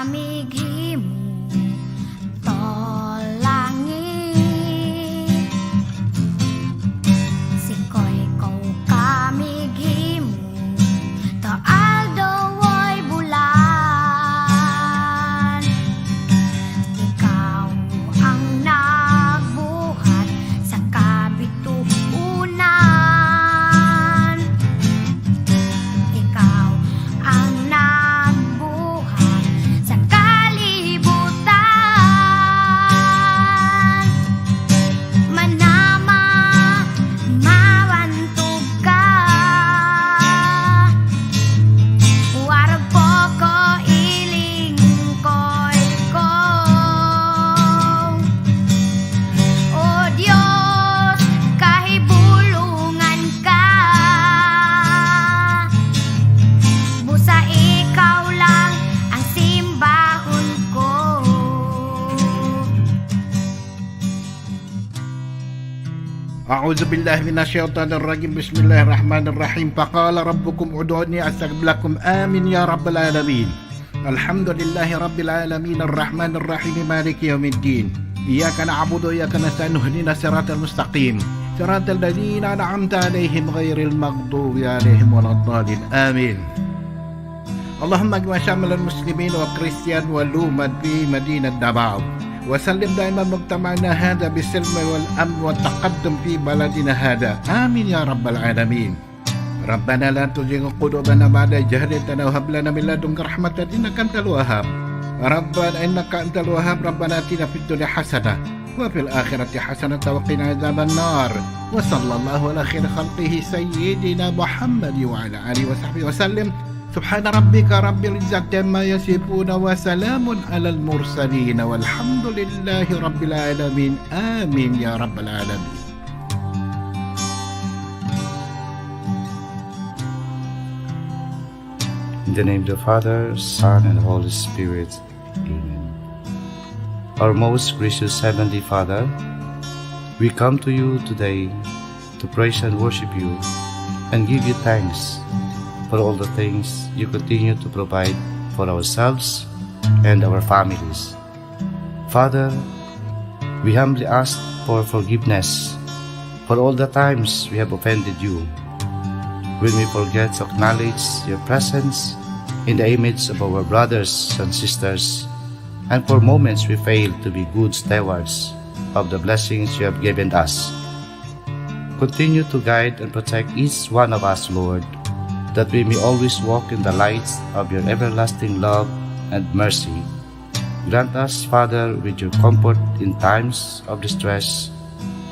kamighimo langit sikoy ko kamighimo aldo ay bulan ikaw ang nagbuhat sa kabituunan ikaw ang nagbuhat sa kalibutan manama mawantog ka warag po ko ilingkoy ko o Diyos kahibulungan ka busa ikaw lang ang simbahon ko أعوذ بالله من الشيطان الرجيم بسم الله الرحمن الرحيم فقال ربكم ادعوني أستجب لكم آمين يا رب العالمين الحمد لله رب العالمين الرحمن الرحيم مالك يوم الدين إياك نعبد وإياك نستعين اهدنا الصراط المستقيم صراط الذين أنعمت عليهم غير المغضوب عليهم ولا الضالين آمين اللهم اجمع شامل المسلمين والكريستيان والأمة في مدينة دباو وسلم دائما مجتمعنا هذا بالسلم والأمن والتقدم في بلدنا هذا آمين يا رب العالمين ربنا لا تزغ قلوبنا بعد إذ هديتنا وهب لنا من لدنك رحمة إنك أنت الوهاب ربنا إنك أنت الوهاب ربنا آتنا في الدنيا حسنة وفي الآخرة حسنة وقنا عذاب النار وصلى الله على خير خلقه سيدنا محمد وعلى آله وصحبه وسلم سبحان ربك رب العزة عما يصفون وسلام على المرسلين والحمد لله رب العالمين آمين يا رب العالمين. In the name of the Father, Son, and Holy Spirit. Amen. Our most gracious Heavenly Father, we come to you today to praise and worship you and give you thanks for all the things you continue to provide for ourselves and our families. Father, we humbly ask for forgiveness for all the times we have offended you, when we forget to acknowledge your presence in the image of our brothers and sisters, and for moments we fail to be good stewards of the blessings you have given us. Continue to guide and protect each one of us, Lord, that we may always walk in the lights of your everlasting love and mercy. Grant us, Father, with your comfort in times of distress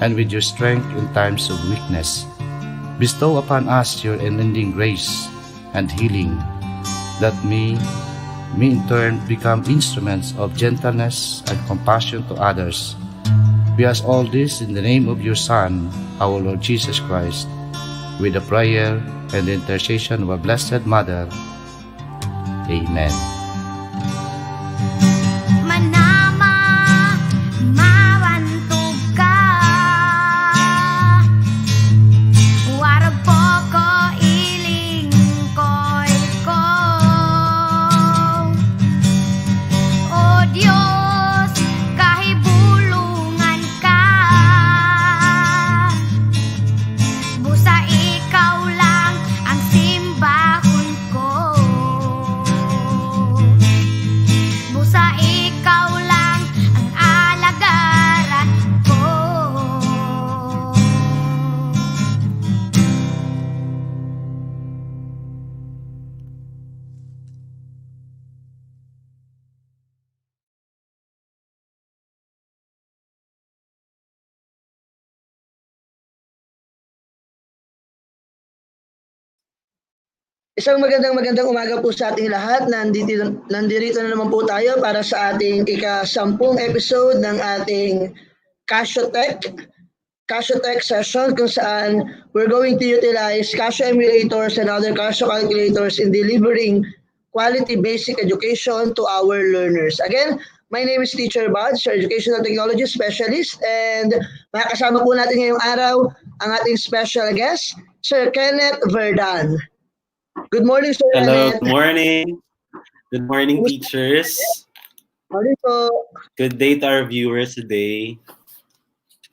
and with your strength in times of weakness. Bestow upon us your unending grace and healing, that we may in turn become instruments of gentleness and compassion to others. We ask all this in the name of your Son, our Lord Jesus Christ, with the prayer and the intercession of our Blessed Mother. Amen. manama mawantog ka warag po ko ilingkoy ko o Diyos kahibulungan ka busa ikaw lang ang simbahon ko busa ikaw lang ang alagaran ko Isang magandang umaga po sa ating lahat. Nandito na naman po tayo para sa ating ika-10 episode ng ating Casio Tech session, kung saan we're going to utilize Casio emulators and other Casio calculators in delivering quality basic education to our learners. Again, my name is Teacher Bud, your Educational Technology Specialist, and makakasama po natin ngayong araw ang ating special guest, Sir Kenneth Verdan. Good morning, Sir Hello, Kenneth. good morning. Good morning, teachers. Morning po. Good day to our viewers today.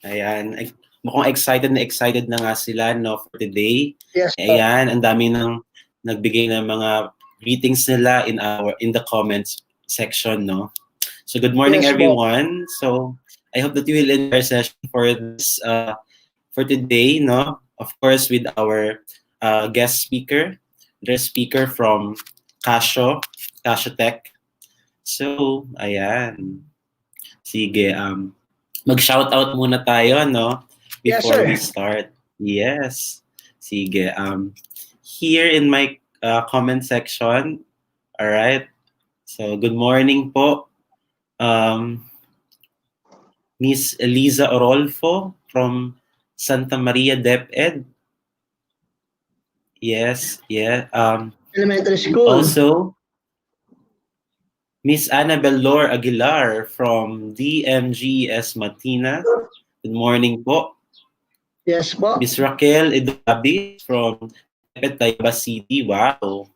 Ayan, mukhang excited na nga sila no for today. Yes po. Ayan, ang dami nang nagbigay ng mga greetings nila in the comments section, no. So good morning Yes po. everyone. So I hope that you will enjoy our session for this for today, no. Of course with our guest speaker, the speaker from Casio Tech. So, ayan. Sige, mag-shoutout muna tayo, no? Yes, Before sir. we start. Yes. Sige, here in my comment section, all right? So, good morning po. Miss Eliza Orolfo from Santa Maria DepEd. Yes, yeah. Elementary school. Also, Miss Annabel Lor Aguilar from DMGS Matina. Good morning po. Yes po. Miss Raquel Edabis from Tayaba City. Wow.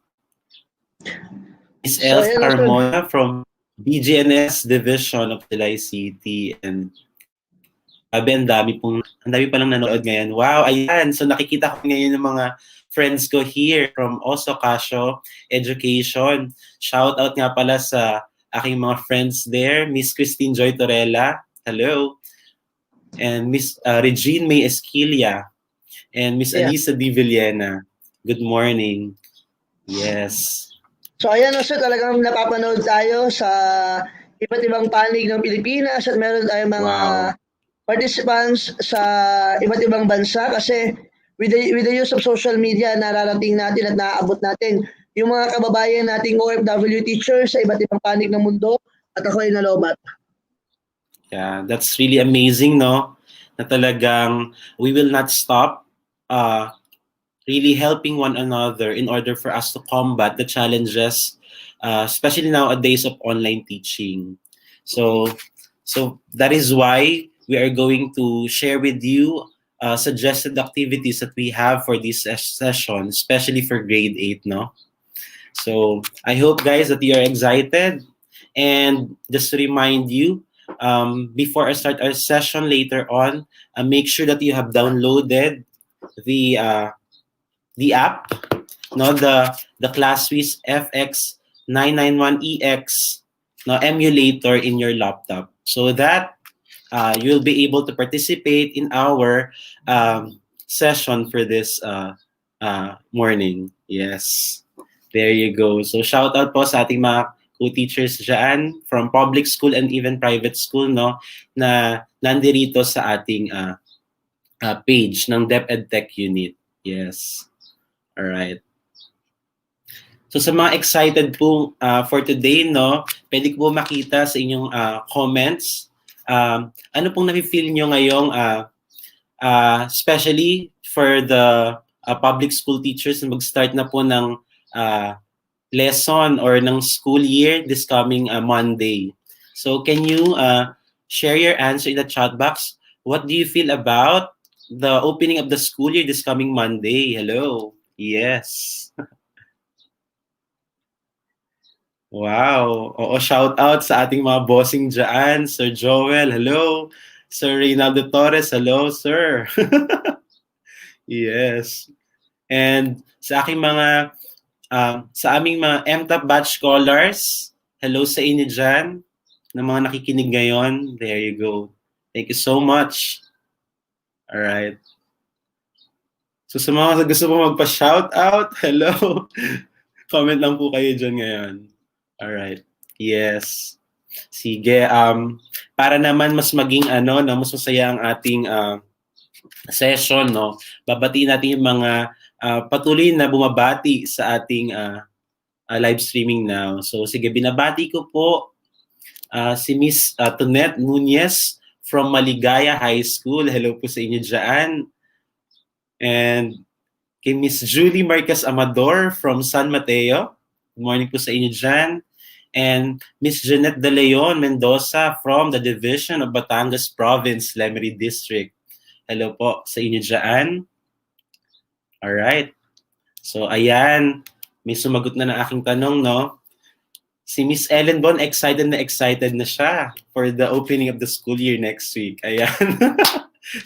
Miss So, Els ayan, Carmona from BGNS Division of Silay City. And ang dami palang nanood ngayon. Wow, ayan. So nakikita ko ngayon ng mga friends ko here from also Casio Education. Shout out nga pala sa aking mga friends there. Miss Christine Joy Torella. Hello. And Miss Regine May Esquilia. And Miss Yeah. Alisa Di Villena. Good morning. Yes. So ayan sir, talagang napapanood tayo sa iba't ibang panig ng Pilipinas at meron tayong mga participants sa iba't ibang bansa kasi with the use of social media nararating natin at naaabot natin yung mga kababayan nating OFW teachers sa iba't ibang panig ng mundo at ako ay nalobat. Yeah, that's really amazing, no? Na talagang we will not stop really helping one another in order for us to combat the challenges, especially nowadays of online teaching. So that is why we are going to share with you suggested activities that we have for this session, especially for grade 8, no? So I hope, guys, that you are excited. And just to remind you, before I start our session later on, make sure that you have downloaded the app, no, the ClassWiz FX991EX, no, emulator in your laptop, so that you'll be able to participate in our session for this morning. Yes, there you go. So shout out po sa ating mga co-teachers dyan from public school and even private school, no, na nandirito sa ating page ng DepEdTech unit. Yes. All right. So sa mga excited po for today, no, pwede ko po makita sa inyong comments. Ano pong nafe-feel nyo ngayong especially for the public school teachers na mag-start na po ng lesson or ng school year this coming Monday. So can you share your answer in the chat box? What do you feel about the opening of the school year this coming Monday? Hello. Yes. Wow. Oo, shout out sa ating mga bossing dyan. Sir Joel, hello. Sir Reynaldo Torres, hello, sir. Yes. And sa aking mga sa aming mga MTAP batch scholars, hello sa inyo dyan na mga nakikinig ngayon. There you go. Thank you so much. All right. So sa mga gusto mo magpa-shoutout, hello. Comment lang po kayo dyan ngayon. Alright. Yes. Sige. Para naman mas maging mas masaya ang ating session, no? Babatiin natin yung mga patuloy na bumabati sa ating live streaming now. So sige, binabati ko po si Miss Tonet Nunez from Maligaya High School. Hello po sa inyo dyan. And kay Miss Julie Marquez Amador from San Mateo. Good morning po sa inyo dyan. And Miss Jeanette De Leon Mendoza from the Division of Batangas Province, Lemery District. Hello po sa inyo dyan. Alright. So ayan, may sumagot na ng aking tanong, no? Si Miss Ellen Bon, excited na siya for the opening of the school year next week. Ayan.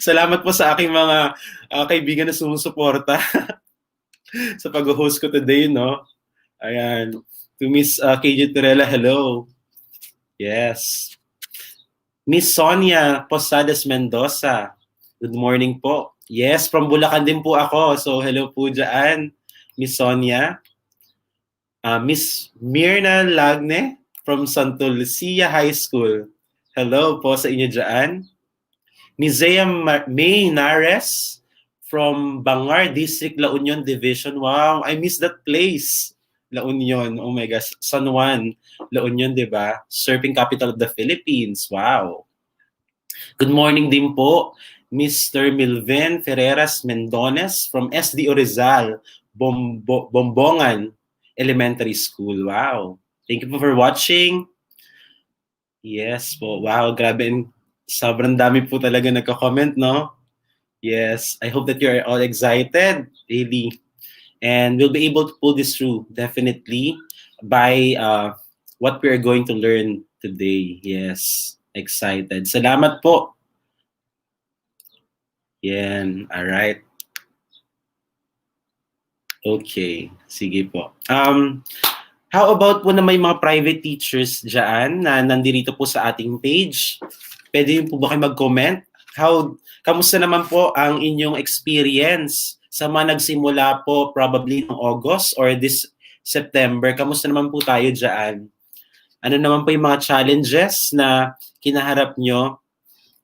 Salamat po sa aking mga kaibigan na sumusuporta sa pag-host ko today, no? Ayan. To Miss KJ Torella, hello. Yes. Miss Sonia Posadas Mendoza, good morning po. Yes, from Bulacan din po ako. So, hello po dyan, Miss Sonia. Miss Mirna Lagne from Santo Lucia High School. Hello po sa inyo dyan. Miss Zea May Nares from Bangar District, La Union Division. Wow, I miss that place. La Union, oh my gosh. San Juan, La Union, di ba? Surfing capital of the Philippines. Wow. Good morning din po, Mr. Milven Ferreras Mendones from SDO Rizal, Bombongan Elementary School. Wow. Thank you po for watching. Yes po. Wow, grabe. Sobrang dami po talaga nagka-comment, no? Yes. I hope that you're all excited, really. And we'll be able to pull this through, definitely, by what we're going to learn today. Yes. Excited. Salamat po. Yan. Alright. Okay. Sige po. How about po na may mga private teachers dyan na nandito po sa ating page? Pwede po ba kayo mag-comment? Kamusta naman po ang inyong experience sa mga nagsimula po probably ng August or this September? Kamusta naman po tayo dyan? Ano naman po yung mga challenges na kinaharap nyo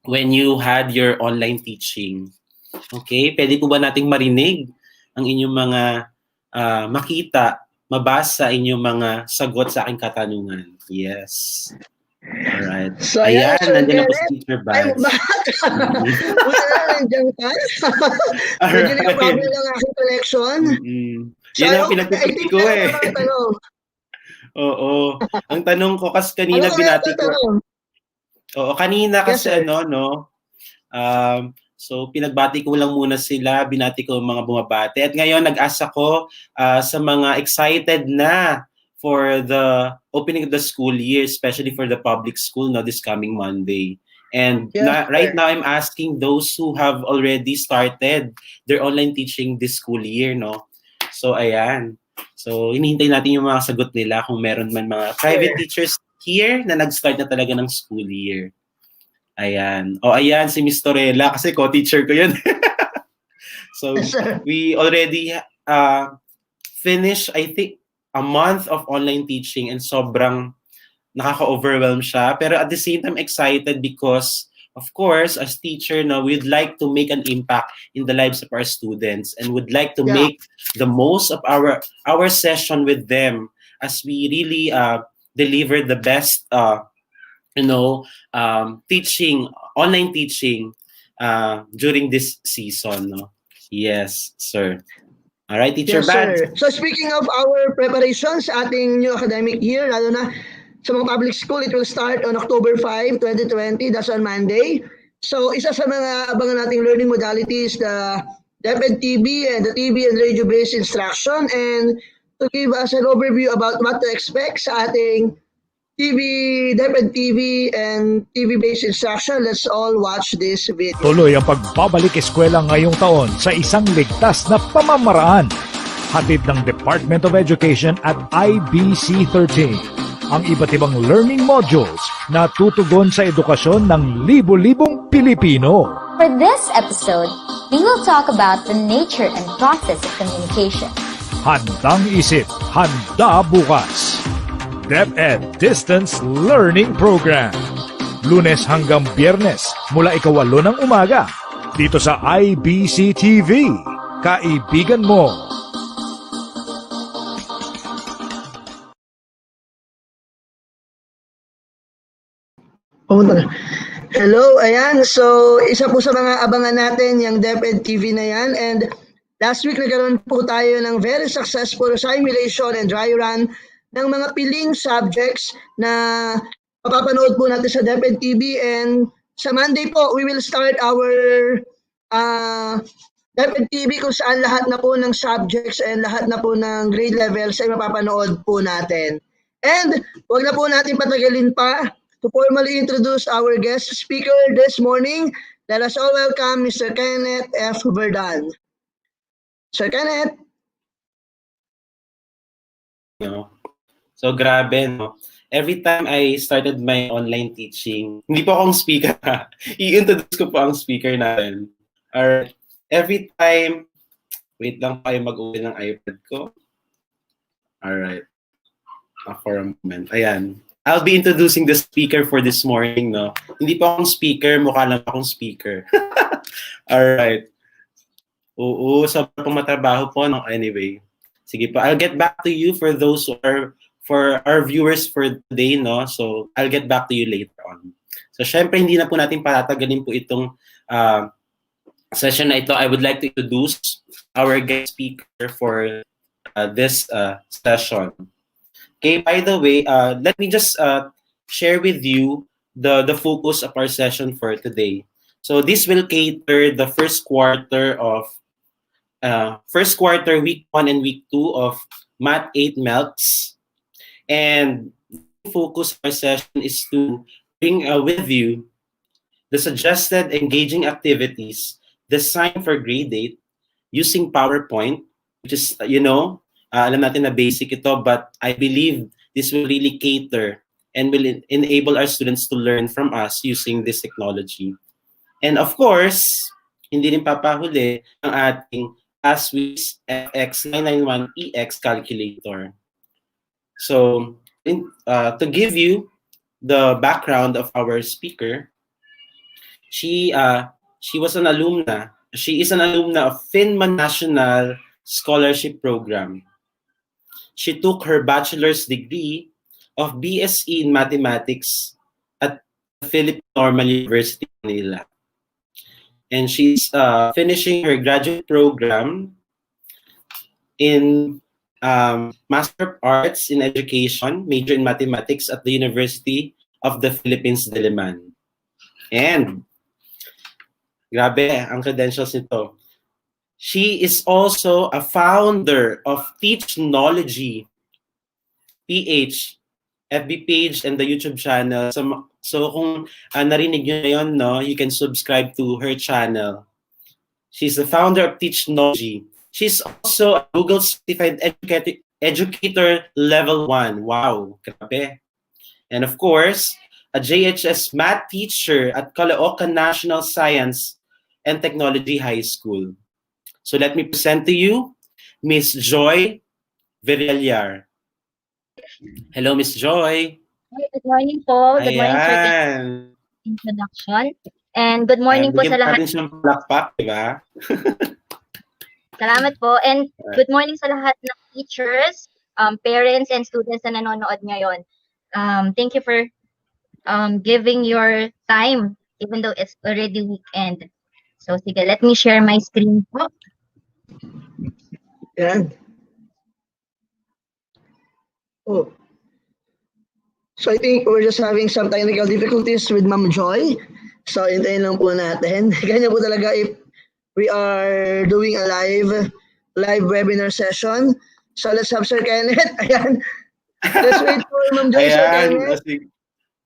when you had your online teaching? Okay, pwede po ba nating marinig ang inyong mga makita, mabasa inyong mga sagot sa aking katanungan? Yes. Alright. So, ayan, so nandiyan na po si Teacher ay, Baz. buta na nandiyan ka. Medyo nag-problem ng aking connection. Yan ang pinagpipili ko eh. Oo. Ang tanong ko, kasi kanina binati ko. Oo, kanina kasi Yes, so pinagbati ko lang muna sila, binati ko mga bumabati. At ngayon nag-asa ko sa mga excited na for the opening of the school year, especially for the public school this coming Monday. And right now I'm asking those who have already started their online teaching this school year, no? So ayan. So hinihintay natin yung mga sagot nila kung meron man mga private teachers here na nag-start na talaga ng school year. Ayan. O ayan si Miss Torella kasi co-teacher ko yun. So we already finished, I think, a month of online teaching and sobrang nakaka-overwhelm siya. Pero at the same time, excited because, of course, as teacher, we'd like to make an impact in the lives of our students and would like to make the most of our session with them as we really deliver the best, teaching, online teaching during this season. No? Yes, sir. All right, Teacher Baz. So speaking of our preparations sa ating new academic year, lalo na sa mga public school, it will start on October 5, 2020. That's on Monday. So isa sa mga abangan nating learning modalities, the DepEd TV and the TV and radio-based instruction. And to give us an overview about what to expect sa ating DepEd TV and TV-based instruction, let's all watch this video. Tuloy ang pagbabalik eskwela ngayong taon sa isang ligtas na pamamaraan. Hatid ng Department of Education at IBC 13. Ang iba't ibang learning modules na tutugon sa edukasyon ng libo-libong Pilipino. For this episode, we will talk about the nature and process of communication. Handang isip, handa bukas. DepEd Distance Learning Program. Lunes hanggang Biyernes mula 8:00 ng umaga. Dito sa IBC TV. Kaibigan mo. Hello, ayan. So, isa po sa mga abangan natin yung DepEd TV na yan. And last week nagkaroon po tayo ng very successful simulation and dry run ng mga piling subjects na mapapanood po natin sa DepEd TV. And sa Monday po, we will start our DepEd TV kung saan lahat na po ng subjects and lahat na po ng grade levels ay mapapanood po natin. And wag na po natin patagalin pa. To formally introduce our guest speaker this morning, let us all welcome Mr. Kenneth F. Verdan. Sir Kenneth. No? So grabe, no? Every time I started my online teaching, hindi po akong speaker. I-introduce ko po ang speaker natin. Alright. Every time, wait lang tayo mag-uwi ng iPad ko. Alright. For a moment. Ayan. I'll be introducing the speaker for this morning, no? Hindi po akong speaker, mukha lang akong speaker. Alright. Oo, sobrang matrabaho po, no? Anyway. Sige po, I'll get back to you for those who are, for our viewers for today, no? So, I'll get back to you later on. So, syempre, hindi na po natin patatagalin po itong session na ito. I would like to introduce our guest speaker for this session. Okay, by the way, let me just share with you the focus of our session for today. So this will cater the first quarter, week 1 and week 2 of Math 8 MELTs. And the focus of our session is to bring with you the suggested engaging activities designed for grade 8 using PowerPoint, which is, alam natin na basic ito, but I believe this will really cater and will enable our students to learn from us using this technology. And of course, hindi rin papahuli ang ating ClassWiz FX991EX calculator. So, to give you the background of our speaker, she is an alumna of FINMA National Scholarship Program. She took her bachelor's degree of BSE in Mathematics at Philippine Normal University, Manila. And she's finishing her graduate program in Master of Arts in Education, major in Mathematics at the University of the Philippines, Diliman. And, grabe, ang credentials nito. She is also a founder of Teachnology PH, FB page and the YouTube channel. So kung narinig nyo na yun, no, you can subscribe to her channel. She's the founder of Teachnology. She's also a Google Certified Educator Level 1. Wow, grabe. And of course, a JHS math teacher at Caloocan National Science and Technology High School. So let me present to you Miss Joy Villar. Hello, Miss Joy. Hi, good morning po. Good morning, sir. Introduction. And good morning po sa lahat. Bigyan natin siyang palakpak, di ba? Salamat po. And good morning sa lahat ng teachers, parents, and students na nanonood ngayon. Thank you for giving your time, even though it's already weekend. So, sige, let me share my screen po. Yan. Oh. So I think we're just having some technical difficulties with Ma'am Joy. So hintayin lang po natin. Ganyan po talaga if we are doing a live webinar session. So let's have Sir Kenneth. Ayan. Let's wait for Ma'am Joy. Sir Kenneth.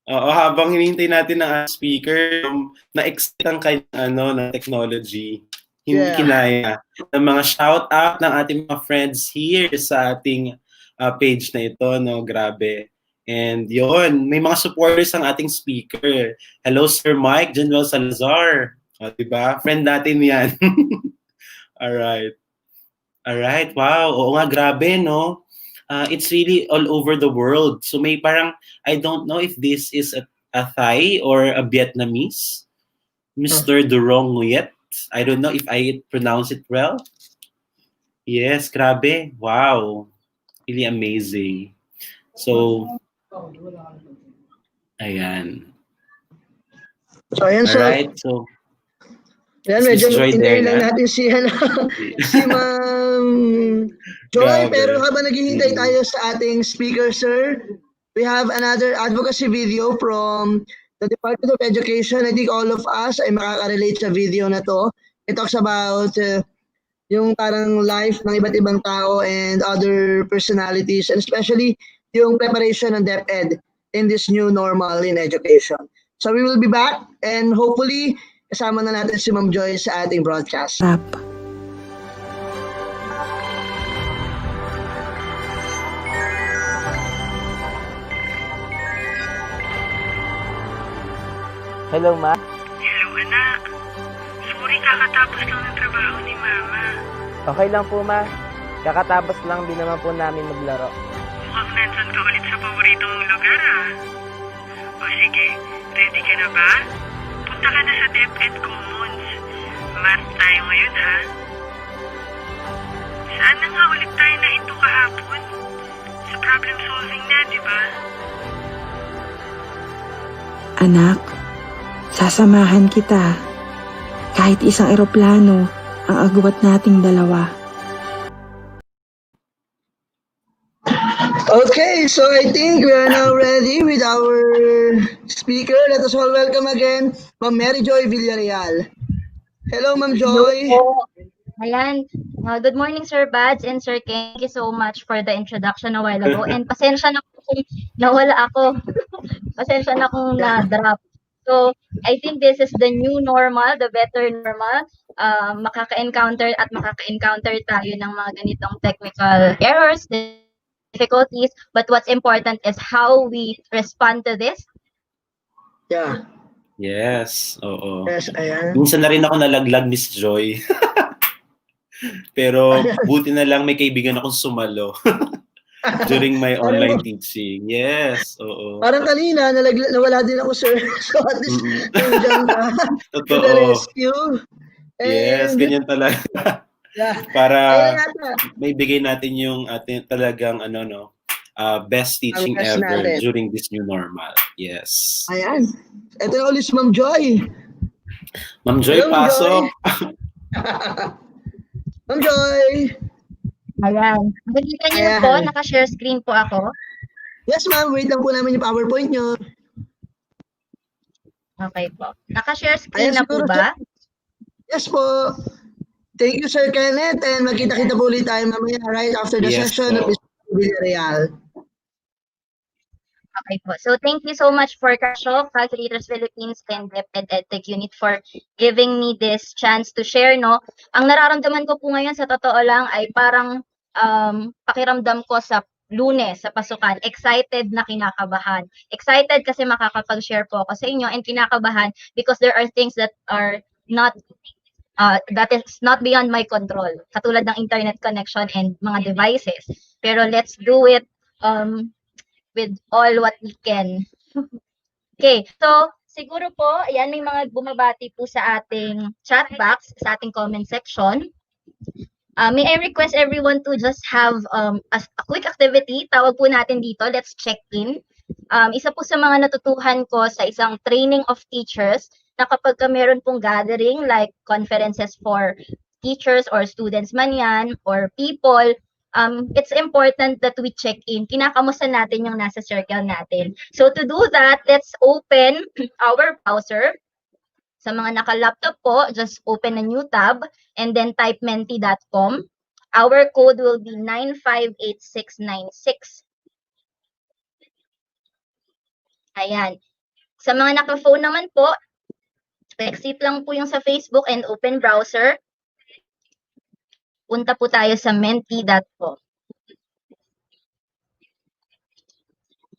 Habang hinihintay natin ng speaker, na-excite ang kanyang na technology. Hindi kinaya. Ng mga shout-out ng ating mga friends here sa ating page na ito, no? Grabe. And yon, may mga supporters ang ating speaker. Hello, Sir Mike General Salazar. Diba? Friend natin yan. Alright. Alright, wow. Oo nga, grabe, no? It's really all over the world. So may parang, I don't know if this is a Thai or a Vietnamese. Mr. Durong Nguyet. I don't know if I pronounce it well. Yes, grabe. Wow. Really amazing. So, ayan. So, ayan. Alright, so. Yan, medyo hintayin lang natin si Ma'am Joy. Pero habang naghihintay tayo sa ating speaker, sir, we have another advocacy video from the Department of Education. I think all of us ay makaka-relate sa video na to. It talks about yung parang life ng iba't ibang tao and other personalities, and especially yung preparation ng DepEd in this new normal in education. So we will be back and hopefully kasama na natin si Ma'am Joy sa ating broadcast. Hello, Ma. Hello, anak. Sorry, kakatapos lang ng trabaho ni Mama. Okay lang po, Ma. Kakatapos lang din naman po namin maglaro. Mukhang nandun ka ulit sa paborito mong lugar, ah. O sige, ready ka na ba? Punta ka na sa DepEd Commons. Math tayo ngayon, ha? Saan na nga ulit tayo na ito kahapon? Sa problem solving na, di ba? Anak, sasamahan kita. Kahit isang eroplano ang agwat nating dalawa. Okay, so I think we are now ready with our speaker. Let us all welcome again Ma'am Mary Joy Villarreal. Hello, Ma'am Joy. Ayan. Good morning, Sir Bads and Sir Ken. Thank you so much for the introduction a while ago. And pasensya na kung nawala ako. Pasensya na kung na-drop. So, I think this is the new normal, the better normal. Makaka-encounter tayo ng mga ganitong technical errors, difficulties. But what's important is how we respond to this. Yeah. Yes, oo. Yes, ayan. Minsan na rin ako nalaglag, Miss Joy. Pero buti na lang may kaibigan akong sumalo during my online teaching. Yes, oo. Parang kanina, nawala din ako, sir. So at least, nandiyan ka to the Totoo. rescue. Yes, And, ganyan talaga. yeah. Para Ayun nga, may bigay natin yung ating talagang best teaching Ang best ever natin. during this new normal. Yes. Ayan. Ito na ulit si Ma'am Joy. Ma'am Joy, Hello, Ma'am pasok. Ma'am Joy. Ayan. Nakikita niyo Ayan. po, naka-share screen po ako. Yes, ma'am. Wait lang po namin yung PowerPoint nyo. Okay po. Naka-share screen Ayan, na po siguro, ba? Yes po. Thank you, Sir Kenneth. And magkita-kita po ulit tayo mamaya right after the Yes session po. of Mr. Villarreal. Okay po. So thank you so much for Casio, Calculators Philippines, and DepEd EdTech Unit for giving me this chance to share, no? Ang nararamdaman ko po ngayon sa totoo lang ay parang pakiramdam ko sa Lunes sa pasukan. Excited na kinakabahan. Excited kasi makakapag-share po ako sa inyo and kinakabahan because there are things that are not that is not beyond my control. Katulad ng internet connection and mga devices. Pero let's do it with all what we can. Okay, so siguro po, ayan, may mga bumabati po sa ating chat box, sa ating comment section. May I request everyone to just have a quick activity, tawag po natin dito, let's check in. Isa po sa mga natutuhan ko sa isang training of teachers na kapag ka meron pong gathering like conferences for teachers or students man yan or people, it's important that we check in. Kinakamusta natin yung nasa circle natin. So to do that, let's open our browser. Sa mga naka-laptop po, just open a new tab and then type menti.com. Our code will be 958696. Ayan. Sa mga naka-phone naman po, exit lang po yung sa Facebook and open browser. Punta po tayo sa menti.com.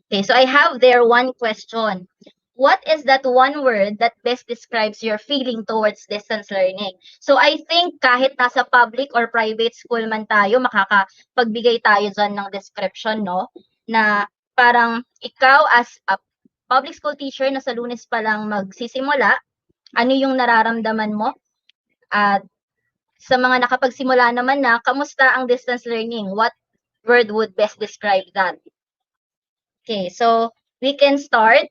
Okay, so I have there one question. What is that one word that best describes your feeling towards distance learning? So I think kahit nasa public or private school man tayo, makakapagbigay tayo dyan ng description, no? Na parang ikaw as a public school teacher na sa Lunes pa lang magsisimula, ano yung nararamdaman mo? At sa mga nakapagsimula naman na, kamusta ang distance learning? What word would best describe that? Okay, so we can start.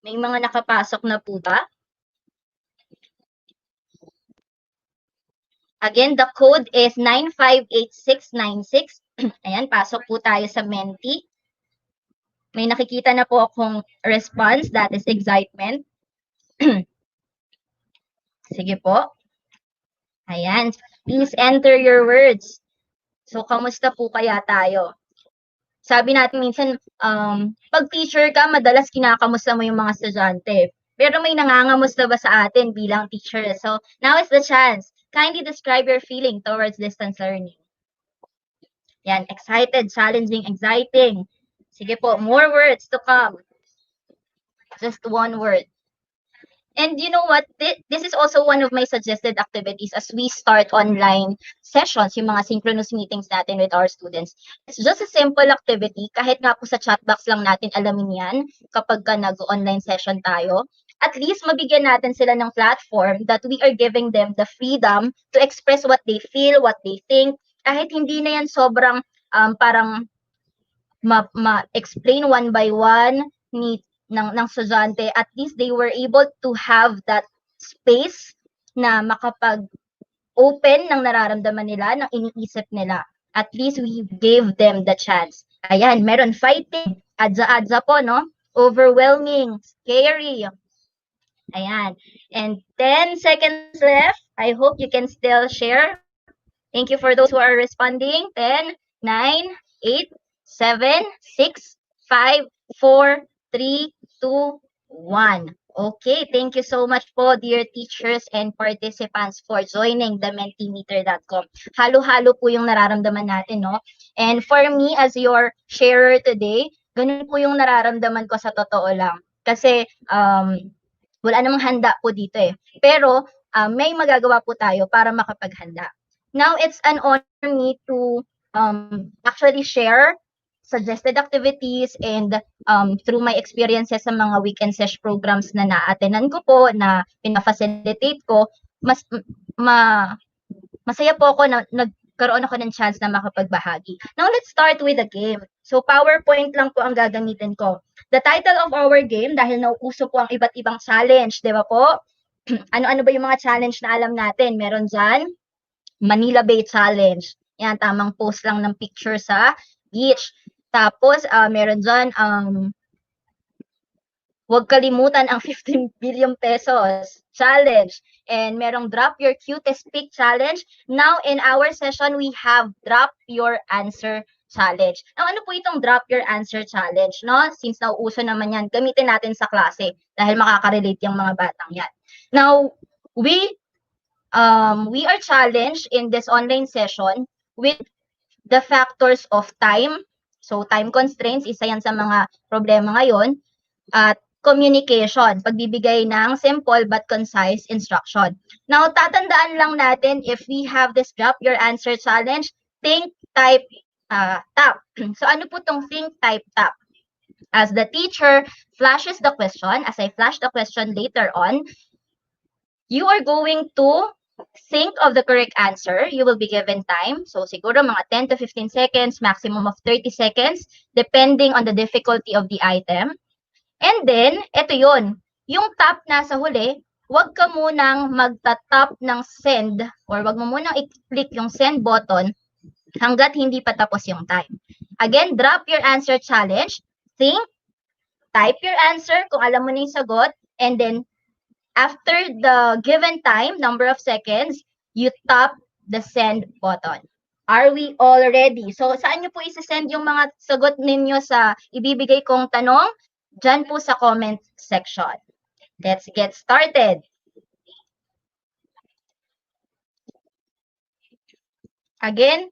May mga nakapasok na po ba? Again, the code is 958696. Ayan, pasok po tayo sa Menti. May nakikita na po akong response, that is excitement. Sige po. Ayan. Please enter your words. So, kamusta po kaya tayo? Sabi natin minsan, pag teacher ka, madalas kinakamusta mo yung mga estudyante. Pero may nangangamusta ba sa atin bilang teacher? So, now is the chance. Kindly describe your feeling towards distance learning. Yan, excited, challenging, exciting. Sige po, more words to come. Just one word. And you know what? This is also one of my suggested activities as we start online sessions, yung mga synchronous meetings natin with our students. It's just a simple activity. Kahit nga po sa chat box lang natin alamin yan kapag ka nag-online session tayo. At least mabigyan natin sila ng platform that we are giving them the freedom to express what they feel, what they think. Kahit hindi na yan sobrang parang ma-explain one by one ng estudyante, at least they were able to have that space na makapag-open ng nararamdaman nila, ng iniisip nila. At least we gave them the chance. Ayan, meron fighting, adza-adza po, no? Overwhelming, scary. Ayan. And 10 seconds left. I hope you can still share. Thank you for those who are responding. 10, 9, 8, 7, 6, 5, 4, 3, 2, 1. Okay, thank you so much po, dear teachers and participants, for joining the Mentimeter.com. Halo-halo po yung nararamdaman natin, no? And for me, as your sharer today, ganun po yung nararamdaman ko sa totoo lang. Kasi wala namang handa po dito eh. Pero may magagawa po tayo para makapaghanda. Now, it's an honor me to actually share suggested activities and through my experiences sa mga weekend sesh programs na na-attendan ko po, na pina-facilitate ko, masaya po ako na nagkaroon ako ng chance na makapagbahagi. Now, let's start with a game. So, PowerPoint lang po ang gagamitin ko. The title of our game, dahil nauuso po ang iba't ibang challenge, di ba po? Ano-ano ba yung mga challenge na alam natin? Meron dyan, Manila Bay Challenge. Yan, tamang post lang ng picture sa beach. Tapos, meron dyan, huwag kalimutan ang 15 billion pesos challenge. And merong drop your cutest pic challenge. Now, in our session, we have drop your answer challenge. Now, ano po itong drop your answer challenge, no? Since nauuso naman yan, gamitin natin sa klase dahil makaka-relate yung mga batang yan. Now, we are challenged in this online session with the factors of time. So, time constraints, isa yan sa mga problema ngayon. At communication, pagbibigay ng simple but concise instruction. Now, tatandaan lang natin, if we have this drop your answer challenge, think, type, tap. So, ano po itong think, type, tap? As the teacher flashes the question, as I flash the question later on, you are going to think of the correct answer. You will be given time. So, siguro mga 10 to 15 seconds, maximum of 30 seconds, depending on the difficulty of the item. And then, ito yun. Yung tap nasa huli, huwag ka munang magta-tap ng send or huwag mo munang i-click yung send button hanggat hindi pa tapos yung time. Again, drop your answer challenge. Think, type your answer kung alam mo na yung sagot, and then after the given time, number of seconds, you tap the send button. Are we all ready? So, saan nyo po isa-send yung mga sagot ninyo sa ibibigay kong tanong? Diyan po sa comment section. Let's get started. Again,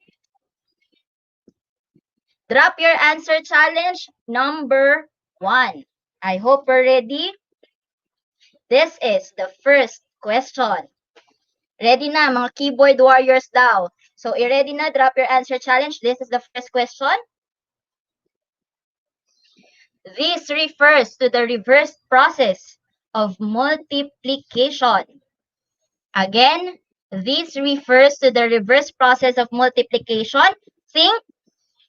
drop your answer challenge number 1. I hope we're ready. This is the first question. Ready na, mga keyboard warriors daw. So, ready na, drop your answer challenge. This is the first question. This refers to the reverse process of multiplication. Again, this refers to the reverse process of multiplication. Think,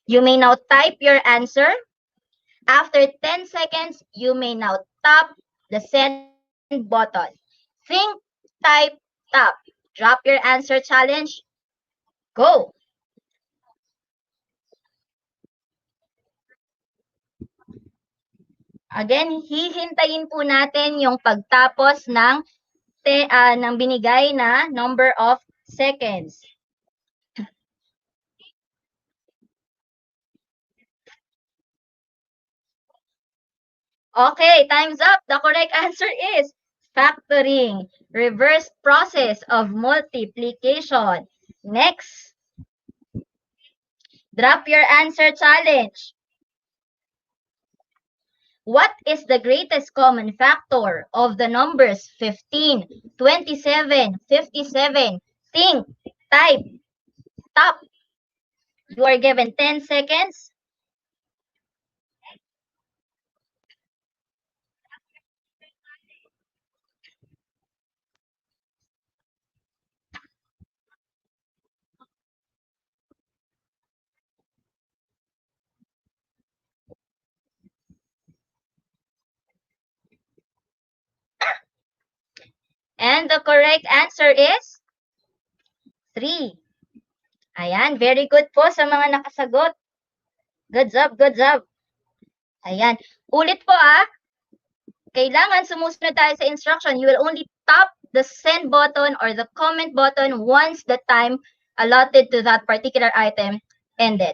you may now type your answer. After 10 seconds, you may now tap the send button. Think, type, tap. Drop your answer challenge. Go! Again, hihintayin po natin yung pagtapos ng binigay na number of seconds. Okay, time's up. The correct answer is factoring, reverse process of multiplication. Next, drop your answer challenge. What is the greatest common factor of the numbers 15, 27, 57? Think, type, stop. You are given 10 seconds. And the correct answer is 3. Ayan, very good po sa mga nakasagot. Good job, good job. Ayan. Ulit po kailangan sumusunod tayo sa instruction. You will only tap the send button or the comment button once the time allotted to that particular item ended.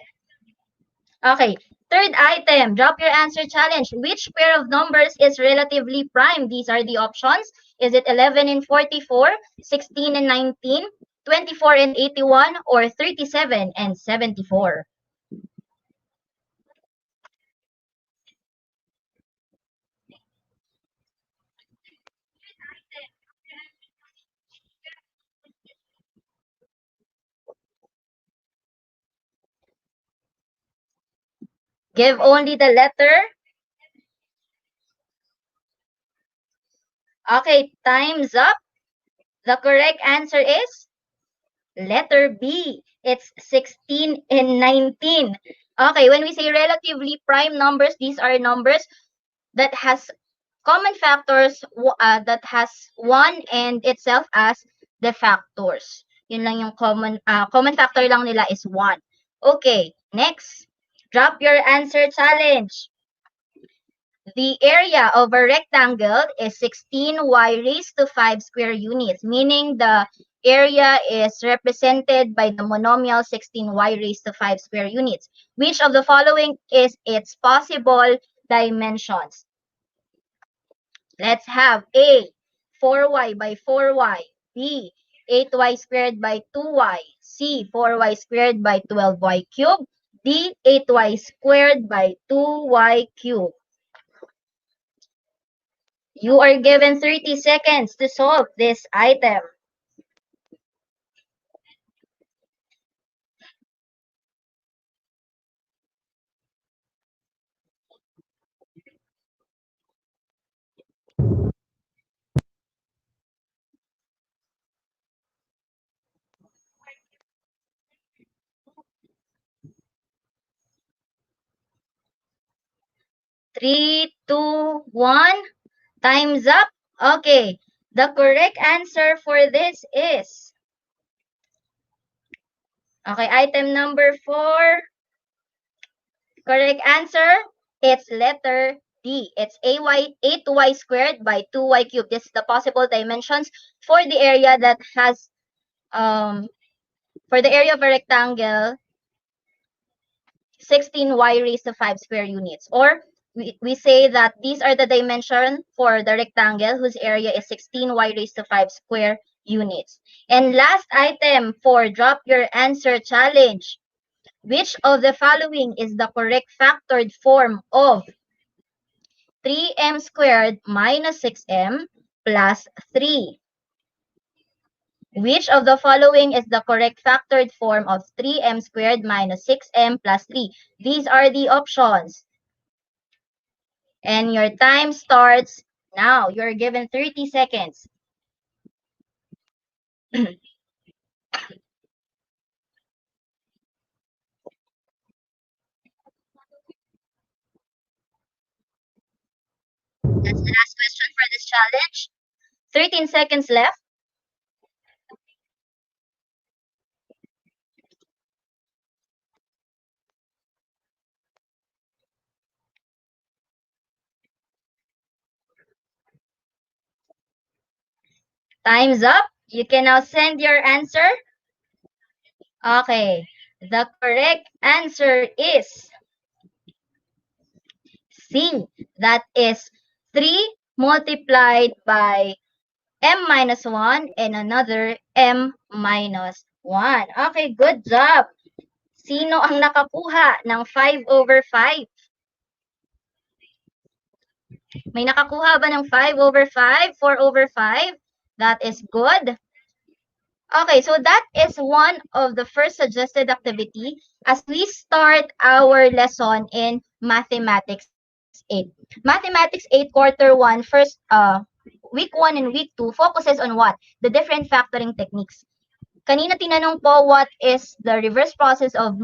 Okay, third item, drop your answer challenge. Which pair of numbers is relatively prime? These are the options. Is it 11 and 44, 16 and 19, 24 and 81, or 37 and 74? Give only the letter. Okay, time's up. The correct answer is letter B. It's 16 and 19. Okay, when we say relatively prime numbers, these are numbers that has common factors that has 1 and itself as the factors. Yun lang yung common factor lang nila is 1. Okay, next. Drop your answer challenge. The area of a rectangle is 16y raised to 5 square units, meaning the area is represented by the monomial 16y raised to 5 square units. Which of the following is its possible dimensions? Let's have A, 4y by 4y, B, 8y squared by 2y, C, 4y squared by 12y cubed, D, 8y squared by 2y cubed. You are given 30 seconds to solve this item. Three, two, one. Time's up. Okay. The correct answer for this is... Okay, item number 4. Correct answer, it's letter D. It's 8y squared by 2y cubed. This is the possible dimensions for the area that has, for the area of a rectangle, 16y raised to 5 square units. Or we say that these are the dimension for the rectangle whose area is 16y raised to 5 square units. And last item for drop your answer challenge. Which of the following is the correct factored form of 3m squared minus 6m plus 3? Which of the following is the correct factored form of 3m squared minus 6m plus 3? These are the options. And your time starts now. You're given 30 seconds. That's the last question for this challenge. 13 seconds left. Time's up. You can now send your answer. Okay. The correct answer is C. That is 3 multiplied by m minus 1 and another m minus 1. Okay, good job. Sino ang nakakuha ng 5 over 5? May nakakuha ba ng 5 over 5? 4 over 5? That is good. Okay, so that is one of the first suggested activity as we start our lesson in Mathematics 8. Mathematics 8 quarter 1, week 1 and week 2 focuses on what? The different factoring techniques. Kanina tinanong po what is the reverse process of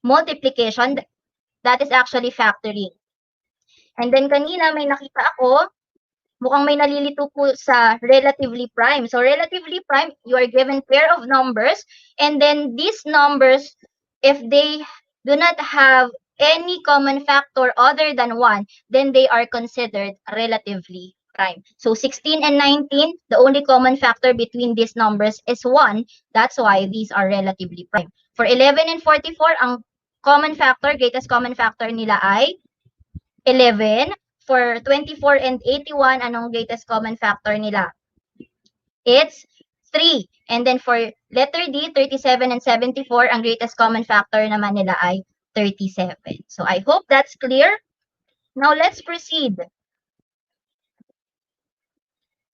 multiplication. That is actually factoring. And then kanina may nakita ako, mukhang may nalilito po sa relatively prime. So relatively prime, you are given pair of numbers and then these numbers, if they do not have any common factor other than 1, then they are considered relatively prime. So 16 and 19, the only common factor between these numbers is 1. That's why these are relatively prime. For 11 and 44, ang common factor, greatest common factor nila ay 11. For 24 and 81, anong greatest common factor nila? It's 3. And then for letter D, 37 and 74, ang greatest common factor naman nila ay 37. So I hope that's clear. Now let's proceed.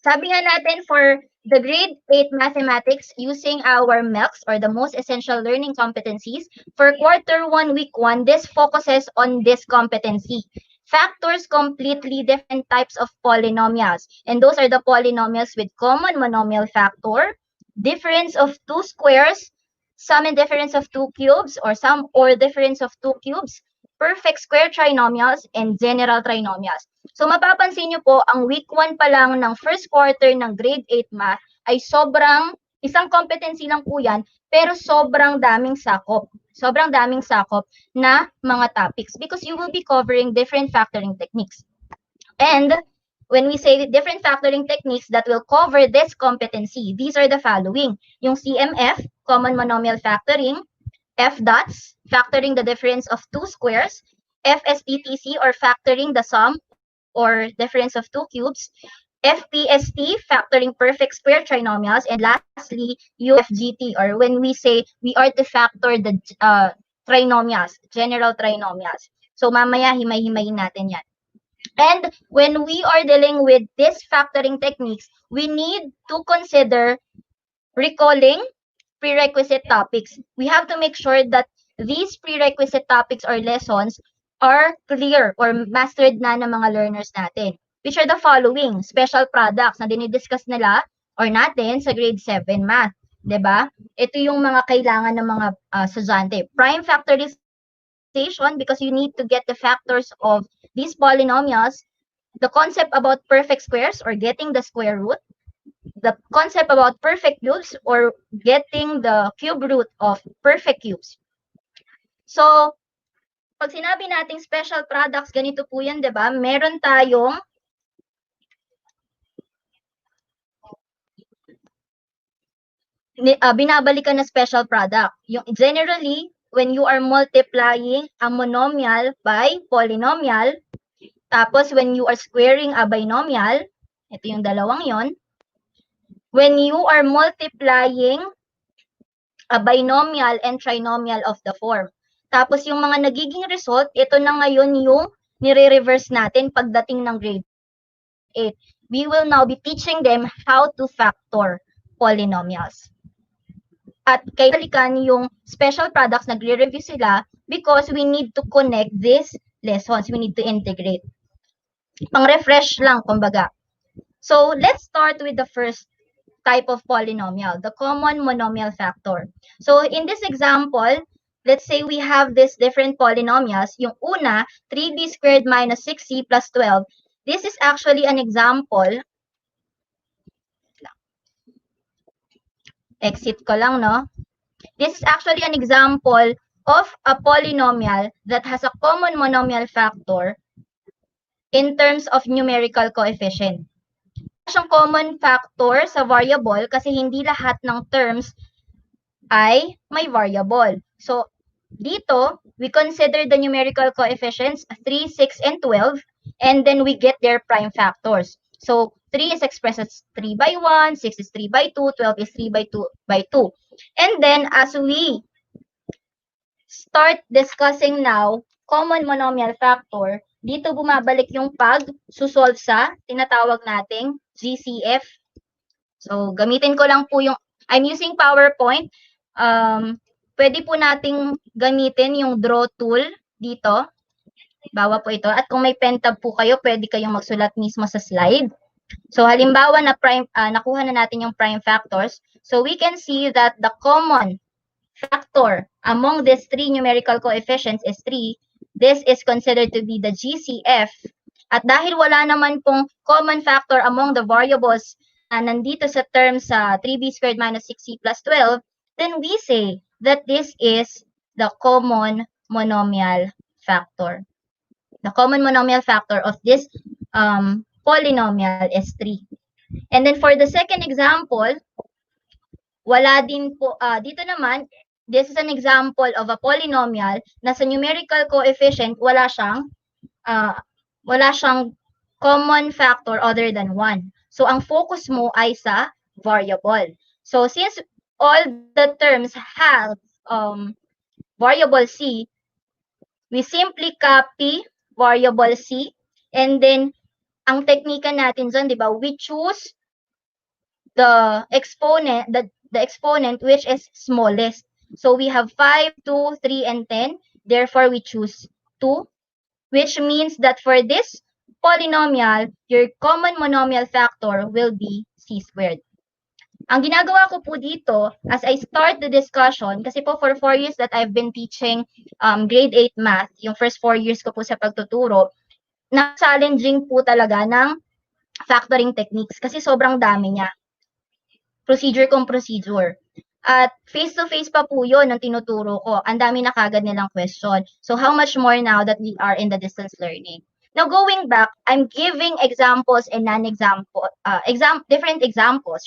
Sabi nga natin for the grade 8 mathematics using our MELCs or the most essential learning competencies, for quarter 1, week 1, this focuses on this competency. Factors completely different types of polynomials. And those are the polynomials with common monomial factor, difference of 2 squares, sum and difference of 2 cubes, or sum or difference of 2 cubes, perfect square trinomials, and general trinomials. So mapapansin nyo po, ang week 1 pa lang ng first quarter ng grade 8 math ay isang competency lang po yan, pero sobrang daming sakop. Sobrang daming sakop na mga topics because you will be covering different factoring techniques. And when we say different factoring techniques that will cover this competency, these are the following. Yung CMF, common monomial factoring, F-dots, factoring the difference of 2 squares, FSTTC, or factoring the sum or difference of 2 cubes, FPST, factoring perfect square trinomials, and lastly, UFGT, or when we say we are to factor the trinomials, general trinomials. So mamaya himay-himayin natin yan. And when we are dealing with these factoring techniques, we need to consider recalling prerequisite topics. We have to make sure that these prerequisite topics or lessons are clear or mastered na ng mga learners natin. Which are the following special products na dinidiscuss nila or natin sa grade 7 math. Diba? Ito yung mga kailangan ng mga estudyante. Prime factorization because you need to get the factors of these polynomials. The concept about perfect squares or getting the square root. The concept about perfect cubes or getting the cube root of perfect cubes. So, pag sinabi nating special products, ganito po yan, diba? Meron tayong binabalikan na special product. Yung generally, when you are multiplying a monomial by polynomial, tapos when you are squaring a binomial, ito yung dalawang yon. When you are multiplying a binomial and trinomial of the form. Tapos yung mga nagiging result, ito na ngayon yung nire-reverse natin pagdating ng grade 8. We will now be teaching them how to factor polynomials. At kailangan yung special products, nagre-review sila because we need to connect these lessons. We need to integrate. Pang-refresh lang, kumbaga. So, let's start with the first type of polynomial, the common monomial factor. So, in this example, let's say we have these different polynomials. Yung una, 3b squared minus 6c plus 12. This is actually an example. Exit ko lang, no? This is actually an example of a polynomial that has a common monomial factor in terms of numerical coefficient. Siyang common factor sa variable kasi hindi lahat ng terms ay may variable. So, Dito, we consider the numerical coefficients 3, 6, and 12, and then we get their prime factors. So 3 is expressed as 3 by 1, 6 is 3 by 2, 12 is 3 by 2 by 2. And then as we start discussing now common monomial factor, dito bumabalik yung pag-solve sa tinatawag nating GCF. So, gamitin ko lang po yung, I'm using PowerPoint. Pwede po nating gamitin yung draw tool dito. Bawa po ito. At kung may pen tab po kayo, pwede kayong magsulat mismo sa slide. So, halimbawa na nakuha na natin yung prime factors. So, we can see that the common factor among these three numerical coefficients is 3. This is considered to be the GCF. At dahil wala naman pong common factor among the variables na nandito sa term sa 3b squared minus 6c plus 12, then we say that this is the common monomial factor. The common monomial factor of this polynomial is 3. And then for the second example, wala din po, dito naman, this is an example of a polynomial na sa numerical coefficient, wala siyang common factor other than 1. So, ang focus mo ay sa variable. So, since all the terms have variable c, we simply copy variable c, and then, ang teknika natin dyan, di ba, we choose the exponent, the exponent which is smallest. So we have 5, 2, 3, and 10. Therefore, we choose 2, which means that for this polynomial, your common monomial factor will be c squared. Ang ginagawa ko po dito, as I start the discussion, kasi po for 4 years that I've been teaching grade 8 math, yung first 4 years ko po sa pagtuturo, na-challenging po talaga ng factoring techniques kasi sobrang dami niya. Procedure kung procedure. At face-to-face pa po yun ang tinuturo ko. Ang dami na kagad nilang question. So how much more now that we are in the distance learning? Now going back, I'm giving examples and non-example, different examples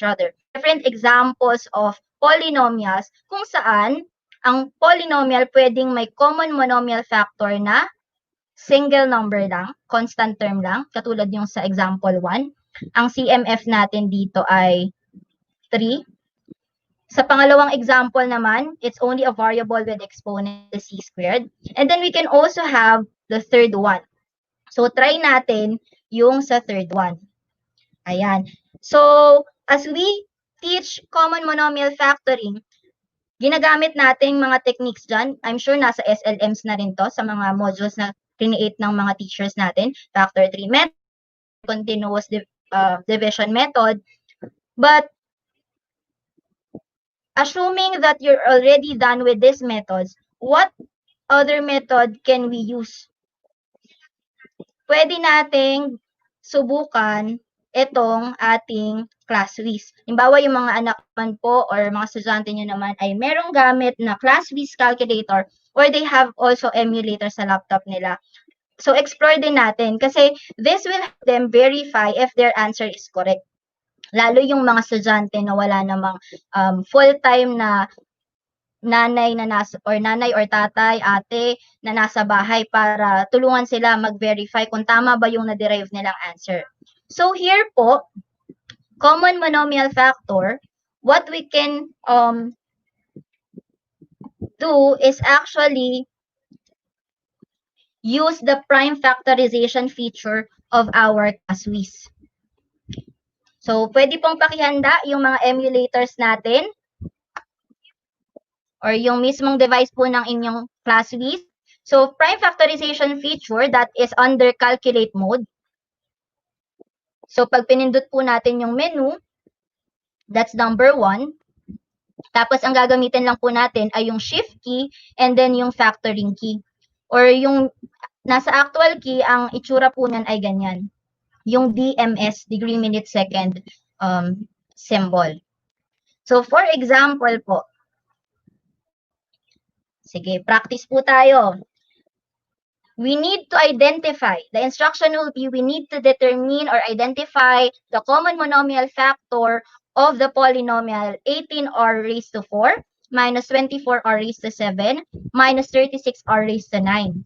of polynomials kung saan ang polynomial pwedeng may common monomial factor na single number lang, constant term lang, katulad yung sa example 1. Ang CMF natin dito ay 3. Sa pangalawang example naman, it's only a variable with exponent c squared. And then we can also have the third one. So try natin yung sa third one. Ayan. So as we teach common monomial factoring, ginagamit natin mga techniques dyan. I'm sure nasa SLMs na rin to sa mga modules na create ng mga teachers natin. Factor tree method, continuous division method. But assuming that you're already done with these methods, what other method can we use? Pwede nating subukan itong ating ClassWiz. Halimbawa, yung mga anak naman po or mga estudyante nyo naman ay merong gamit na ClassWiz calculator or they have also Emulator sa laptop nila. So, explore din natin kasi this will help them verify if their answer is correct. Lalo yung mga estudyante na wala namang full-time na nanay or tatay, ate na nasa bahay para tulungan sila mag-verify kung tama ba yung na-derive nilang answer. So here po, common monomial factor, what we can do is actually use the prime factorization feature of our ClassWiz. So, pwede pong pakihanda yung mga emulators natin or yung mismong device po ng inyong ClassWiz. So, prime factorization feature that is under calculate mode. So, pag pinindot po natin yung menu, that's number 1. Tapos, ang gagamitin lang po natin ay yung shift key and then yung factoring key. Or yung nasa actual key, ang itsura po nan ay ganyan. Yung DMS, degree, minute, second symbol. So, for example po, sige, practice po tayo. We need to identify, the instruction will be, we need to determine or identify the common monomial factor of the polynomial 18 or raised to 4. minus 24r raised to 7 minus 36r raised to 9.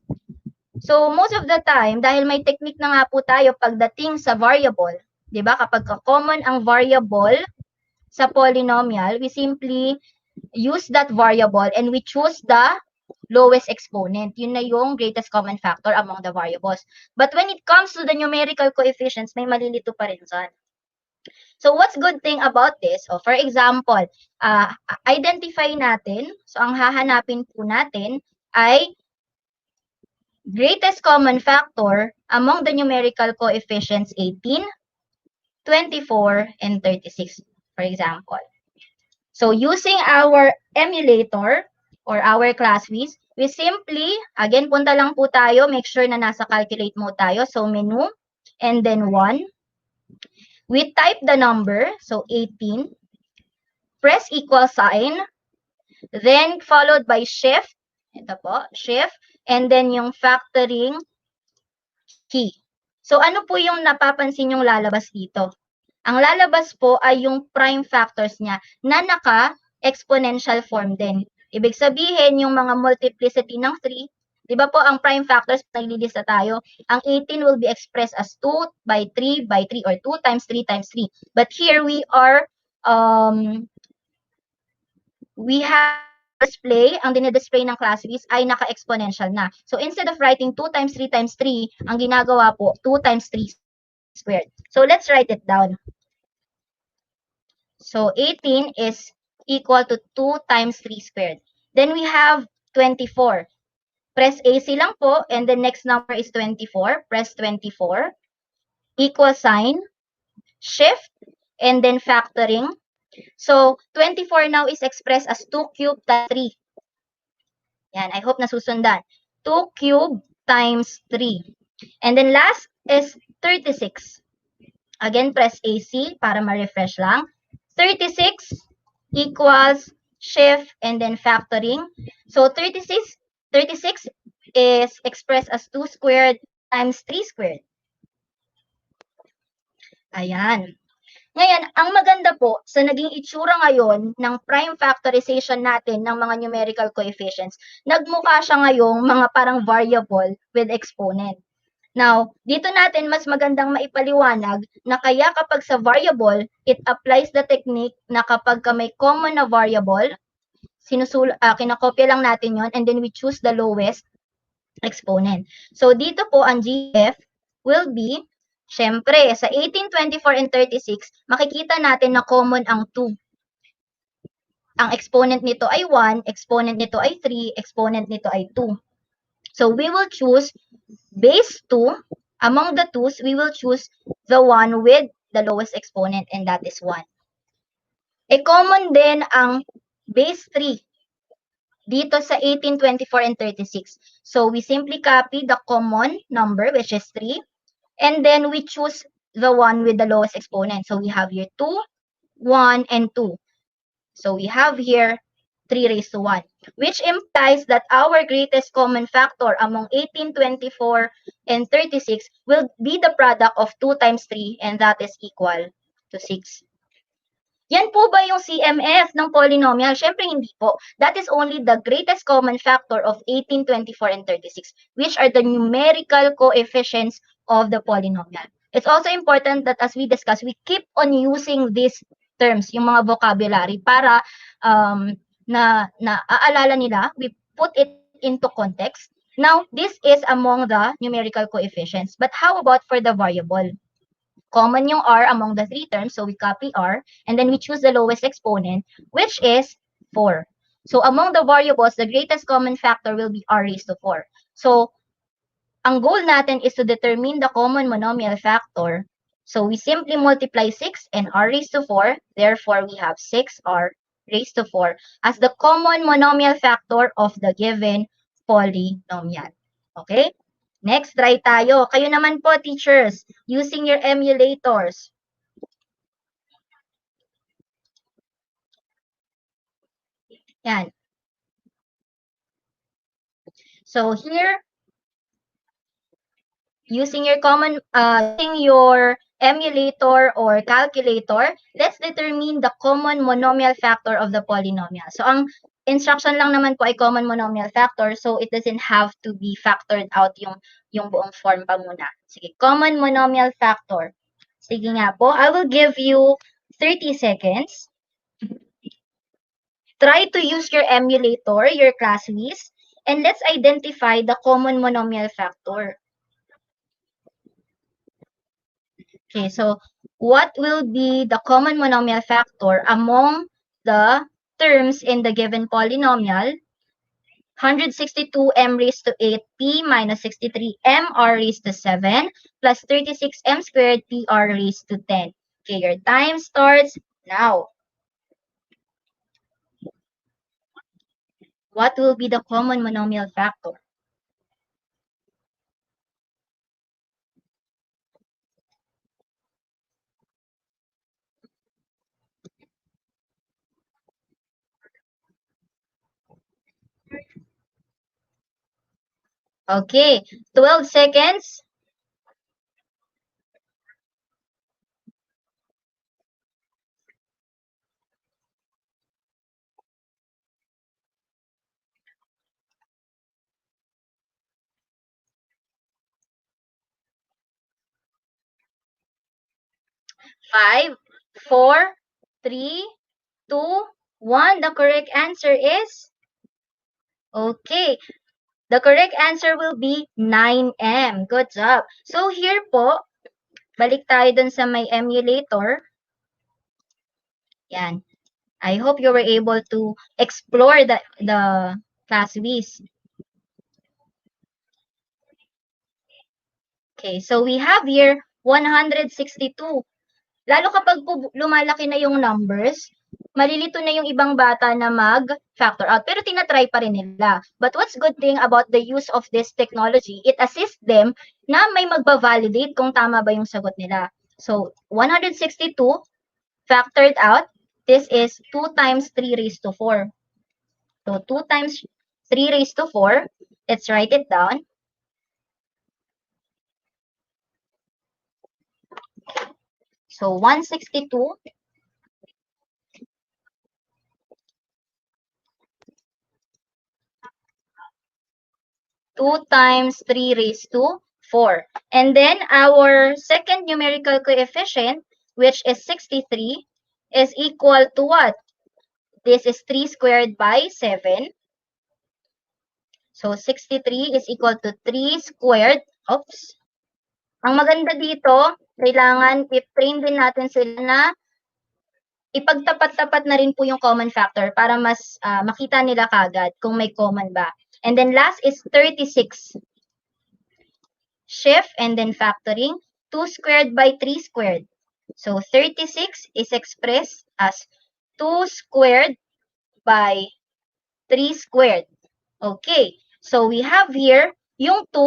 So, most of the time, dahil may technique na nga po tayo pagdating sa variable, di ba? Kapag common ang variable sa polynomial, we simply use that variable and we choose the lowest exponent. Yun na yung greatest common factor among the variables. But when it comes to the numerical coefficients, may malilito pa rin dyan. So, what's good thing about this? Oh, for example, identify natin. So, ang hahanapin po natin ay greatest common factor among the numerical coefficients 18, 24, and 36, for example. So, using our emulator or our ClassWiz, we simply, again, punta lang po tayo, make sure na nasa calculate mode tayo. So, menu, and then 1. We type the number, so 18, press equal sign, then followed by shift, ito po, shift, and then yung factoring key. So ano po yung napapansin yung lalabas dito? Ang lalabas po ay yung prime factors niya na naka-exponential form din. Ibig sabihin, yung mga multiplicity ng 3, di ba po ang prime factors, naglilista tayo, ang 18 will be expressed as 2 by 3 by 3 or 2 times 3 times 3. But here we are, we have display, ang dinidisplay ng ClassWiz ay naka-exponential na. So instead of writing 2 times 3 times 3, ang ginagawa po, 2 times 3 squared. So let's write it down. So 18 is equal to 2 times 3 squared. Then we have 24. Press AC lang po, and the next number is 24. Press 24. Equal sign, shift, and then factoring. So 24 now is expressed as 2 cubed times 3. Yan, I hope nasusundan. 2 cubed times 3. And then last is 36. Again, press AC para ma-refresh lang. 36 equals shift and then factoring. So 36 is expressed as 2 squared times 3 squared. Ayan. Ngayon, ang maganda po sa naging itsura ngayon ng prime factorization natin ng mga numerical coefficients, nagmukha siya ngayong mga parang variable with exponent. Now, dito natin mas magandang maipaliwanag na kaya kapag sa variable, it applies the technique na kapag may common na variable, kinakopya lang natin yon and then we choose the lowest exponent. So, dito po ang GF will be, syempre, sa 18, 24, and 36, makikita natin na common ang 2. Ang exponent nito ay 1, exponent nito ay 3, exponent nito ay 2. So, we will choose base 2. Among the 2s, we will choose the one with the lowest exponent, and that is 1. Common din ang base 3 dito sa 18, 24, and 36. So, we simply copy the common number, which is 3, and then we choose the one with the lowest exponent. So, we have here 2, 1, and 2. So, we have here 3 raised to 1, which implies that our greatest common factor among 18, 24, and 36 will be the product of 2 times 3, and that is equal to 6. Yan po ba yung CMF ng polynomial? Syempre hindi po. That is only the greatest common factor of 18, 24, and 36, which are the numerical coefficients of the polynomial. It's also important that as we discuss, we keep on using these terms, yung mga vocabulary, para naaalala nila, we put it into context. Now, this is among the numerical coefficients. But how about for the variable? Common yung r among the 3 terms, so we copy r, and then we choose the lowest exponent, which is 4. So among the variables, the greatest common factor will be r raised to 4. So, ang goal natin is to determine the common monomial factor. So we simply multiply 6 and r raised to 4, therefore we have 6r raised to 4 as the common monomial factor of the given polynomial. Okay? Next, try tayo. Kayo naman po, teachers, using your emulators. Yan. So here, using your emulator or calculator, let's determine the common monomial factor of the polynomial. So ang instruction lang naman po ay common monomial factor, so it doesn't have to be factored out yung buong form pa muna. Sige, common monomial factor. Sige nga po, I will give you 30 seconds. Try to use your emulator, your ClassWiz, and let's identify the common monomial factor. Okay, so what will be the common monomial factor among the terms in the given polynomial? 162 m raised to 8 p minus 63 m r raised to 7 plus 36 m squared p r raised to 10. Okay, your time starts now. What will be the common monomial factor? Okay, 12 seconds. Five, four, three, two, one. The correct answer is? Okay. The correct answer will be 9M. Good job. So here po, balik tayo dun sa may emulator. Yan. I hope you were able to explore the ClassWiz. Okay, so we have here 162. Lalo kapag po lumalaki na yung numbers, malilito na yung ibang bata na mag-factor out. Pero tinatry pa rin nila. But what's good thing about the use of this technology, it assists them na may magba-validate kung tama ba yung sagot nila. So, 162 factored out, this is 2 times 3 raised to 4. So, 2 times 3 raised to 4, let's write it down. So, 162 2 times 3 raised to 4. And then our second numerical coefficient, which is 63, is equal to what? This is 3 squared by 7. So 63 is equal to 3 squared. Oops. Ang maganda dito, kailangan i-train din natin sila na ipagtapat-tapat na rin po yung common factor para mas makita nila kagad kung may common ba. And then last is 36. Shift and then factoring 2 squared by 3 squared. So 36 is expressed as 2 squared by 3 squared. Okay, so we have here yung 2,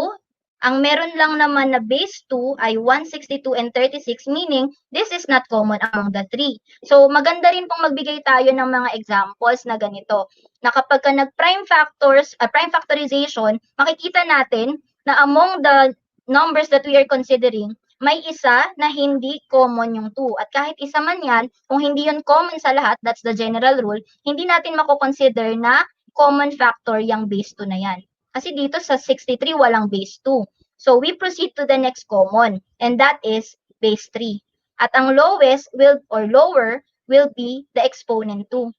ang meron lang naman na base 2 ay 162 and 36, meaning this is not common among the 3. So maganda rin pong magbigay tayo ng mga examples na ganito, na kapag ka nag-prime factorization, makikita natin na among the numbers that we are considering, may isa na hindi common yung 2. At kahit isa man yan, kung hindi yun common sa lahat, that's the general rule, hindi natin mako-consider na common factor yung base 2 na yan. Kasi dito sa 63, walang base 2. So we proceed to the next common, and that is base 3. At ang lowest will, or lower, will be the exponent 2.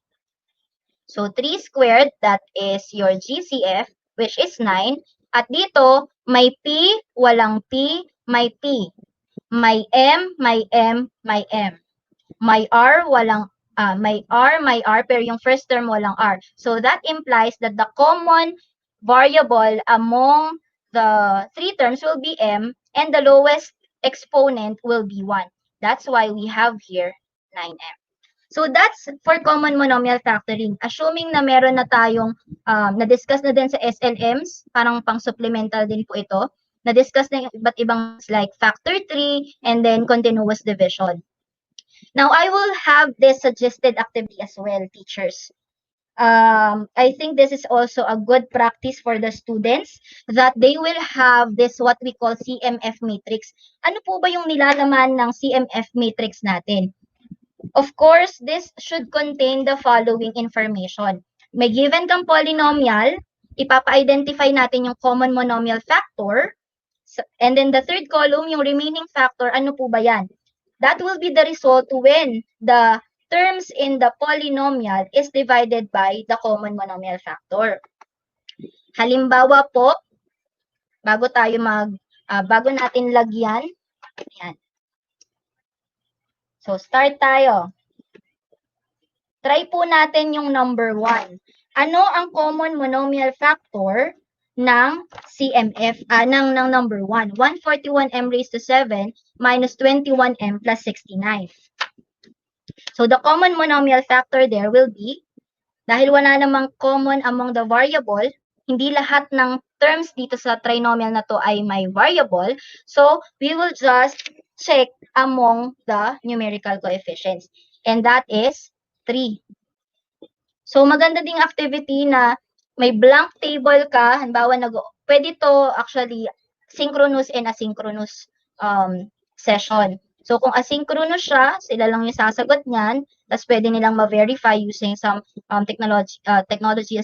So 3 squared, that is your GCF, which is 9. At dito, may P, walang P, may P. May M, may M, may M. May R, walang may R, pero yung first term walang R. So that implies that the common variable among the 3 terms will be M, and the lowest exponent will be 1. That's why we have here 9M. So that's for common monomial factoring. Assuming na meron na tayong na-discuss na din sa SLMs, parang pang-supplemental din po ito, na-discuss na yung iba't ibang like factor 3 and then continuous division. Now, I will have this suggested activity as well, teachers. I think this is also a good practice for the students that they will have this what we call CMF matrix. Ano po ba yung nilalaman ng CMF matrix natin? Of course, this should contain the following information. may given kang polynomial, ipapa-identify natin yung common monomial factor, and then the third column, yung remaining factor, ano po ba yan? That will be the result when the terms in the polynomial is divided by the common monomial factor. Halimbawa po, bago natin lagyan, yan. So, start tayo. Try po natin yung number 1. Ano ang common monomial factor ng CMF, ng number 1? 141m raised to 7 minus 21m plus 69. So, the common monomial factor there will be, dahil wala namang common among the variable, hindi lahat ng terms dito sa trinomial na to ay may variable. So, we will just check among the numerical coefficients. And that is 3. So, maganda ding activity na may blank table ka. Halimbawa, pwede to actually synchronous and asynchronous session. So, kung asynchronous siya, sila lang yung sasagot niyan. Tapos, pwede nilang ma-verify using some technology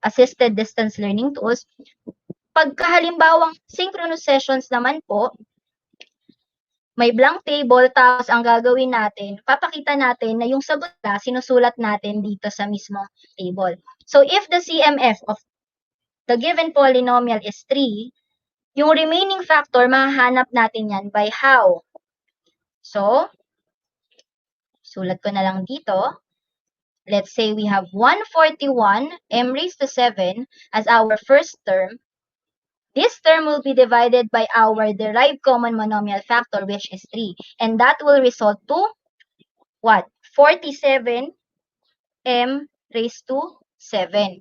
assisted distance learning tools. Pagka halimbawang synchronous sessions naman po, may blank table, tapos ang gagawin natin, papakita natin na yung sagot na sinusulat natin dito sa mismong table. So, if the CMF of the given polynomial is 3, yung remaining factor, mahahanap natin yan by how? So, sulat ko na lang dito. Let's say we have 141 m raised to 7 as our first term. This term will be divided by our derived common monomial factor, which is 3. And that will result to what? 47 m raised to 7.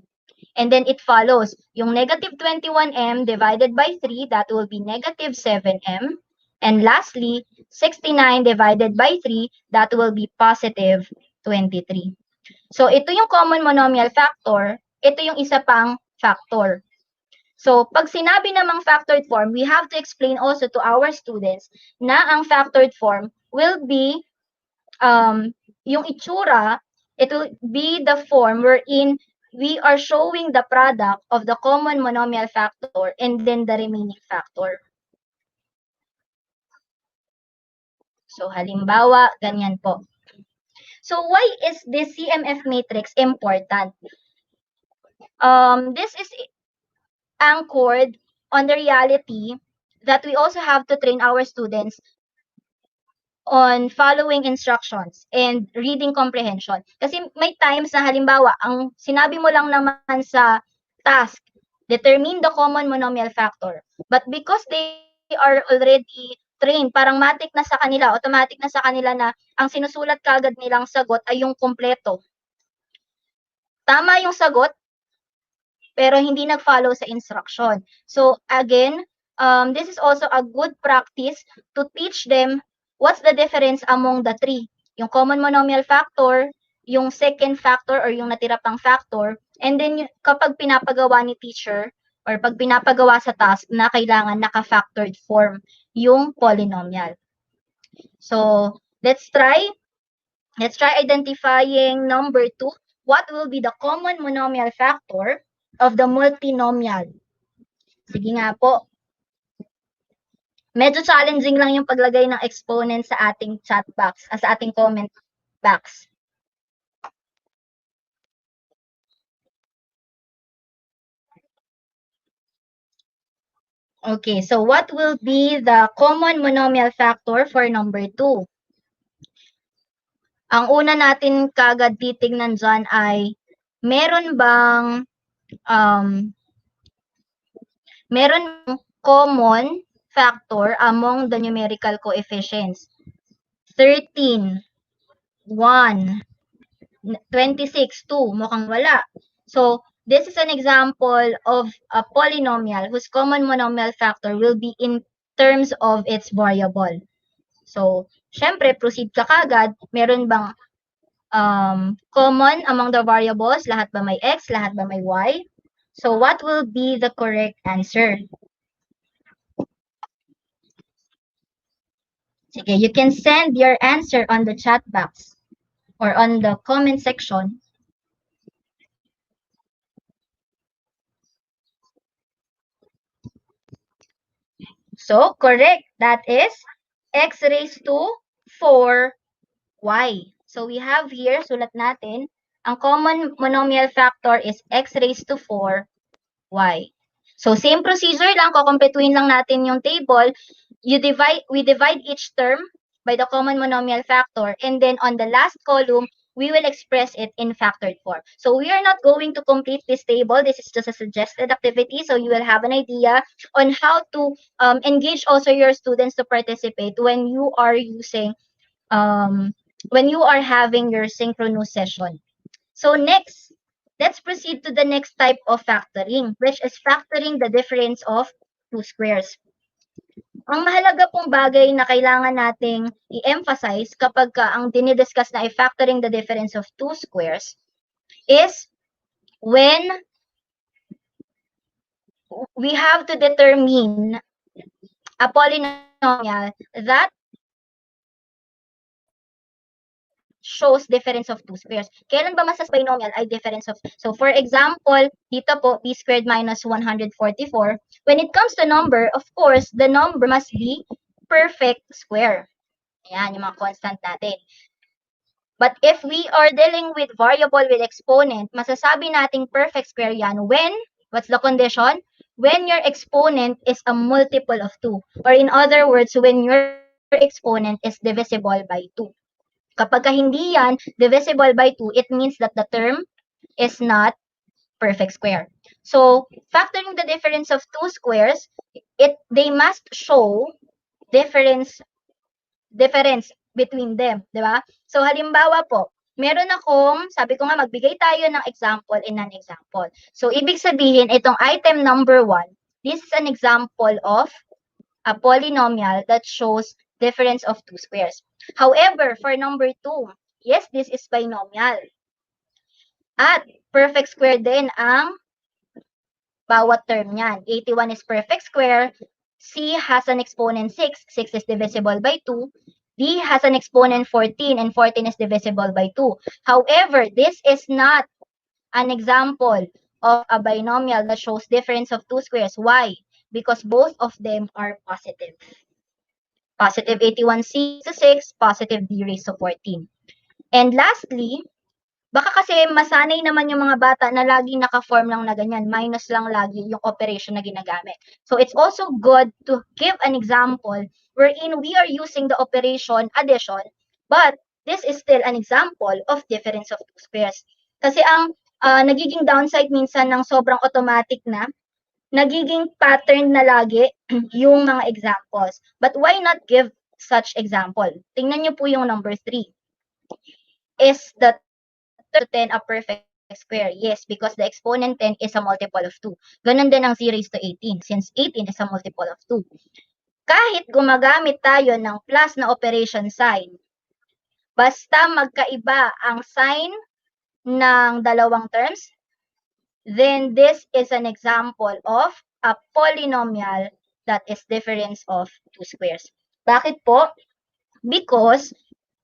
And then it follows, yung negative 21m divided by 3, that will be negative 7m. And lastly, 69 divided by 3, that will be positive 23. So, ito yung common monomial factor. Ito yung isa pang factor. So, pag sinabi namang factored form, we have to explain also to our students na ang factored form will be, yung itsura, it will be the form wherein we are showing the product of the common monomial factor and then the remaining factor. So, halimbawa, ganyan po. So, why is this CMF matrix important? This is anchored on the reality that we also have to train our students on following instructions and reading comprehension. Kasi may times na halimbawa, ang sinabi mo lang naman sa task, determine the common monomial factor. But because they are already trained, parang automatic na sa kanila na ang sinusulat kagad nilang sagot ay yung kompleto. Tama yung sagot, pero hindi nag-follow sa instruction. So again, this is also a good practice to teach them what's the difference among the three. Yung common monomial factor, yung second factor or yung natira pang factor, and then kapag pinapagawa ni teacher or pag pinapagawa sa task na kailangan naka-factored form yung polynomial. So let's try identifying number 2. What will be the common monomial factor of the multinomial? Sige nga po. Medyo challenging lang yung paglagay ng exponent sa ating chat box, sa ating comment box. Okay, so what will be the common monomial factor for number 2? Ang una natin kagad titignan dyan ay meron bang common factor among the numerical coefficients. 13, 1, 26, 2, mukhang wala. So, this is an example of a polynomial whose common monomial factor will be in terms of its variable. So, syempre, proceed ka kagad. Meron bang common among the variables? Lahat ba may x? Lahat ba may y? So, what will be the correct answer? Sige, you can send your answer on the chat box or on the comment section. So, correct. That is x raised to 4y. So, we have here, sulat natin, ang common monomial factor is x raised to 4y. So, same procedure lang, kukumpletuhin lang natin yung table. We divide each term by the common monomial factor, and then on the last column, we will express it in factored form. So we are not going to complete this table. This is just a suggested activity, so you will have an idea on how to engage also your students to participate when you are using, when you are having your synchronous session. So next, let's proceed to the next type of factoring, which is factoring the difference of two squares. Ang mahalaga pong bagay na kailangan nating i-emphasize kapag ang dinidiscuss na i-factoring the difference of two squares is when we have to determine a polynomial that shows difference of two squares. Kailan ba masas binomial ay difference of, so for example, dito po, b squared minus 144. When it comes to number, of course, the number must be perfect square. Ayan, yung mga constant natin. But if we are dealing with variable with exponent, masasabi nating perfect square yan when, what's the condition? When your exponent is a multiple of 2. Or in other words, when your exponent is divisible by 2. Kapag hindi yan divisible by 2, it means that the term is not perfect square. So, factoring the difference of two squares, they must show difference between them, di ba? So, halimbawa po, meron akong, sabi ko nga, magbigay tayo ng example and non-example. So, ibig sabihin, itong item number 1, this is an example of a polynomial that shows difference of two squares. However, for number 2, yes, this is binomial. At perfect square din ang bawat term niyan. 81 is perfect square. C has an exponent 6. 6 is divisible by 2. D has an exponent 14, and 14 is divisible by 2. However, this is not an example of a binomial that shows difference of two squares. Why? Because both of them are positive. Positive 81C to 6, positive D raised to 14. And lastly, baka kasi masanay naman yung mga bata na lagi naka-form lang na ganyan, minus lang lagi yung operation na ginagamit. So it's also good to give an example wherein we are using the operation addition, but this is still an example of difference of two squares. Kasi ang nagiging downside minsan ng sobrang automatic na, nagiging pattern na lagi yung mga examples. But why not give such example? Tingnan niyo po yung number 3. Is the 10 a perfect square? Yes, because the exponent 10 is a multiple of 2. Ganun din ang 0 raised to 18, since 18 is a multiple of 2. Kahit gumagamit tayo ng plus na operation sign, basta magkaiba ang sign ng dalawang terms, then this is an example of a polynomial that is difference of two squares. Bakit po? Because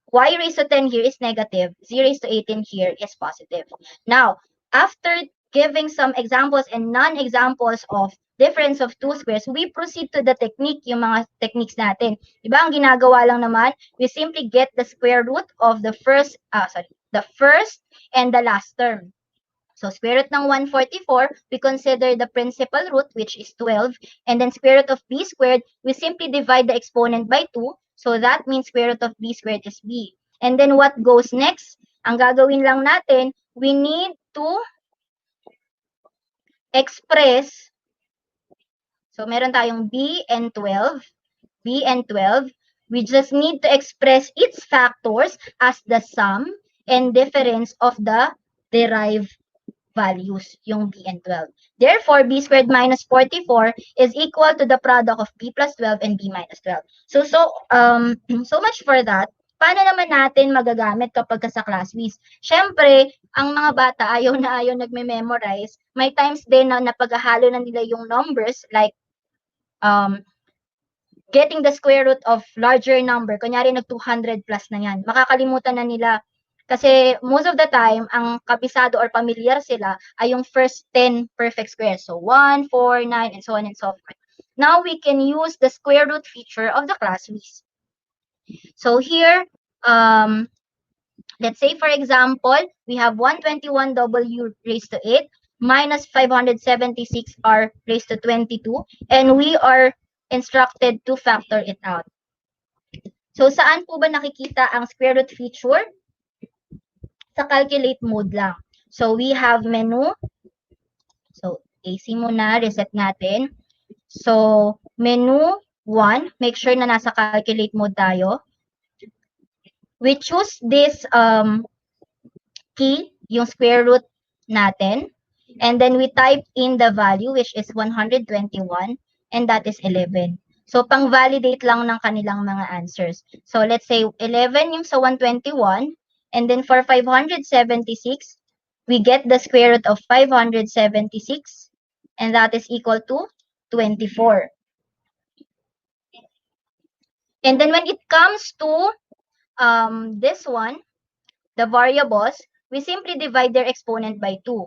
y raised to 10 here is negative, 0 raised to 18 here is positive. Now, after giving some examples and non-examples of difference of two squares, we proceed to the technique, yung mga techniques natin. Diba, ang ginagawa lang naman, we simply get the square root of the first and the last term. So, square root ng 144, we consider the principal root, which is 12. And then square root of b squared, we simply divide the exponent by 2. So, that means square root of b squared is b. And then what goes next? Ang gagawin lang natin, we need to express. So, meron tayong b and 12. B and 12. We just need to express its factors as the sum and difference of the derived values, yung b and 12. Therefore, b squared minus 44 is equal to the product of b plus 12 and b minus 12. So much for that. Paano naman natin magagamit kapag sa ClassWiz? Siyempre, ang mga bata ayaw na ayaw nagme-memorize. May times din na napaghahalo na nila yung numbers, like getting the square root of larger number. Kunyari, nag-200 plus na yan. Makakalimutan na nila. Kasi most of the time, ang kabisado or familiar sila ay yung first 10 perfect squares. So 1, 4, 9, and so on and so forth. now we can use the square root feature of the ClassWiz. So here, let's say for example, we have 121w raised to 8 minus 576r raised to 22, and we are instructed to factor it out. So saan po ba nakikita ang square root feature? Sa calculate mode lang. So we have menu. So AC muna, reset natin. So menu 1, make sure na nasa calculate mode tayo. We choose this key, yung square root natin. And then we type in the value, which is 121, and that is 11. So, pang-validate lang ng kanilang mga answers. So, let's say 11 yung sa 121, and then for 576, we get the square root of 576, and that is equal to 24. And then when it comes to this one, the variables, we simply divide their exponent by 2.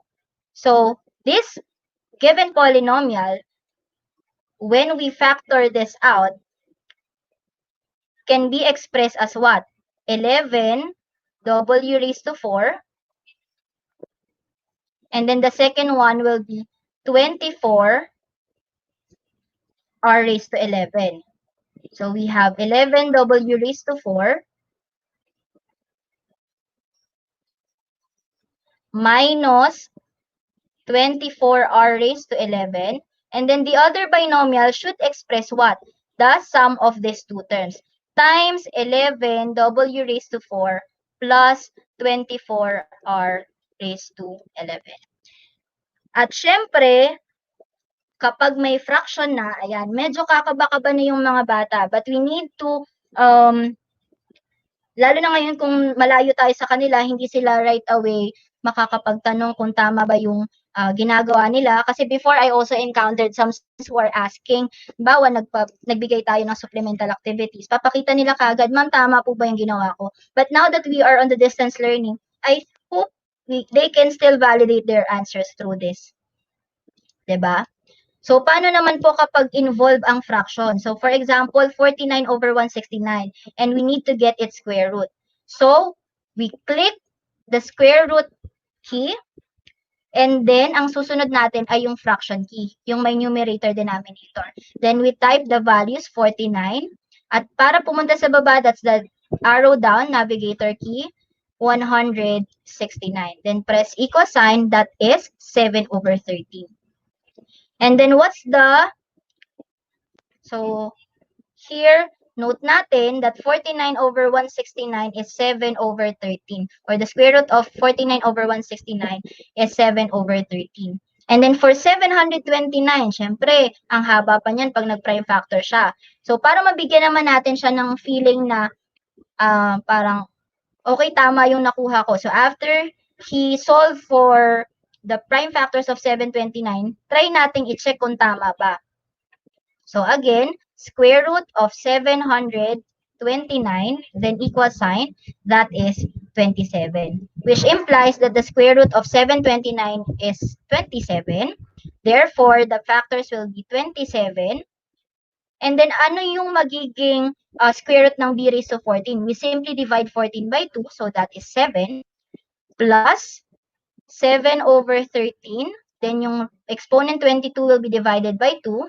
So, this given polynomial, when we factor this out, can be expressed as what? 11 w raised to 4. And then the second one will be 24 r raised to 11. So we have 11 w raised to 4 minus 24 r raised to 11. And then the other binomial should express what? The sum of these two terms times 11 w raised to 4 plus 24 r raised to 11. At syempre, kapag may fraction na, ayan, medyo kakaba-kaba na yung mga bata. But we need to, lalo na ngayon kung malayo tayo sa kanila, hindi sila right away makakapagtanong kung tama ba yung ginagawa nila. Kasi before, I also encountered some students who are asking, bawa nagbigay tayo ng supplemental activities. Papakita nila kagad, ma'am, tama po ba yung ginawa ko? But now that we are on the distance learning, I hope they can still validate their answers through this. Diba? So, paano naman po kapag involve ang fraction? So, for example, 49 over 169, and we need to get its square root. So, we click the square root key, and then, ang susunod natin ay yung fraction key, yung may numerator denominator. Then, we type the values 49, at para pumunta sa baba, that's the arrow down, navigator key, 169. Then, press equal sign, that is 7 over 13. And then what's the, so here, note natin that 49 over 169 is 7 over 13. Or the square root of 49 over 169 is 7 over 13. And then for 729, syempre, ang haba pa niyan pag nag-prime factor siya. So para mabigyan naman natin siya ng feeling na parang, okay, tama yung nakuha ko. So after he solved for the prime factors of 729, try nating i-check kung tama ba. So again, square root of 729, then equal sign, that is 27. Which implies that the square root of 729 is 27. Therefore, the factors will be 27. And then ano yung magiging square root ng b raised to 14? We simply divide 14 by 2, so that is 7, plus 7 over 13, then yung exponent 22 will be divided by 2.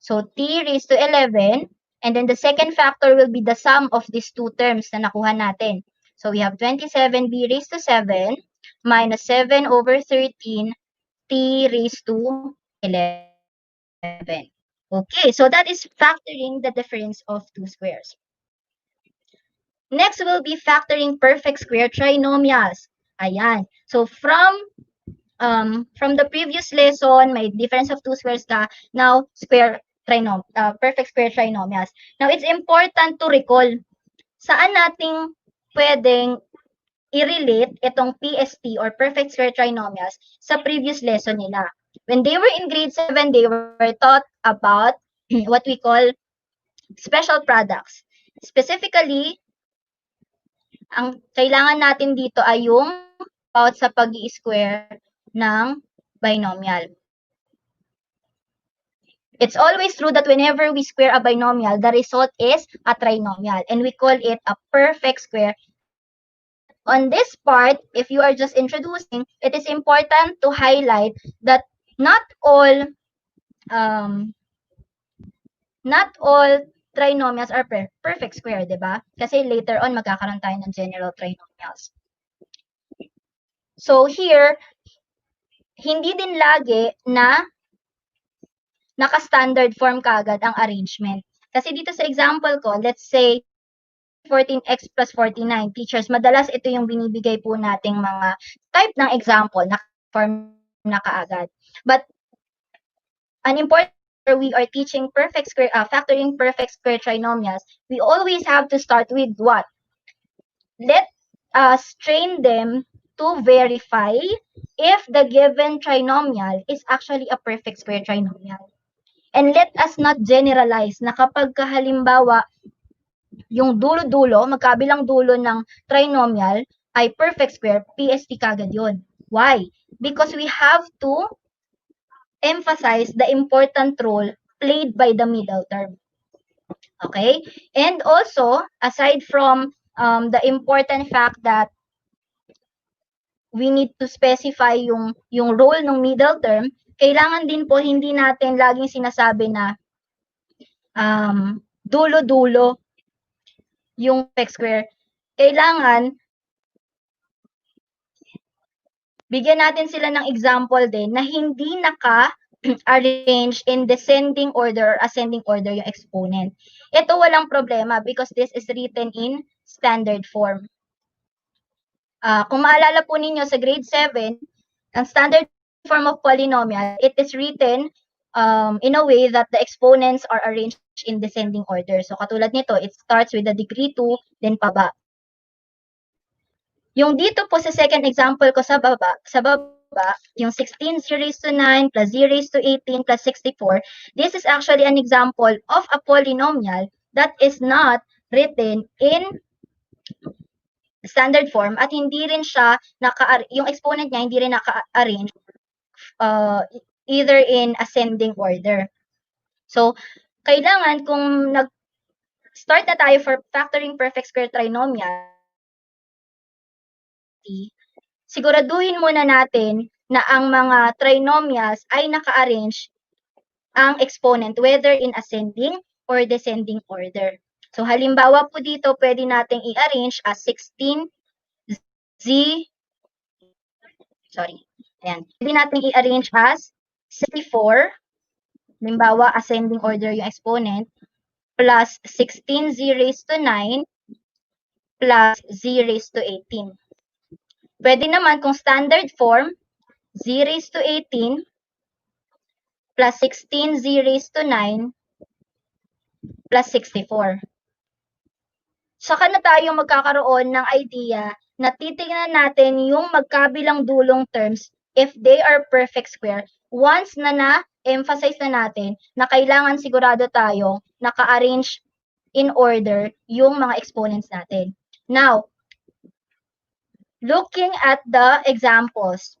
So, t raised to 11, and then the second factor will be the sum of these two terms na nakuha natin. So, we have 27b raised to 7 minus 7 over 13 t raised to 11. Okay, so that is factoring the difference of two squares. Next will be factoring perfect square trinomials. Ayan. So, from the previous lesson, may difference of two squares ka. Now, perfect square trinomials. Now, it's important to recall saan nating pwedeng i-relate itong PST or perfect square trinomials sa previous lesson nila. When they were in grade 7, they were taught about what we call special products. Specifically, ang kailangan natin dito ay yung about sa pag-i-square ng binomial. It's always true that whenever we square a binomial, the result is a trinomial, and we call it a perfect square. But on this part, if you are just introducing, it is important to highlight that not all trinomials are perfect square, di ba? Kasi later on, magkakaroon tayo ng general trinomials. So here, hindi din lagi na naka-standard form kaagad ang arrangement. Kasi dito sa example ko, let's say 14x plus 49. Teachers, madalas ito yung binibigay po nating mga type ng example na form na kaagad. But an important we are teaching perfect square, factoring perfect square trinomials, we always have to start with what? Let us train them to verify if the given trinomial is actually a perfect square trinomial. And let us not generalize na kapag halimbawa yung dulo-dulo, magkabilang dulo ng trinomial ay perfect square, PST kagad yun. Why? Because we have to emphasize the important role played by the middle term. Okay? And also, aside from the important fact that we need to specify yung role ng middle term, kailangan din po hindi natin laging sinasabi na dulo-dulo yung perfect square. Kailangan bigyan natin sila ng example din na hindi naka-arrange in descending order or ascending order yung exponent. Ito walang problema because this is written in standard form. Kung maalala po ninyo sa grade 7, ang standard form of polynomial, it is written in a way that the exponents are arranged in descending order. So katulad nito, it starts with the degree 2, then paba. Yung dito po sa second example ko sa baba, yung 16 z raised to 9 plus z raised to 18 plus 64, this is actually an example of a polynomial that is not written in standard form at hindi rin siya yung exponent niya hindi rin naka-arrange either in ascending order. So, kailangan kung nag-start na tayo for factoring perfect square trinomial, siguraduhin muna natin na ang mga trinomials ay naka-arrange ang exponent whether in ascending or descending order. So halimbawa po dito, pwede nating i-arrange as 16 z, ayan. Pwede nating i-arrange as 64, halimbawa ascending order yung exponent, plus 16 z raised to 9 plus z raised to 18. Pwede naman kung standard form, z raised to 18 plus 16 z raised to 9 plus 64. Saka na tayo magkakaroon ng idea na titingnan natin yung magkabilang dulong terms if they are perfect square once na na-emphasize na natin na kailangan sigurado tayo naka-arrange in order yung mga exponents natin. Now, looking at the examples,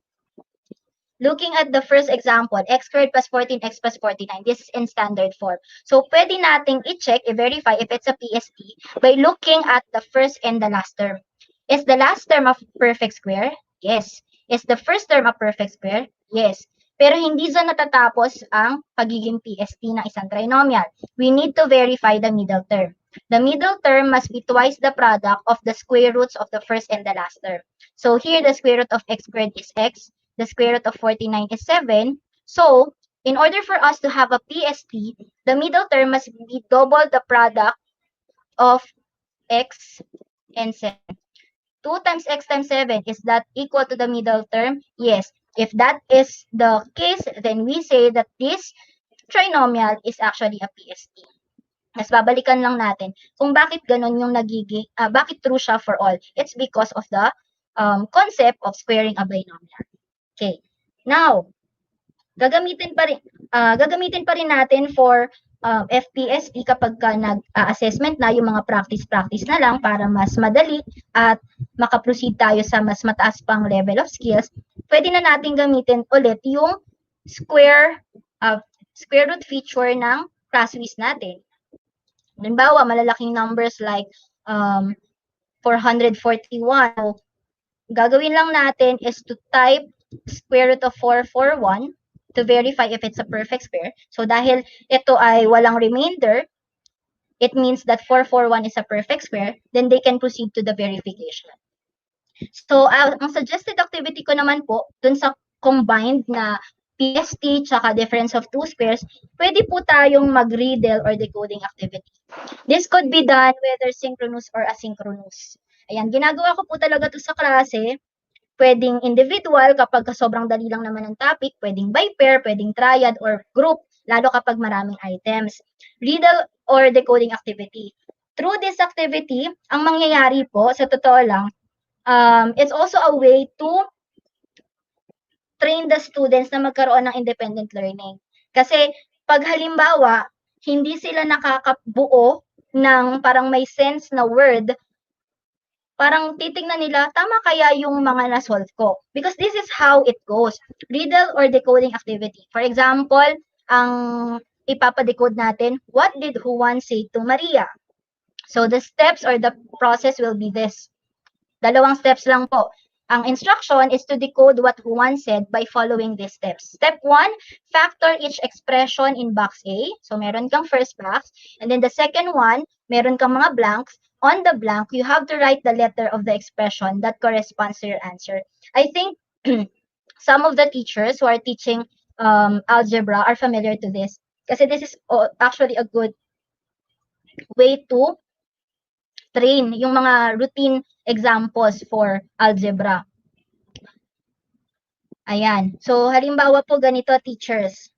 looking at the first example, x squared plus 14x plus 49, this is in standard form. So, pwede nating i-check, i-verify if it's a PST by looking at the first and the last term. Is the last term a perfect square? Yes. Is the first term a perfect square? Yes. Pero hindi dyan natatapos ang pagiging PST ng isang trinomial. We need to verify the middle term. The middle term must be twice the product of the square roots of the first and the last term. So here, the square root of x squared is x. The square root of 49 is 7. So, in order for us to have a PST, the middle term must be double the product of x and 7. 2 times x times 7, is that equal to the middle term? Yes. If that is the case, then we say that this trinomial is actually a PST. Mas babalikan lang natin kung bakit ganun yung nagiging, bakit true siya for all. It's because of the concept of squaring a binomial. Okay. Now, gagamitin pa rin natin for FPSP kapag nag-assessment na yung mga practice na lang para mas madali at makaproceed tayo sa mas mataas pang level of skills. Pwede na natin gamitin ulit yung square root feature ng ClassWiz natin. Halimbawa, malalaking numbers like 441. So, gagawin lang natin is to type square root of 441 to verify if it's a perfect square. So, dahil ito ay walang remainder, it means that 441 is a perfect square, then they can proceed to the verification. So, ang suggested activity ko naman po, dun sa combined na PST tsaka difference of two squares, pwede po tayong mag-riddle or decoding activity. This could be done whether synchronous or asynchronous. Ayan, ginagawa ko po talaga to sa klase. Pwedeng individual kapag sobrang dali lang naman ng topic, pwedeng by pair, pwedeng triad or group, lalo kapag maraming items. Riddle or decoding activity. Through this activity, ang mangyayari po, sa totoo lang, it's also a way to train the students na magkaroon ng independent learning. Kasi pag halimbawa, hindi sila nakakabuo ng parang may sense na word, parang titingnan nila, tama kaya yung mga na-solve ko? Because this is how it goes. Riddle or decoding activity. For example, ang ipapadecode natin, what did Juan say to Maria? So the steps or the process will be this. Dalawang steps lang po. Ang instruction is to decode what Juan said by following these steps. Step 1, factor each expression in box A. So meron kang first box. And then the second one, meron kang mga blanks. On the blank, you have to write the letter of the expression that corresponds to your answer. I think some of the teachers who are teaching algebra are familiar to this. Kasi this is actually a good way to train yung mga routine examples for algebra. Ayan. So, halimbawa po ganito, teachers.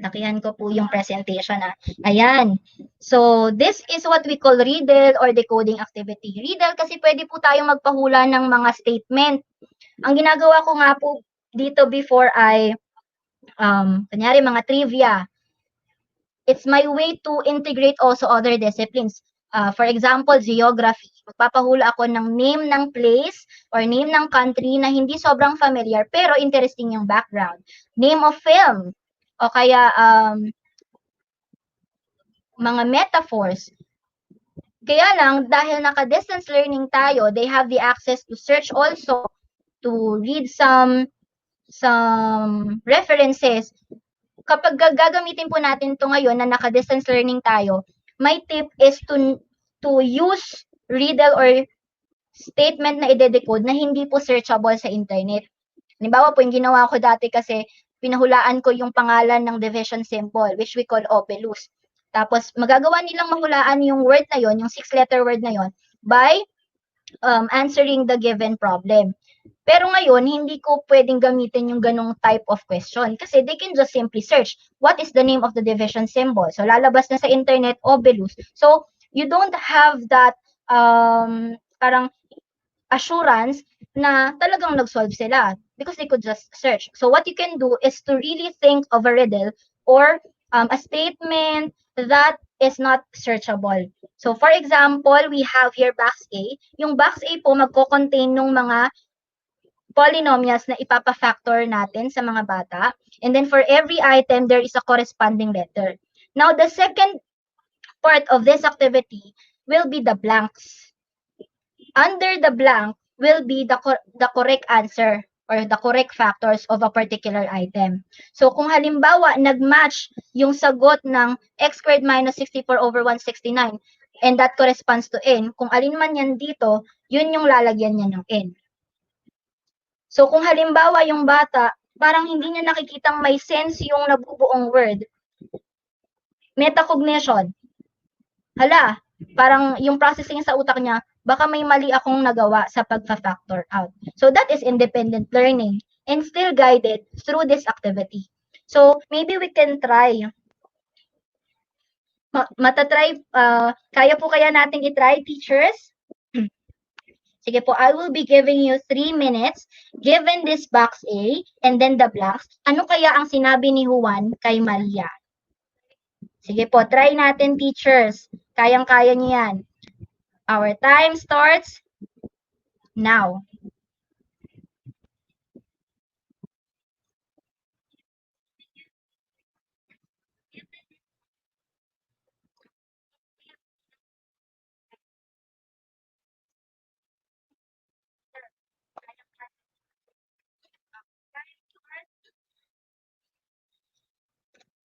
Lakihan ko po yung presentation. Ayan. So, this is what we call riddle or decoding activity. Riddle kasi pwede po tayong magpahula ng mga statement. Ang ginagawa ko nga po dito before ay, kunyari mga trivia. It's my way to integrate also other disciplines. For example, geography. Magpapahula ako ng name ng place or name ng country na hindi sobrang familiar pero interesting yung background. Name of film o kaya mga metaphors. Kaya lang, dahil naka-distance learning tayo, they have the access to search also, to read some references. Kapag gagamitin po natin ito ngayon na naka-distance learning tayo, my tip is to use riddle or statement na i-decode na hindi po searchable sa internet. Halimbawa po, yung ginawa ko dati kasi pinahulaan ko yung pangalan ng division symbol, which we call obelus. Tapos, magagawa nilang mahulaan yung word na yon, yung 6-letter word na yon, by answering the given problem. Pero ngayon, hindi ko pwedeng gamitin yung ganong type of question kasi they can just simply search, what is the name of the division symbol? So, lalabas na sa internet, obelus. So, you don't have that parang assurance na talagang nag-solve sila because they could just search. So, what you can do is to really think of a riddle or a statement that is not searchable. So, for example, we have here box A. Yung box A po magko-contain ng mga polynomials na ipapa-factor natin sa mga bata. And then for every item, there is a corresponding letter. Now, the second part of this activity will be the blanks. Under the blank will be the correct answer or the correct factors of a particular item. So, kung halimbawa, nag-match yung sagot ng x squared minus 64 over 169 and that corresponds to n, kung alin man yan dito, yun yung lalagyan niya ng n. So, kung halimbawa yung bata, parang hindi niya nakikitang may sense yung nabubuong word, metacognition. Hala, parang yung processing sa utak niya, baka may mali akong nagawa sa pagfa-factor out. So, that is independent learning and still guided through this activity. So, maybe we can try. Kaya po kaya natin i-try, teachers? Sige po, I will be giving you 3 minutes. Given this box A and then the blanks, ano kaya ang sinabi ni Juan kay Maria? Sige po, try natin, teachers. Kayang-kaya niyo yan. Our time starts now.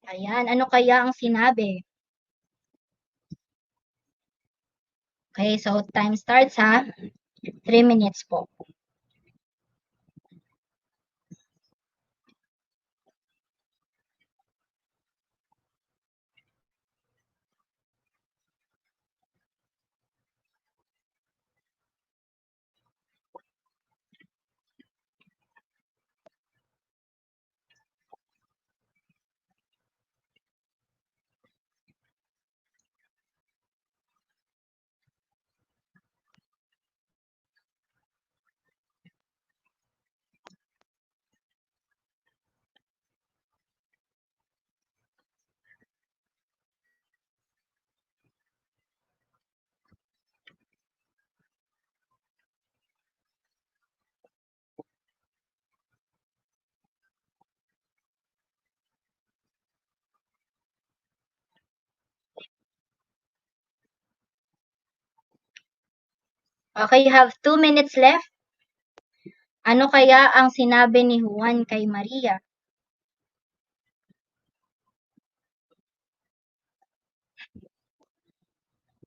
Ayan, ano kaya ang sinabi? Okay, so time starts ha. 3 minutes po. Okay, you have 2 minutes left. Ano kaya ang sinabi ni Juan kay Maria?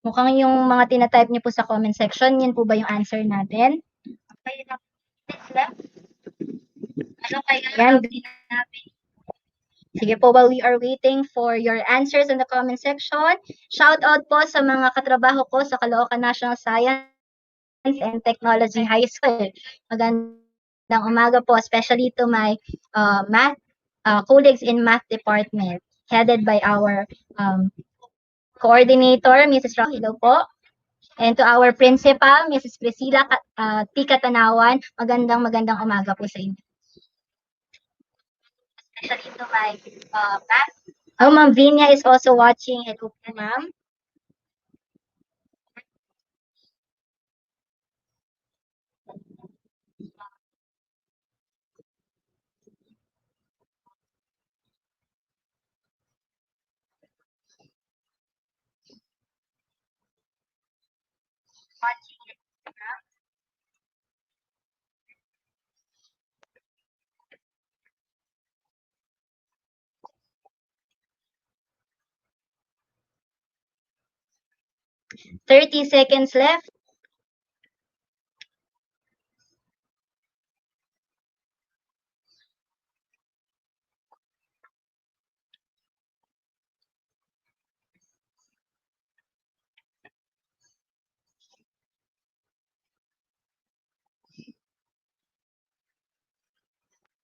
Mukhang yung mga tinatype niyo po sa comment section, yun po ba yung answer natin? Okay, you have 2 minutes left. Ano kaya ang sinabi? Sige po, while we are waiting for your answers in the comment section, shout out po sa mga katrabaho ko sa Caloocan National Science and Technology High School. Magandang umaga po, especially to my math colleagues in math department, headed by our coordinator, Mrs. Rocky. Hello po. And to our principal, Mrs. Priscilla T. Katanawan, magandang umaga po sa inyo. Especially to my math. Oh, Ma'am Vinya is also watching. Hello po, ma'am. Watching it, ma'am. 30 seconds left.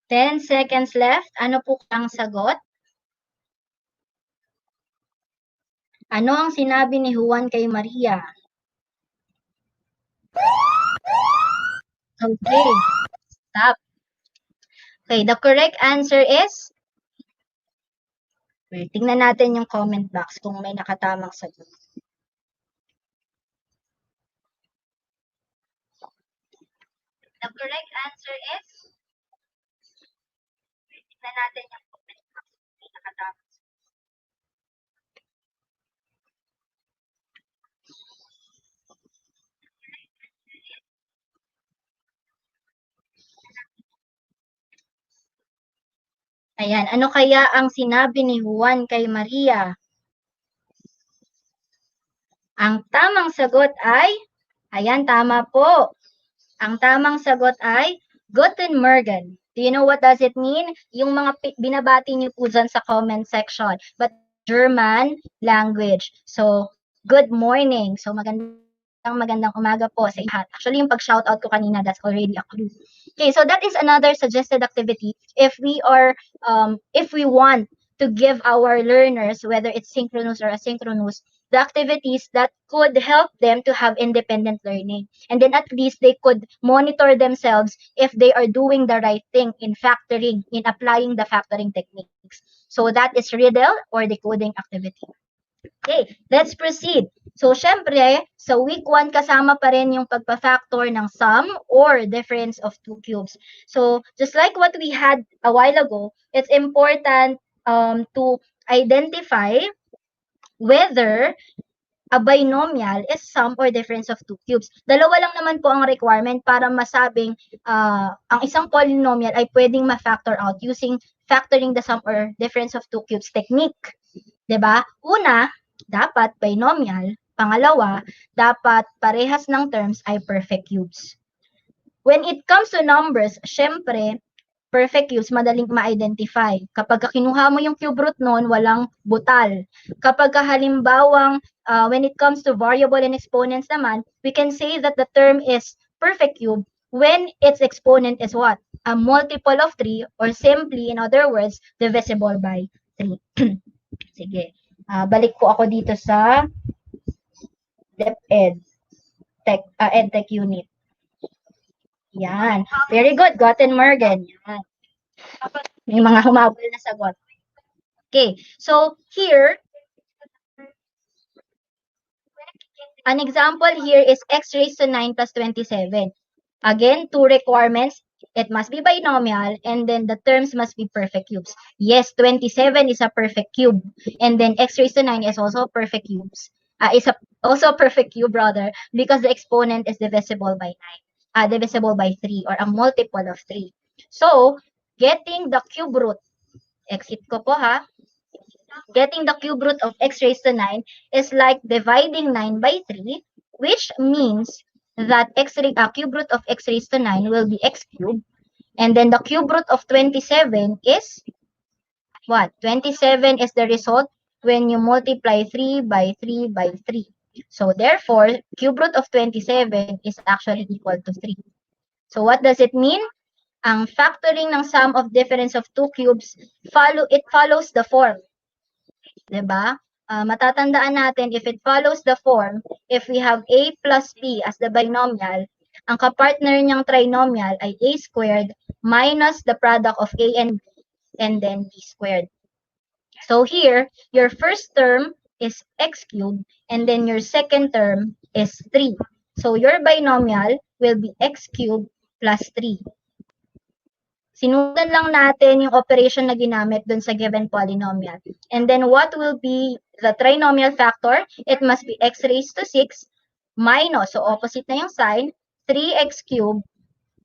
Ten seconds left. Ano po ang sagot? Ano ang sinabi ni Juan kay Maria? Okay. Stop. Okay, the correct answer is? Wait, tingnan natin yung comment box kung may nakatamang sagot. The correct answer is? Wait, tingnan natin yung comment box kung may nakatamang sagot. Ayan, ano kaya ang sinabi ni Juan kay Maria? Ang tamang sagot ay, ayan, tama po. Ang tamang sagot ay, Guten Morgen. Do you know what does it mean? Yung mga binabati niyo po dyan sa comment section. But German language. So, good morning. So, magandang umaga po sa lahat. Actually, yung pag-shoutout ko kanina, that's already a clue. Okay, so that is another suggested activity if we want to give our learners, whether it's synchronous or asynchronous, the activities that could help them to have independent learning. And then at least they could monitor themselves if they are doing the right thing in factoring, in applying the factoring techniques. So that is riddle or decoding activity. Okay, let's proceed. So, syempre, sa week 1, kasama pa rin yung pagpa-factor ng sum or difference of two cubes. So, just like what we had a while ago, it's important to identify whether a binomial is sum or difference of two cubes. Dalawa lang naman po ang requirement para masabing ang isang polynomial ay pwedeng ma-factor out using factoring the sum or difference of two cubes technique. 'Di ba? Una, dapat binomial. Pangalawa, dapat parehas ng terms ay perfect cubes. When it comes to numbers, syempre, perfect cubes madaling ma-identify. Kapag kinuha mo yung cube root nun, walang butal. Kapag halimbawang when it comes to variable and exponents naman, we can say that the term is perfect cube when its exponent is what? A multiple of 3 or simply, in other words, divisible by 3. Sige. Balik po ako dito sa DepEd EdTech unit. Yan. Very good. Gotten Morgan. Yan. May mga humabol na sagot. Okay. So, here, an example here is x raised to 9 plus 27. Again, two requirements. It must be binomial and then the terms must be perfect cubes. Yes, 27 is a perfect cube. And then x raised to 9 is also a perfect cubes. Also a perfect cube rather because the exponent is divisible by 9. Divisible by 3 or a multiple of 3. So, getting the cube root, exit ko po ha, getting the cube root of x raised to 9 is like dividing 9 by 3, which means that cube root of x raised to 9 will be x cubed. And then the cube root of 27 is what? 27 is the result when you multiply 3 by 3 by 3. So therefore, cube root of 27 is actually equal to 3. So what does it mean? Ang factoring ng sum of difference of two cubes, follows the form. Diba? Matatandaan natin, if it follows the form, if we have a plus b as the binomial, ang kapartner niyang trinomial ay a squared minus the product of a and b, and then b squared. So here, your first term is x cubed, and then your second term is 3. So your binomial will be x cubed plus 3. Sinundan lang natin yung operation na ginamit dun sa given polynomial. And then what will be the trinomial factor? It must be x raised to 6 minus, so opposite na yung sign, 3x cubed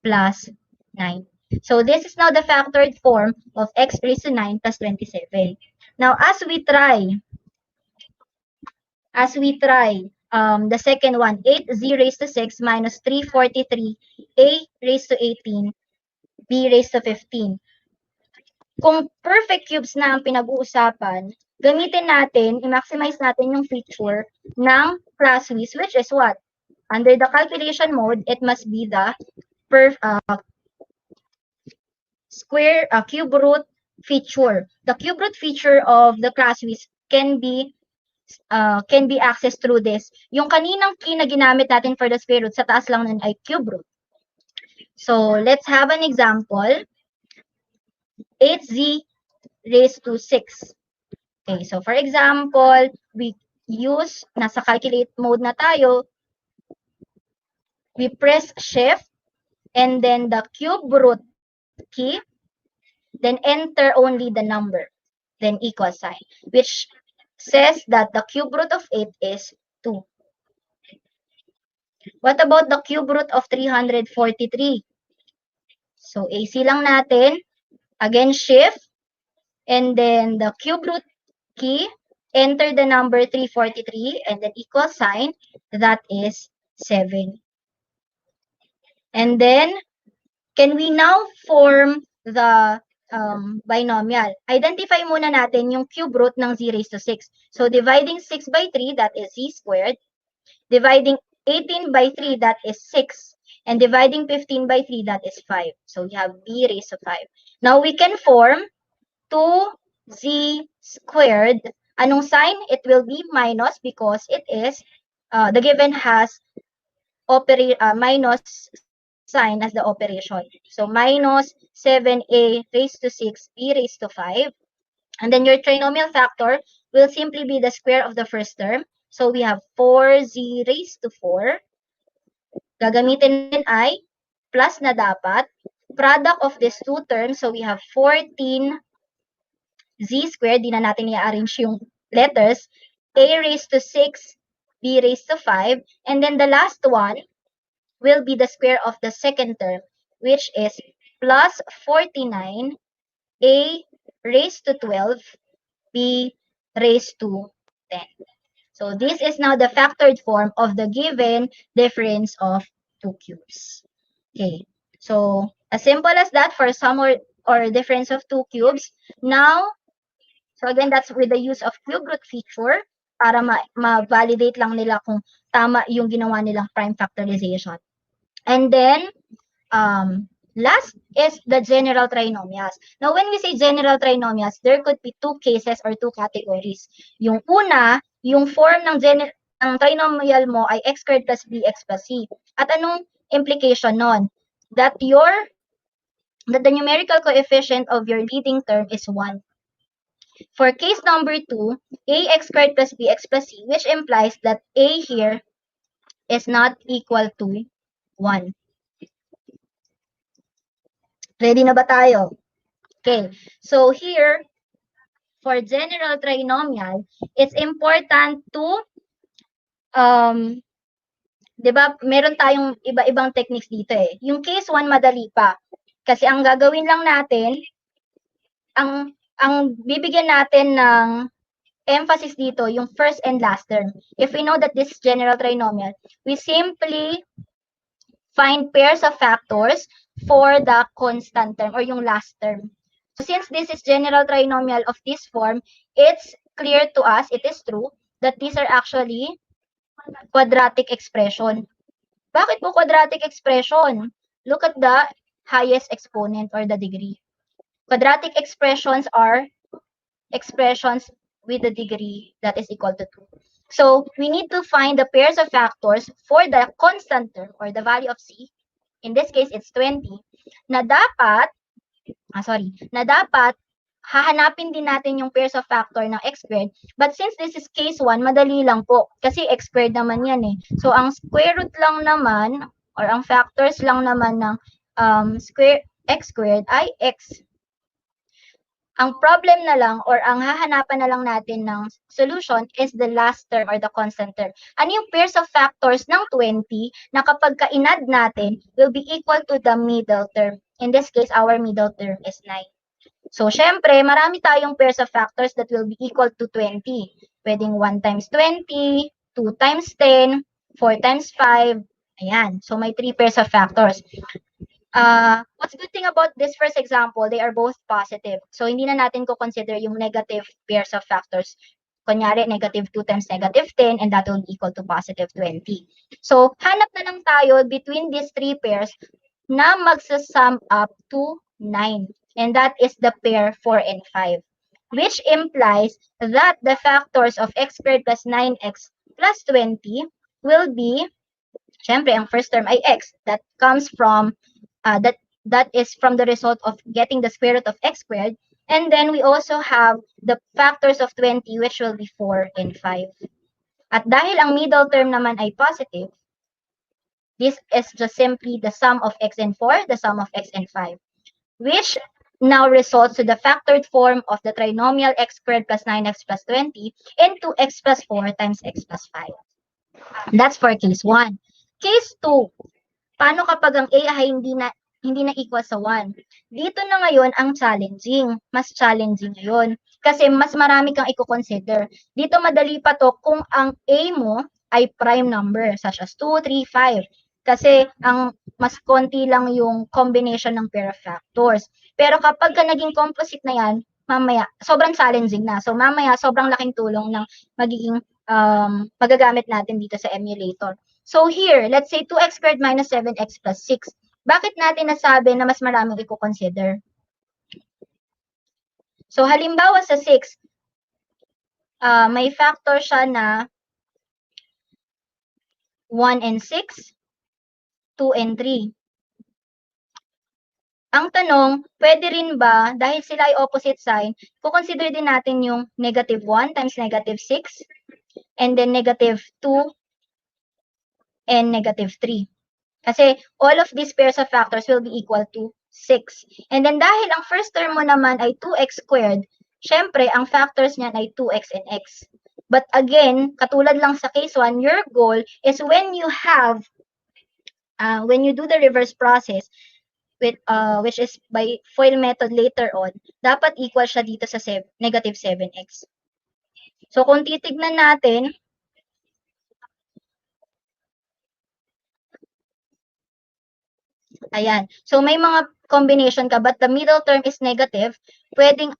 plus 9. So this is now the factored form of x raised to 9 plus 27. Now as we try the second one, 8z raised to 6 minus 343, a raised to 18, b raised to 15. Kung perfect cubes na ang pinag-uusapan, gamitin natin, i-maximize natin yung feature ng ClassWiz, which is what? Under the calculation mode, it must be the cube root feature. The cube root feature of the ClassWiz can be accessed through this. Yung kaninang key na ginamit natin for the square root, sa taas lang nun ay cube root. So, let's have an example. 8z raised to 6. Okay, so for example, we use, nasa calculate mode na tayo, we press shift, and then the cube root key, then enter only the number, then equal sign, which says that the cube root of 8 is 2. What about the cube root of 343? So, AC lang natin. Again, shift. And then the cube root key, enter the number 343 and then equal sign. That is 7. And then, can we now form the binomial? Identify muna natin yung cube root ng z raised to 6. So, dividing 6 by 3, that is z squared. Dividing 18 by 3, that is 6. And dividing 15 by 3, that is 5. So, we have b raised to 5. Now, we can form 2z squared. Anong sign? It will be minus because it is, the given has minus sign as the operation. So, minus 7a raised to 6, b raised to 5. And then your trinomial factor will simply be the square of the first term. So, we have 4z raised to 4. Gagamitin din ay plus na dapat. Product of these two terms, so we have 14z squared. Di na natin i-arrange yung letters. A raised to 6 b raised to 5. And then the last one will be the square of the second term, which is plus 49 a raised to 12 b raised to 10. So this is now the factored form of the given difference of two cubes. Okay, so as simple as that for sum or difference of two cubes. Now, so again, that's with the use of cube root feature para ma-validate lang nila kung tama yung ginawa nilang prime factorization. And then, last is the general trinomials. Now, when we say general trinomials, there could be two cases or two categories. Yung una, yung form ng trinomial mo ay x squared plus bx plus c. At anong implication nun? That the numerical coefficient of your leading term is 1. For case number 2, ax squared plus bx plus c, which implies that a here is not equal to 1. Ready na ba tayo? Okay, so here, for general trinomial, it's important to, di ba, meron tayong iba-ibang techniques dito eh. Yung case 1, madali pa. Kasi ang gagawin lang natin, ang bibigyan natin ng emphasis dito, yung first and last term. If we know that this is general trinomial, we simply find pairs of factors for the constant term or yung last term. So since this is general trinomial of this form, it's clear to us, it is true, that these are actually quadratic expression. Bakit po quadratic expression? Look at the highest exponent or the degree. Quadratic expressions are expressions with the degree that is equal to 2. So we need to find the pairs of factors for the constant term or the value of c. In this case, it's 20. Na dapat hahanapin din natin yung pairs of factor ng x squared. But since this is case 1, madali lang po. Kasi x squared naman yan eh. So ang square root lang naman or ang factors lang naman ng x squared ay x. Ang problem na lang or ang hahanapan na lang natin ng solution is the last term or the constant term. Ano yung pairs of factors ng 20 na kapag ka-inad natin will be equal to the middle term. In this case, our middle term is 9. So, syempre, marami tayong pairs of factors that will be equal to 20. Pwedeng 1 times 20, 2 times 10, 4 times 5. Ayan. So, may 3 pairs of factors. What's good thing about this first example, they are both positive. So, hindi na natin ko consider yung negative pairs of factors. Kunyari, negative 2 times negative 10, and that will be equal to positive 20. So, hanap na lang tayo between these 3 pairs na magsasum up to 9. And that is the pair 4 and 5. Which implies that the factors of x squared plus 9x plus 20 will be, syempre, ang first term ay x. That comes from that is from the result of getting the square root of x squared. And then we also have the factors of 20, which will be 4 and 5. At dahil ang middle term naman ay positive, this is just simply the sum of x and 4, the sum of x and 5, which now results to the factored form of the trinomial x squared plus 9x plus 20 into x plus 4 times x plus 5. That's for case 1. Case 2, paano kapag ang a ay hindi na equal sa 1? Dito na ngayon ang challenging. Mas challenging ngayon. Kasi mas marami kang i-consider. Dito madali pa to kung ang a mo ay prime number, such as 2, 3, 5. Kasi ang mas konti lang yung combination ng pair of factors. Pero kapag ka naging composite na yan, mamaya, sobrang challenging na. So mamaya, sobrang laking tulong ng magiging magagamit natin dito sa emulator. So here, let's say 2x squared minus 7x plus 6. Bakit natin nasabi na mas maraming i-consider? So halimbawa sa 6, may factor siya na 1 and 6, 2 and 3. Ang tanong, pwede rin ba, dahil sila ay opposite sign, kukonsider din natin yung negative 1 times negative 6, and then negative 2, and negative 3. Kasi all of these pairs of factors will be equal to 6. And then dahil ang first term mo naman ay 2x squared, syempre ang factors niyan ay 2x and x. But again, katulad lang sa case 1, your goal is when you do the reverse process, which is by FOIL method later on, dapat equal siya dito sa negative 7x. So kung titignan natin, ayan. So may mga combination ka but the middle term is negative, pwedeng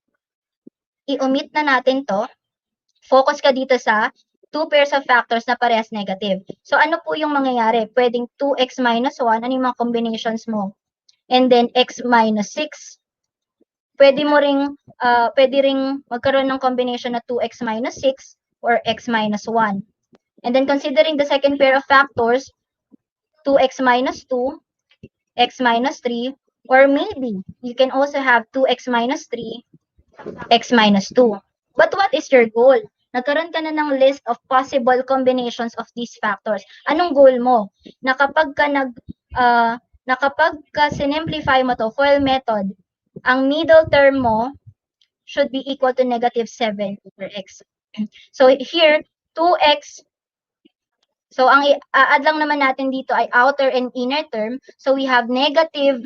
i-omit na natin to. Focus ka dito sa two pairs of factors na parehas negative. So ano po yung mangyayari? Pwedeng 2x minus 1, ano yung mga combinations mo? And then x minus 6. Pwede ring magkaroon ng combination na 2x minus 6 or x minus 1. And then considering the second pair of factors, 2x minus 2, x minus 3, or maybe you can also have 2x minus 3, x minus 2. But what is your goal? Nagkaroon ka na ng list of possible combinations of these factors. Anong goal mo? Na kapag ka sinimplify mo to, FOIL method, ang middle term mo should be equal to negative 7 over x. So here, 2x, so ang i-add lang naman natin dito ay outer and inner term. So we have negative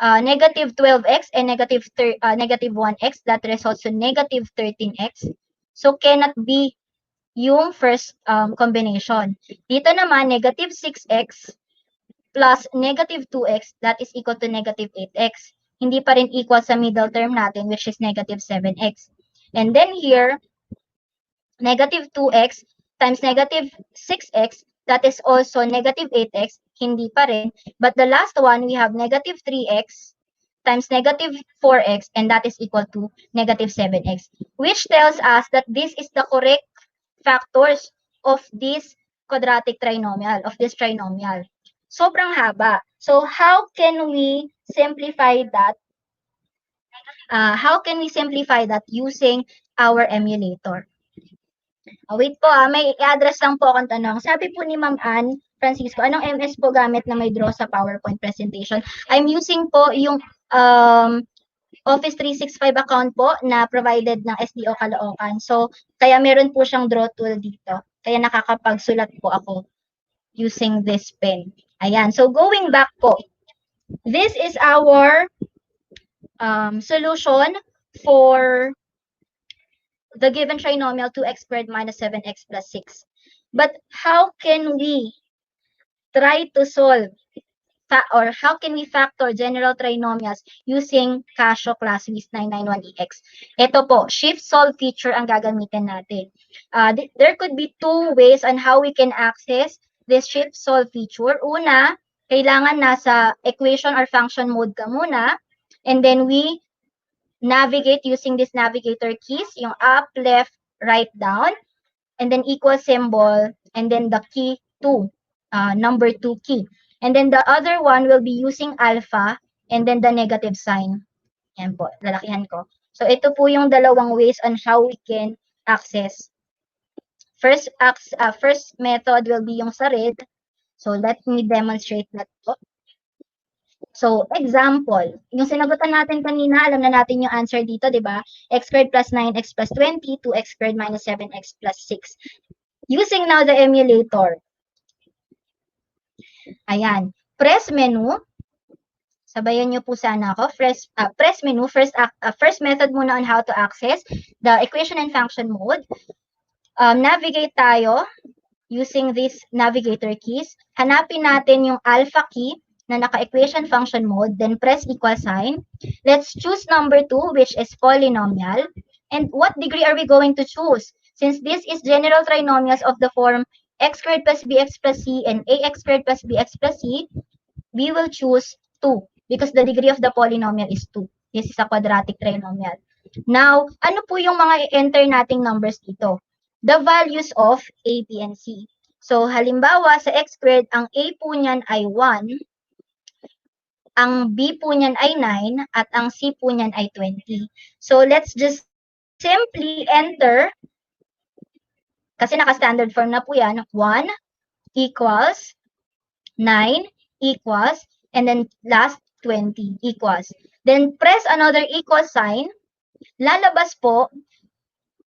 12x and negative 1x, that results to negative 13x. So cannot be yung first combination. Dito naman, negative 6x plus negative 2x, that is equal to negative 8x. Hindi pa rin equal sa middle term natin, which is negative 7x. And then here, negative 2x times negative 6x, that is also negative 8x, hindi pa rin. But the last one, we have negative 3x times negative 4x, and that is equal to negative 7x, which tells us that this is the correct factors of this quadratic trinomial, of this trinomial. Sobrang haba. So how can we simplify that? Using our emulator? Wait po, may i-address lang po akong tanong. Sabi po ni Ma'am Ann Francisco, anong MS po gamit na may draw sa PowerPoint presentation? I'm using po yung Office 365 account po na provided ng SDO Caloocan. So, kaya meron po siyang draw tool dito. Kaya nakakapagsulat po ako using this pen. Ayan. So, going back po. This is our solution for the given trinomial 2x squared minus 7x plus 6. But how can we try to solve or how can we factor general trinomials using Casio ClassWiz 991EX? Ito po, shift solve feature ang gagamitin natin. There could be two ways on how we can access this shift solve feature. Una, kailangan nasa equation or function mode ka muna, and then we navigate using this navigator keys, yung up, left, right, down, and then equal symbol, and then the key 2, number 2 key. And then the other one will be using alpha and then the negative sign. Yan po, lalakihan ko. So ito po yung dalawang ways on how we can access. First method will be yung sa red. So let me demonstrate that po. So example, yung sinagutan natin kanina, alam na natin yung answer dito, di ba? X squared plus 9x plus 20, 2x squared minus 7x plus 6. Using now the emulator. Ayan. Press menu. Sabayan nyo po sana ako. Press menu. First method muna on how to access the equation and function mode. Navigate tayo using these navigator keys. Hanapin natin yung alpha key na naka-equation function mode. Then press equal sign. Let's choose number 2, which is polynomial. And what degree are we going to choose? Since this is general trinomials of the form x squared plus bx plus c and ax squared plus bx plus c, we will choose 2 because the degree of the polynomial is 2. This is a quadratic trinomial. Now, ano po yung mga enter nating numbers dito? The values of a, b, and c. So, halimbawa, sa x squared, ang a po niyan ay 1, ang b po niyan ay 9, at ang c po niyan ay 20. So, let's just simply enter. Kasi naka-standard form na po yan, 1 equals 9 equals, and then last 20 equals. Then press another equal sign. Lalabas po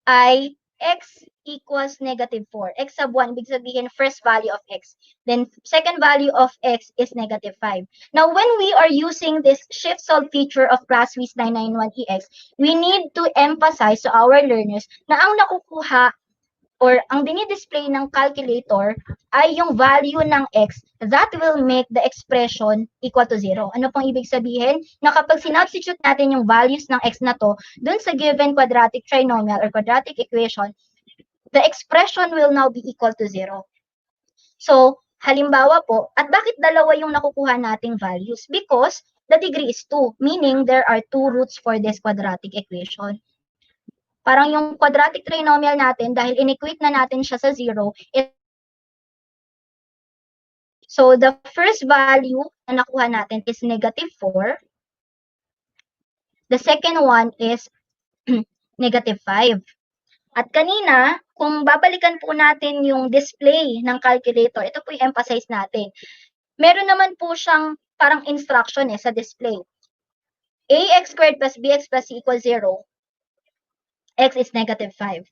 ay x equals negative 4. X sub 1, ibig sabihin first value of x. Then second value of x is negative 5. Now, when we are using this shift solve feature of ClassWiz 991EX, we need to emphasize to our learners na ang nakukuha or ang dinidisplay ng calculator ay yung value ng x that will make the expression equal to 0. Ano pong ibig sabihin? Na kapag sinubstitute natin yung values ng x na to dun sa given quadratic trinomial or quadratic equation, the expression will now be equal to 0. So, halimbawa po, at bakit dalawa yung nakukuha nating values? Because the degree is 2, meaning there are 2 roots for this quadratic equation. Parang yung quadratic trinomial natin, dahil inequate na natin siya sa 0, so the first value na nakuha natin is negative 4. The second one is negative 5. At kanina, kung babalikan po natin yung display ng calculator, ito po yung emphasize natin. Meron naman po siyang parang instruction sa display. Ax squared plus bx plus c equals 0. X is negative 5.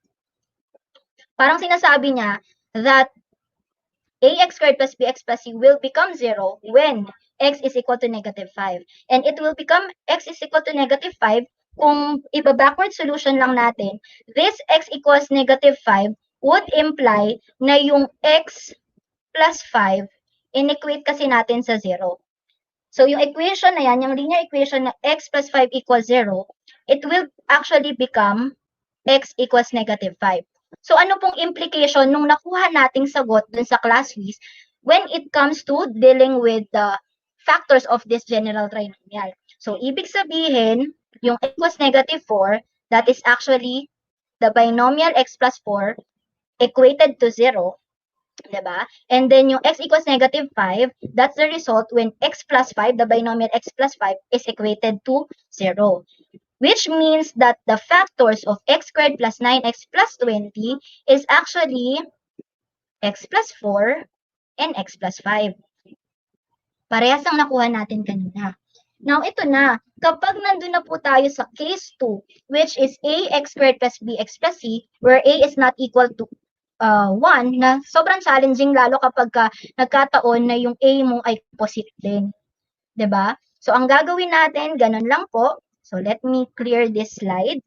Parang sinasabi niya that ax squared plus bx plus c will become 0 when x is equal to negative 5. And it will become x is equal to negative 5 kung iba-backward solution lang natin. This x equals negative 5 would imply na yung x plus 5, inequate kasi natin sa 0. So yung equation na yan, yung linear equation na x plus 5 equals 0, it will actually become x equals negative 5. So ano pong implication nung nakuha nating sagot dun sa ClassWiz when it comes to dealing with the factors of this general trinomial? So ibig sabihin, yung x equals negative 4, that is actually the binomial x plus 4 equated to 0. Diba? And then yung x equals negative 5, that's the result when x plus 5, the binomial x plus 5, is equated to 0. Which means that the factors of x squared plus 9x plus 20 is actually x plus 4 and x plus 5. Parehas ang nakuha natin kanina. Now, ito na. Kapag nandun na po tayo sa case 2, which is ax squared plus bx plus c, where a is not equal to 1, na sobrang challenging lalo kapag nagkataon na yung a mo ay opposite din. Diba? So, ang gagawin natin, ganun lang po. So, let me clear this slide.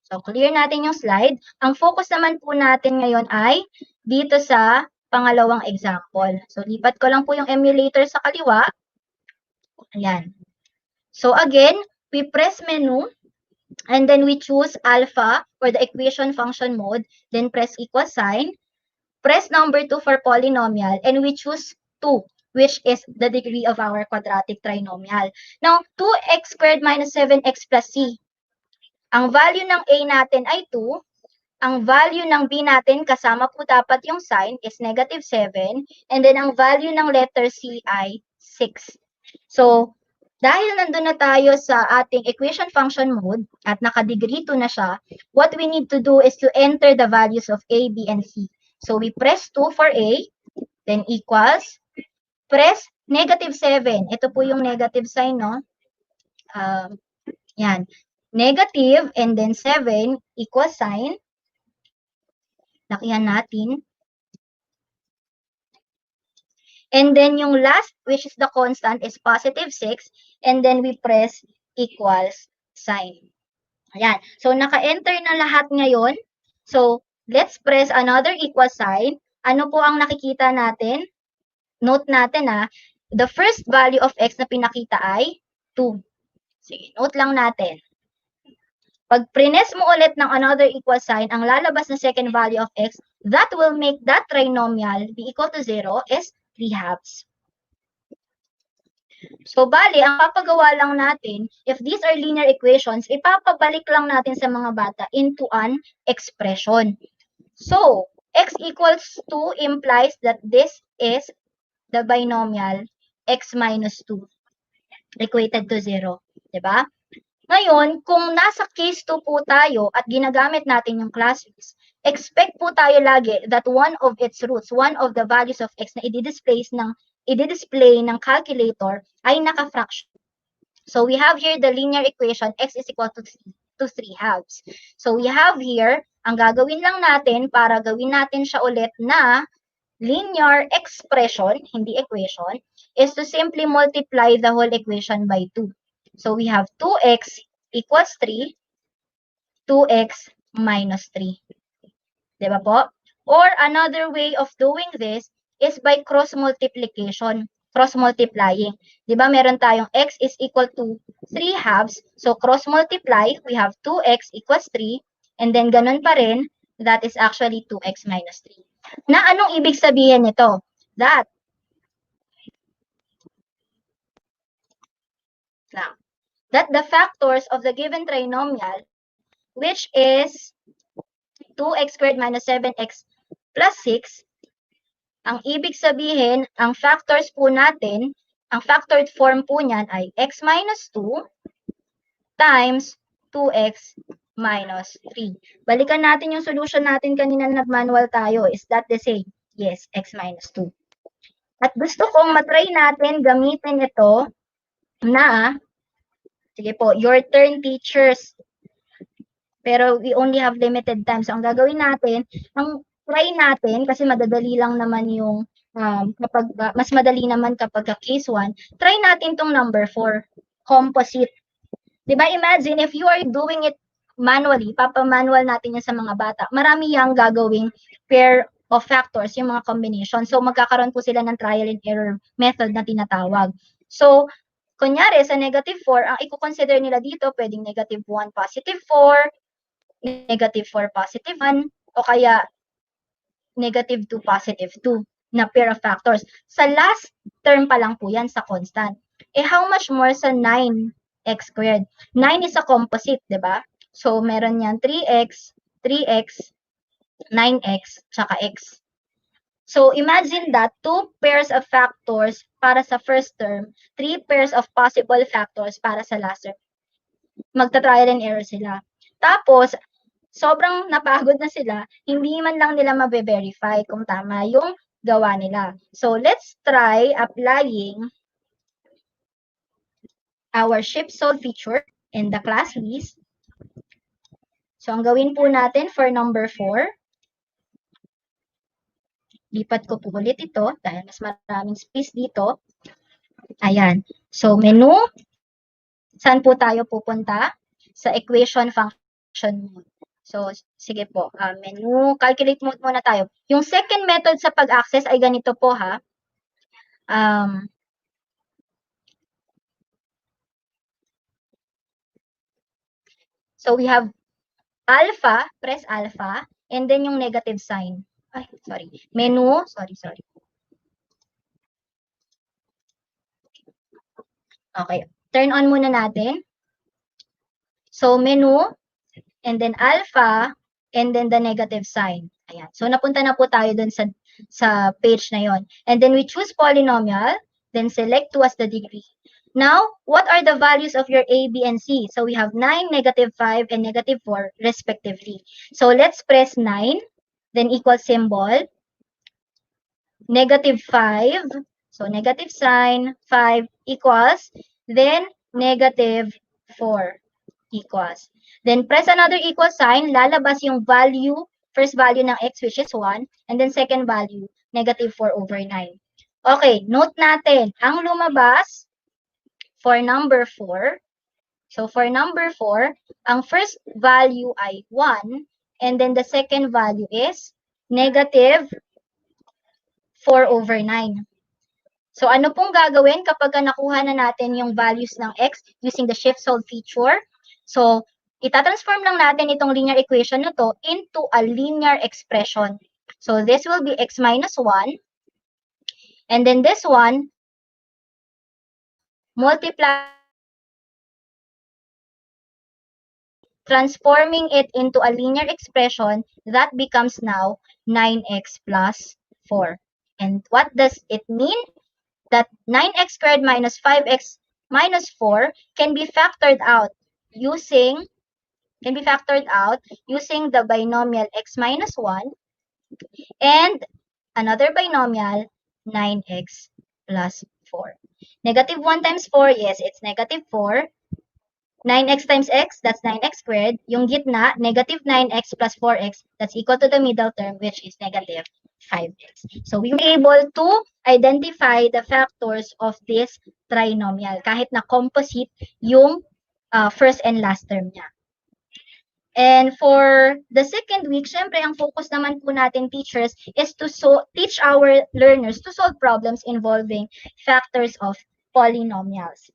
So, clear natin yung slide. Ang focus naman po natin ngayon ay dito sa pangalawang example. So, lipat ko lang po yung emulator sa kaliwa. Ayan. So, again, we press menu. And then we choose alpha for the equation function mode. Then press equal sign. Press number 2 for polynomial. And we choose 2, which is the degree of our quadratic trinomial. Now, 2x squared minus 7x plus c. Ang value ng a natin ay 2. Ang value ng b natin, kasama po dapat yung sign, is negative 7. And then ang value ng letter c ay 6. So, dahil nandun na tayo sa ating equation function mode at naka-degree 2 na siya, what we need to do is to enter the values of a, b, and c. So, we press 2 for a, then equals, press negative 7. Ito po yung negative sign, no? Yan. Negative and then 7 equals sign. Lakihan natin. And then yung last, which is the constant, is positive 6. And then we press equals sign. Ayan. So, naka-enter na lahat ngayon. So, let's press another equal sign. Ano po ang nakikita natin? Note natin the first value of x na pinakita ay 2. Sige, note lang natin. Pag prines mo ulit ng another equal sign, ang lalabas na second value of x, that will make that trinomial be equal to 0 is 3/2. So, bali, ang papagawa lang natin, if these are linear equations, ipapabalik lang natin sa mga bata into an expression. So, x equals 2 implies that this is the binomial x minus 2 equated to 0. Diba? Ngayon, kung nasa case 2 po tayo at ginagamit natin yung ClassWiz, expect po tayo lagi that one of its roots, one of the values of x na i-display ng calculator ay naka-fraction. So we have here the linear equation x is equal to 3 halves. So we have here, ang gagawin lang natin para gawin natin siya ulit na linear expression, hindi equation, is to simply multiply the whole equation by 2. So we have 2x equals 3, 2x minus 3. Diba po? Or another way of doing this is by cross multiplication, cross multiplying. Diba meron tayong x is equal to 3 halves. So cross multiply, we have 2x equals 3. And then ganun pa rin, that is actually 2x minus 3. Na anong ibig sabihin nito? That the factors of the given trinomial, which is 2x squared minus 7x plus 6, ang ibig sabihin, ang factors po natin, ang factored form po niyan ay x minus 2 times 2x minus 3. Balikan natin yung solution natin kanina na nag-manual tayo. Is that the same? Yes, x minus 2. At gusto kong matry natin gamitin ito na, sige po, your turn teachers. Pero we only have limited time. So ang gagawin natin, ang try natin, kasi madadali lang naman yung, kapag, mas madali naman kapag case 1, try natin tong number 4, composite. Diba, imagine if you are doing it manually, papamanual natin yan sa mga bata, marami yang gagawing pair of factors, yung mga combination. So magkakaroon po sila ng trial and error method na tinatawag. So, kunyari sa negative 4, ang i-consider nila dito, pwedeng negative 1, positive 4, negative 4, positive 1, o kaya negative 2, positive 2 na pair of factors. Sa last term pa lang po yan sa constant. Eh, how much more sa 9x squared? 9 is a composite, di ba? So, meron yan 3x, 3x, 9x, tsaka x. So, imagine that 2 pairs of factors para sa first term, 3 pairs of possible factors para sa last term. Magta-trial and error sila. Tapos, sobrang napagod na sila, hindi man lang nila mabe-verify kung tama yung gawa nila. So, let's try applying our shift solve feature in the ClassWiz. So, ang gawin po natin for number 4, lipat ko po ulit ito dahil mas maraming space dito. Ayan. So, menu. Saan po tayo pupunta? Sa equation function mode. So, sige po. Menu, calculate mode muna tayo. Yung second method sa pag-access ay ganito po ha. So, we have alpha, press alpha, and then yung negative sign. Ay, sorry. Menu, sorry. Okay. Turn on muna natin. So, menu, and then alpha, and then the negative sign. Ayan. So, napunta na po tayo dun sa page na yon. And then we choose polynomial, then select 2 as the degree. Now, what are the values of your A, B, and C? So, we have 9, negative 5, and negative 4, respectively. So, let's press 9, then equal symbol, negative 5, so negative sign, 5 equals, then negative 4 equals. Then press another equal sign, lalabas yung value, first value ng x which is 1, and then second value, negative 4 over 9. Okay, note natin, ang lumabas for number 4, so for number 4, ang first value ay 1, and then the second value is negative 4 over 9. So, ano pong gagawin kapag nakuha na natin yung values ng x using the shift solve feature? So, itatransform lang natin itong linear equation na to into a linear expression. So, this will be x minus 1. And then this one, multiply, transforming it into a linear expression that becomes now 9x plus 4. And what does it mean? That 9x squared minus 5x minus 4 can be factored out using the binomial x minus 1 and another binomial 9x plus 4. Negative 1 times 4, yes, it's negative 4. 9x times x, that's 9x squared. Yung gitna, negative 9x plus 4x, that's equal to the middle term, which is negative 5x. So we were able to identify the factors of this trinomial kahit na composite yung first and last term niya. And for the second week, syempre, ang focus naman po natin, teachers, is to teach our learners to solve problems involving factors of polynomials.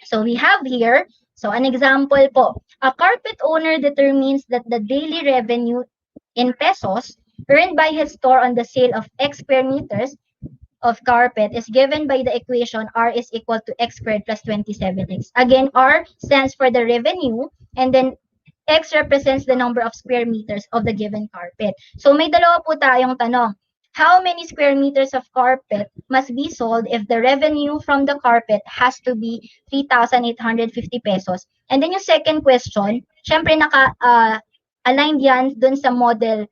So we have here, so an example po, a carpet owner determines that the daily revenue in pesos earned by his store on the sale of X square meters of carpet is given by the equation R is equal to X squared plus 27X. Again, R stands for the revenue, and then X represents the number of square meters of the given carpet. So may dalawa po tayong tanong. How many square meters of carpet must be sold if the revenue from the carpet has to be 3,850 pesos? And then yung second question, syempre aligned yan dun sa model,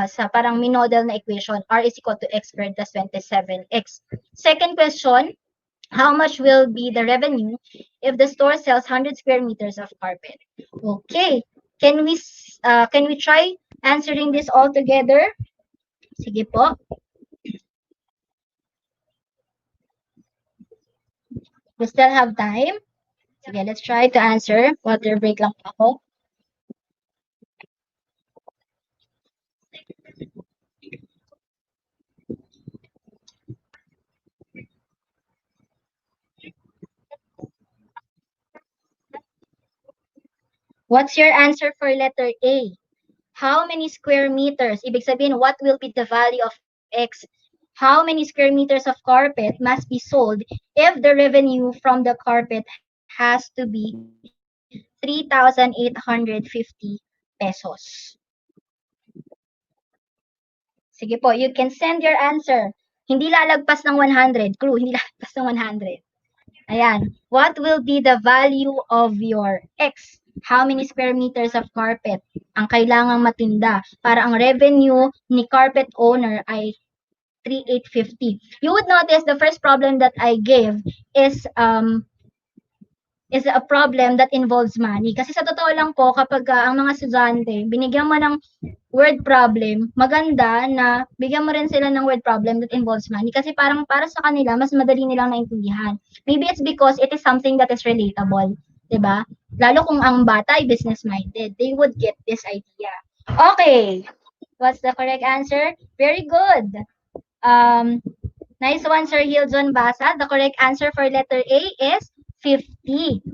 sa parang minodel na equation, R is equal to X squared plus 27X. Second question, how much will be the revenue if the store sells 100 square meters of carpet? Okay, can we try answering this all together? Sige po. We still have time. Sige, let's try to answer. Water break lang po ako. What's your answer for letter A? How many square meters? Ibig sabihin, what will be the value of X? How many square meters of carpet must be sold if the revenue from the carpet has to be 3,850 pesos? Sige po, you can send your answer. Hindi lalagpas ng 100. Crew, hindi lalagpas ng 100. Ayan. What will be the value of your X? How many square meters of carpet ang kailangang matinda para ang revenue ni carpet owner ay 3,850. You would notice the first problem that I gave is a problem that involves money. Kasi sa totoo lang po, kapag ang mga estudyante, binigyan mo ng word problem, maganda na bigyan mo rin sila ng word problem that involves money. Kasi parang para sa kanila, mas madali nilang naintindihan. Maybe it's because it is something that is relatable. Diba? Lalo kung ang bata ay business-minded, they would get this idea. Okay. What's the correct answer? Very good. Nice one, Sir Hiljon Basa. The correct answer for letter A is 50.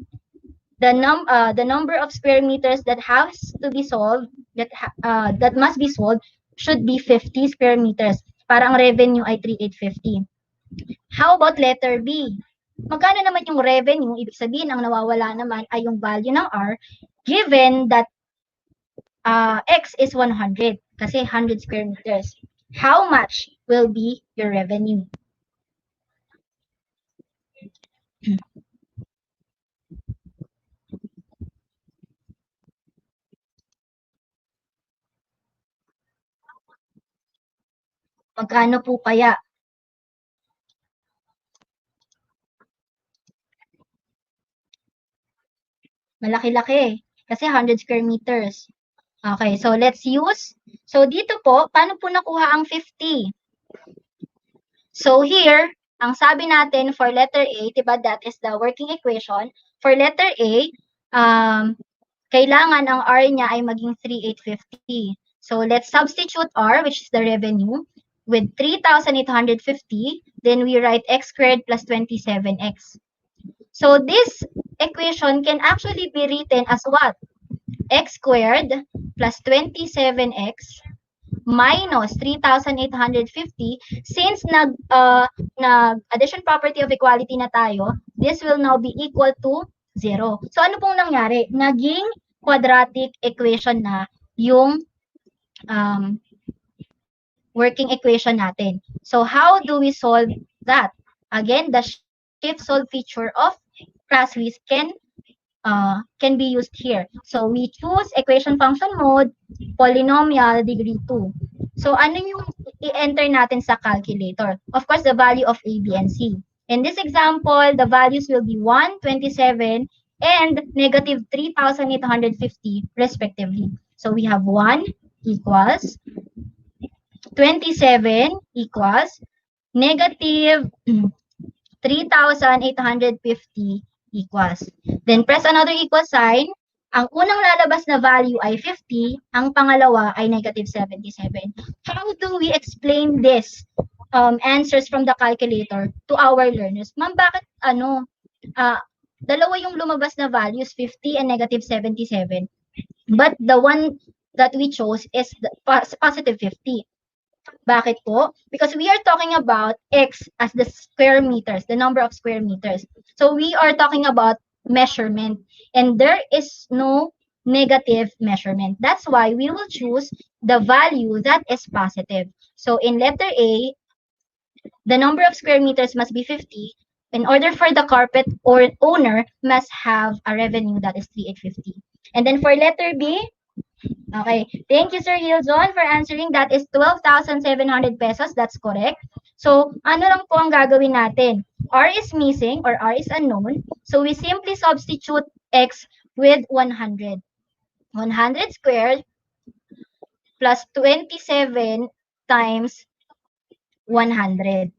The number of square meters that has to be sold, that must be sold, should be 50 square meters. Para ang revenue ay 3,850. How about letter B? Magkano naman yung revenue? Ibig sabihin, ang nawawala naman ay yung value ng R, given that X is 100, kasi 100 square meters. How much will be your revenue? Magkano po kaya? Malaki-laki kasi 100 square meters. Okay, so let's use. So dito po, paano po nakuha ang 50? So here, ang sabi natin for letter A, diba, that is the working equation. For letter A, kailangan ang R niya ay maging 3,850. So let's substitute R, which is the revenue, with 3,850. Then we write X squared plus 27X. So this equation can actually be written as what? X squared plus 27x minus 3,850. Since nag-addition property of equality na tayo, this will now be equal to 0. So ano pong nangyari? Naging quadratic equation na yung working equation natin. So how do we solve that? Again, the shift solve feature of ClassWiz can be used here. So we choose equation function mode, polynomial, degree 2. So ano yung i-enter natin sa calculator? Of course, the value of A, B, and C. In this example, the values will be 1, 27, and negative 3,850 respectively. So we have 1 equals 27 equals negative 3,850 equals. Then press another equal sign. Ang unang lalabas na value ay 50, ang pangalawa ay negative 77. How do we explain this answers from the calculator to our learners? Ma'am, bakit dalawa yung lumabas na values, 50 and negative 77. But the one that we chose is the positive 50. Bakit po? Because we are talking about x as the square meters, the number of square meters. So we are talking about measurement, and there is no negative measurement. That's why we will choose the value that is positive. So in letter A, the number of square meters must be 50. In order for the carpet or owner must have a revenue that is 3,850. And then for letter B, okay, thank you Sir Hilzon for answering. That is 12,700 pesos. That's correct. So, ano lang po ang gagawin natin? R is missing or R is unknown. So, we simply substitute X with 100. 100 squared plus 27 times 100.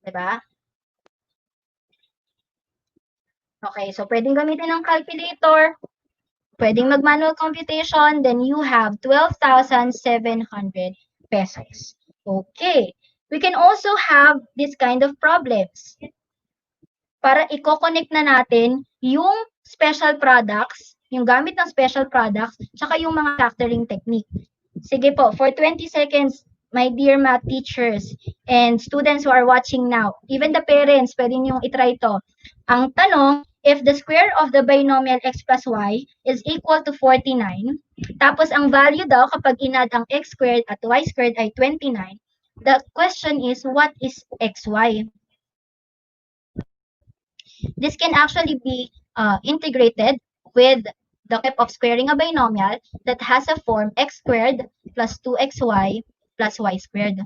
Diba? Okay, so pwedeng gamitin ng calculator. Pwedeng mag-manual computation, then you have 12,700 pesos. Okay. We can also have this kind of problems. Para i-connect na natin yung special products, yung gamit ng special products, tsaka yung mga factoring technique. Sige po, for 20 seconds, my dear math teachers and students who are watching now, even the parents, pwede niyong itry to. Ang tanong, if the square of the binomial x plus y is equal to 49, tapos ang value daw kapag inad ang x squared at y squared ay 29, the question is, what is xy? This can actually be integrated with the step of squaring a binomial that has a form x squared plus 2xy plus y squared.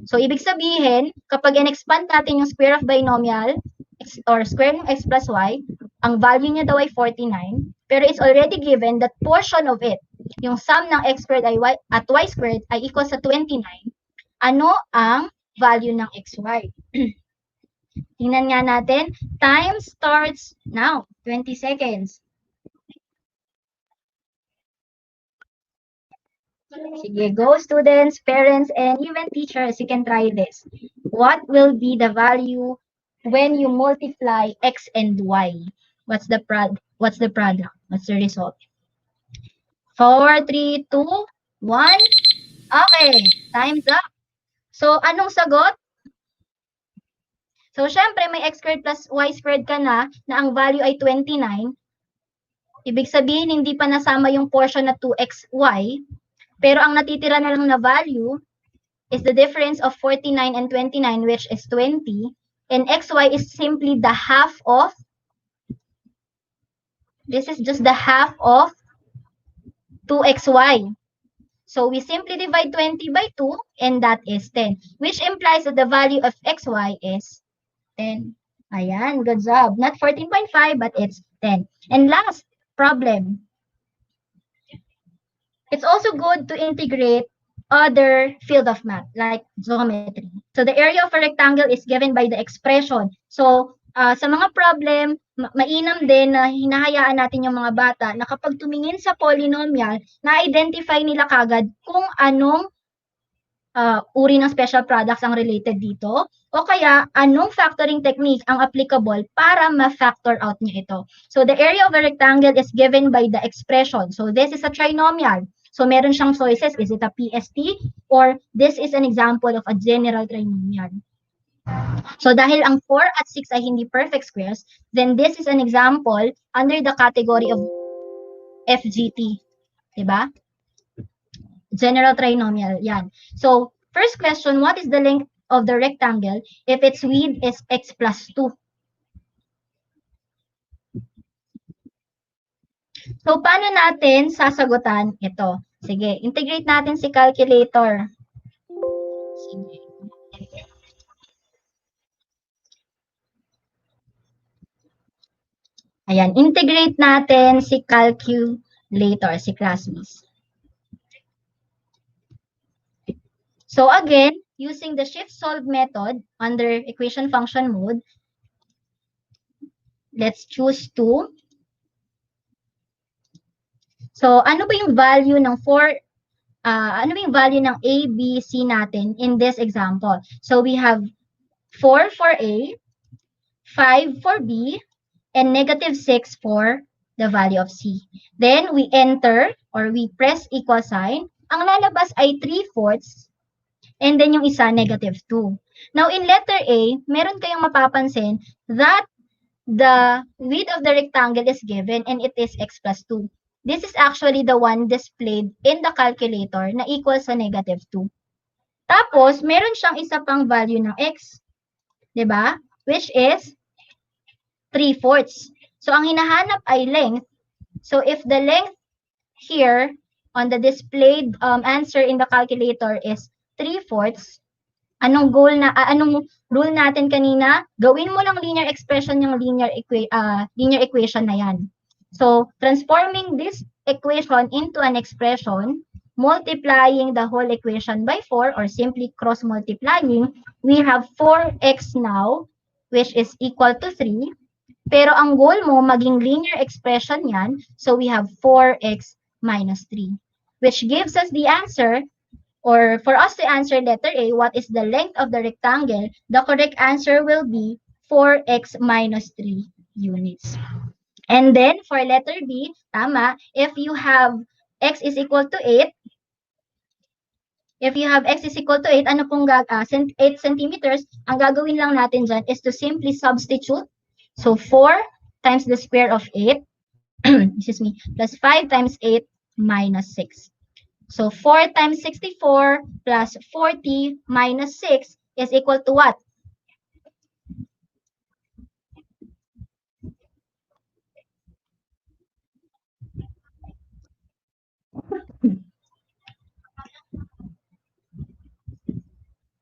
So, ibig sabihin, kapag in-expand natin yung square of binomial, or square ng x plus y, ang value niya daw ay 49, pero it's already given that portion of it, yung sum ng x squared ay y, at y squared ay equal sa 29, ano ang value ng xy? Tingnan nga natin, time starts now, 20 seconds. Sige, go students, parents, and even teachers, you can try this. What will be the value when you multiply x and y? What's the product? What's the result? 4, 3, 2, 1. Okay, time's up. So, anong sagot? So, syempre, may x squared plus y squared ka na ang value ay 29. Ibig sabihin, hindi pa nasama yung portion na 2xy. Pero ang natitira na lang na value is the difference of 49 and 29, which is 20. And xy is simply the half of, this is just the half of 2xy. So we simply divide 20 by 2, and that is 10, which implies that the value of xy is 10. Ayan, good job. Not 14.5, but it's 10. And last problem. It's also good to integrate other field of math, like geometry. So the area of a rectangle is given by the expression. So sa mga problem, mainam din na hinahayaan natin yung mga bata na kapag tumingin sa polynomial, na-identify nila kagad kung anong uri ng special products ang related dito, o kaya anong factoring technique ang applicable para ma-factor out niya ito. So the area of a rectangle is given by the expression. So this is a trinomial. So meron siyang choices. Is it a PST or this is an example of a general trinomial? So dahil ang 4 at 6 ay hindi perfect squares, then this is an example under the category of FGT. Diba? General trinomial. Yan. So first question, what is the length of the rectangle if its width is x plus 2? So, paano natin sasagutan ito? Sige, integrate natin si calculator. Sige. Ayan, integrate natin si calculator, si ClassWiz. So again, using the shift solve method under equation function mode, let's choose 2. So ano ba yung value ng ano ba yung value ng A, B, C natin in this example? So we have 4 for A, 5 for B, and negative 6 for the value of C. Then we enter or we press equal sign. Ang lalabas ay 3/4 and then yung isa negative 2. Now in letter A, meron kayong mapapansin that the width of the rectangle is given and it is x plus 2. This is actually the one displayed in the calculator na equal sa negative 2. Tapos, meron siyang isa pang value ng x, di ba? Which is 3/4. So, ang hinahanap ay length. So, if the length here on the displayed answer in the calculator is 3/4, anong rule natin kanina? Gawin mo lang linear expression yung linear equation na yan. So, transforming this equation into an expression, multiplying the whole equation by 4 or simply cross-multiplying, we have 4x now, which is equal to 3. Pero ang goal mo, maging linear expression yan, so we have 4x minus 3, which gives us the answer. Or for us to answer letter A, what is the length of the rectangle? The correct answer will be 4x minus 3 units. And then for letter B, tama, if you have x is equal to 8, ano pong 8 centimeters, ang gagawin lang natin dyan is to simply substitute. So 4 times the square of 8, excuse me, plus 5 times 8 minus 6. So 4 times 64 plus 40 minus 6 is equal to what?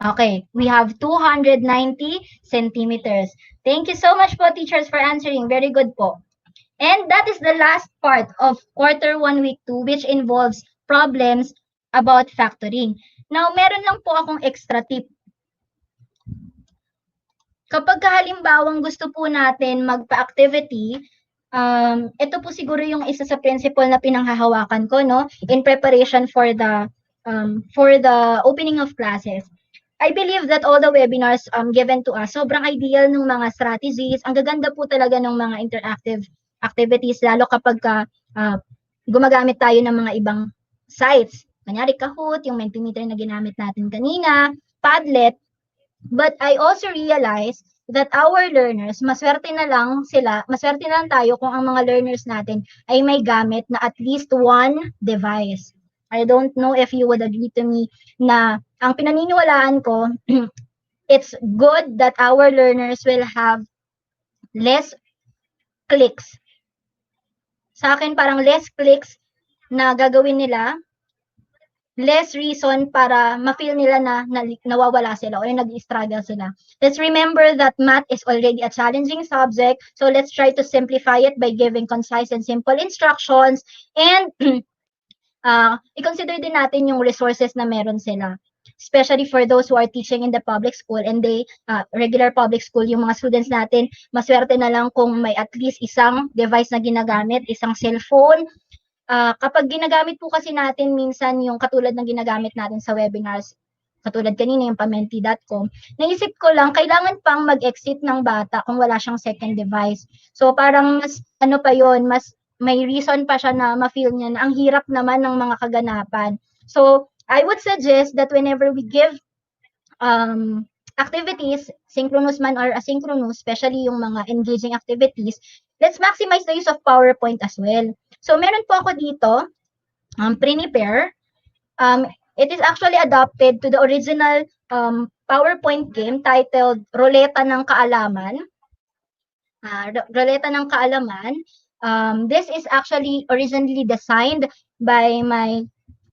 Okay, we have 290 centimeters. Thank you so much po, teachers, for answering. Very good po. And that is the last part of quarter 1 week 2, which involves problems about factoring. Now, meron lang po akong extra tip. Kapag halimbawang gusto po natin magpa-activity, ito po siguro yung isa sa principle na pinanghahawakan ko, no, in preparation for the opening of classes. I believe that all the webinars given to us, sobrang ideal ng mga strategies. Ang gaganda po talaga ng mga interactive activities, lalo kapag gumagamit tayo ng mga ibang sites. Kanyari Kahoot, yung Mentimeter na ginamit natin kanina, Padlet. But I also realize that our learners, maswerte na lang tayo kung ang mga learners natin ay may gamit na at least one device. I don't know if you would agree to me na ang pinaniniwalaan ko, it's good that our learners will have less clicks. Sa akin, parang less clicks na gagawin nila, less reason para ma-feel nila na nawawala sila or nag-struggle sila. Let's remember that math is already a challenging subject, so let's try to simplify it by giving concise and simple instructions, and i-consider din natin yung resources na meron sila. Especially for those who are teaching in the public school and regular public school, yung mga students natin, maswerte na lang kung may at least isang device na ginagamit, isang cellphone. Kapag ginagamit po kasi natin minsan yung katulad ng ginagamit natin sa webinars, katulad kanina yung pamenti.com, naisip ko lang, kailangan pang mag-exit ng bata kung wala siyang second device. So parang mas, mas may reason pa siya na ma-feel niya na ang hirap naman ng mga kaganapan. So, I would suggest that whenever we give activities, synchronous man or asynchronous, especially yung mga engaging activities, let's maximize the use of PowerPoint as well. So, meron po ako dito, Prepare. It is actually adapted to the original PowerPoint game titled Roleta ng Kaalaman. Roleta ng Kaalaman. This is actually originally designed by my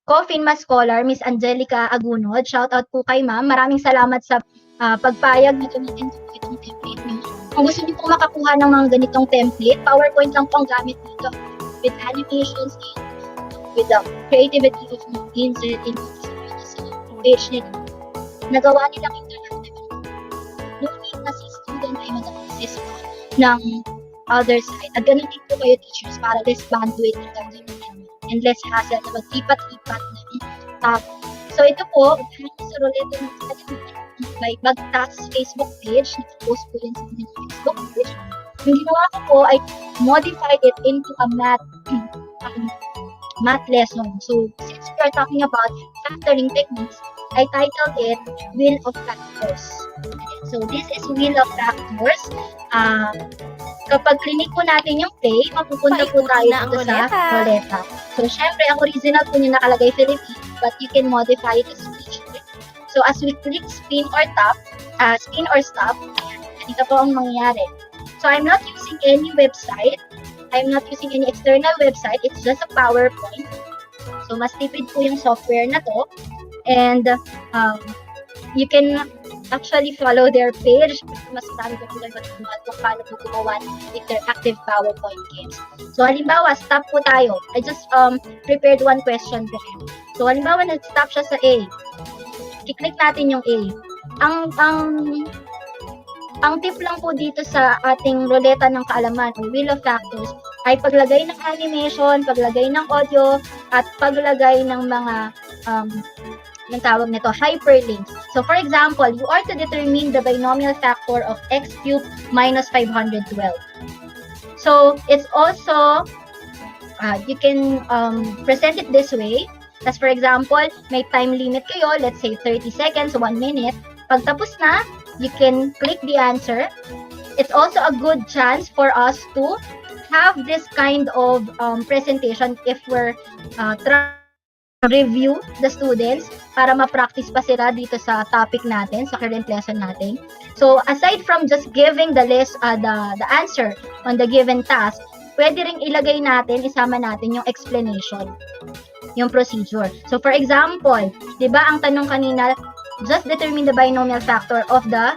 co-FINMA scholar, Miss Angelica Agunod. Shout out po kay ma'am. Maraming salamat sa pagpayag na gamitin itong template niyo Kung gusto niyo pong makakuha ng mga ganitong template, PowerPoint lang po ang gamit dito. With animations and with the creativity of mga Vincent and sa page nila. Nagawa nilang interactive. No need na si student ay mag-access ng other side. At ganun din po kayo teachers para less bandwidth ang gagawin namin and less hassle na mag-lipat-lipat ng topic. So ito po, sa Roleta ng by Bagtas Facebook page, nag-post po yun sa amin Facebook page. Yung ginawa ko po ay modified it into a math lesson. So since we are talking about factoring techniques, I titled it Wheel of Factors. So this is Wheel of Factors. Kapag clinic po natin yung play, mapupunta po tayo dito sa Roleta. So syempre, ang original po niya nakalagay Philippines, but you can modify it as speech. So as we click spin or stop, ganito po ang mangyayari. So I'm not using any website. I'm not using any external website. It's just a PowerPoint. So mas tipid po yung software na to. And you can actually follow their page. Mas marami po lang matutunan kung paano po gumawa ng interactive PowerPoint games. So halimbawa, stop po tayo. I just prepared one question po. So halimbawa, nag-stop siya sa A. I-click natin yung A. Ang tip lang po dito sa ating roleta ng kaalaman o Wheel of Factors ay paglagay ng animation, paglagay ng audio, at paglagay ng mga yung tawag nito, hyperlinks. So for example, you are to determine the binomial factor of x cubed minus 512. So it's also, you can present it this way. As for example, may time limit kayo, let's say 30 seconds, 1 minute. Pag tapos na, you can click the answer. It's also a good chance for us to have this kind of presentation if we're trying to review the students para ma-practice pa sila dito sa topic natin, sa current lesson natin. So aside from just giving the answer on the given task, pwede ring ilagay natin, isama natin yung explanation, yung procedure. So for example, 'di ba ang tanong kanina, just determine the binomial factor of the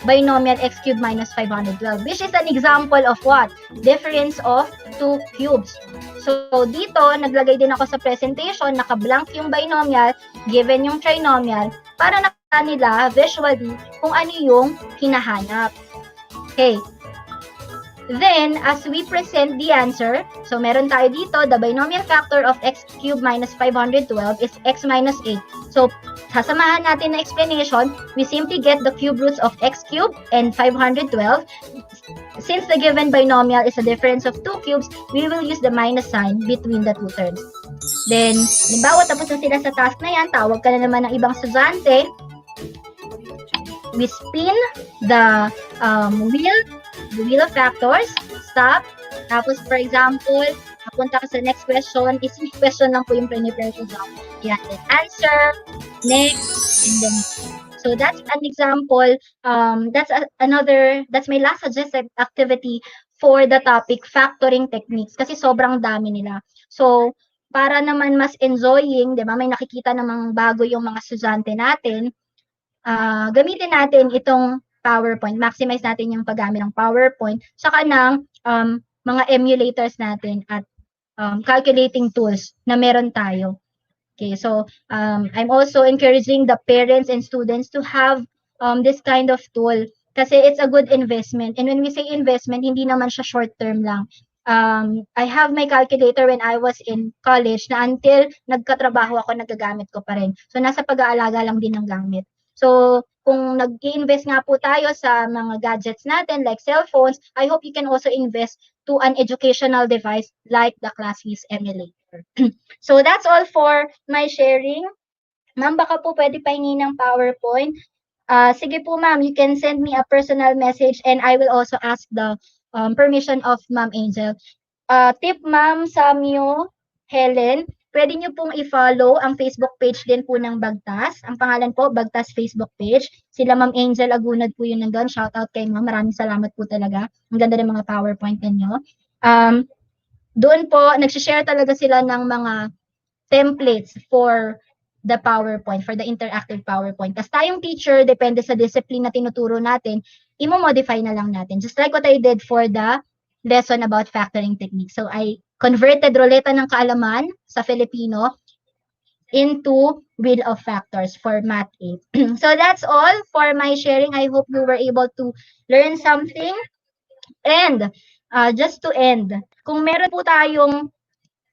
binomial x cubed minus 512, which is an example of what? Difference of two cubes. So dito, naglagay din ako sa presentation, naka-blank yung binomial, given yung trinomial, para nakita nila visually kung ano yung hinahanap. Okay. Then, as we present the answer, so meron tayo dito, the binomial factor of x cubed minus 512 is x minus 8. So, sasamahan natin na explanation, we simply get the cube roots of x cubed and 512. Since the given binomial is a difference of two cubes, we will use the minus sign between the two terms. Then, halimbawa, tapos na sila sa task na yan, tawag ka na naman ng ibang estudyante. We spin the wheel of factors, stop. Tapos, for example, punta ka sa next question. Isang question lang po yung prepare ko sa yan. Then answer, next, and then so that's an example. That's my last suggested activity for the topic factoring techniques kasi sobrang dami nila. So, para naman mas enjoying, 'di ba? May nakikita namang bago yung mga estudyante natin. Gamitin natin itong PowerPoint. Maximize natin yung paggamit ng PowerPoint saka ng mga emulators natin at calculating tools na meron tayo. Okay, so I'm also encouraging the parents and students to have this kind of tool kasi it's a good investment. And when we say investment, hindi naman siya short term lang. I have my calculator when I was in college na until nagkatrabaho ako, nagagamit ko pa rin. So nasa pag-aalaga lang din ng gamit. So kung nag-i-invest nga po tayo sa mga gadgets natin like cellphones, I hope you can also invest to an educational device like the ClassWiz Emulator. So that's all for my sharing. Ma'am, baka po pwede pahingi ng PowerPoint. Sige po ma'am, you can send me a personal message and I will also ask the permission of Ma'am Angel. Tip Ma'am Samyo Helen, pwede nyo pong i-follow ang Facebook page din po ng Bagtas. Ang pangalan po, Bagtas Facebook page. Sila Ma'am Angel Agunad po yun nandun. Shoutout kay Ma'am. Maraming salamat po talaga. Ang ganda ng mga PowerPoint ninyo. Doon po, nagsishare talaga sila ng mga templates for the PowerPoint, for the interactive PowerPoint. Kasi tayong teacher, depende sa discipline na tinuturo natin, imo-modify na lang natin. Just like what I did for the lesson about factoring technique. So I converted ruleta ng kaalaman sa Filipino into wheel of factors for Math 8. So that's all for my sharing. I hope you were able to learn something. And just to end, kung meron po tayong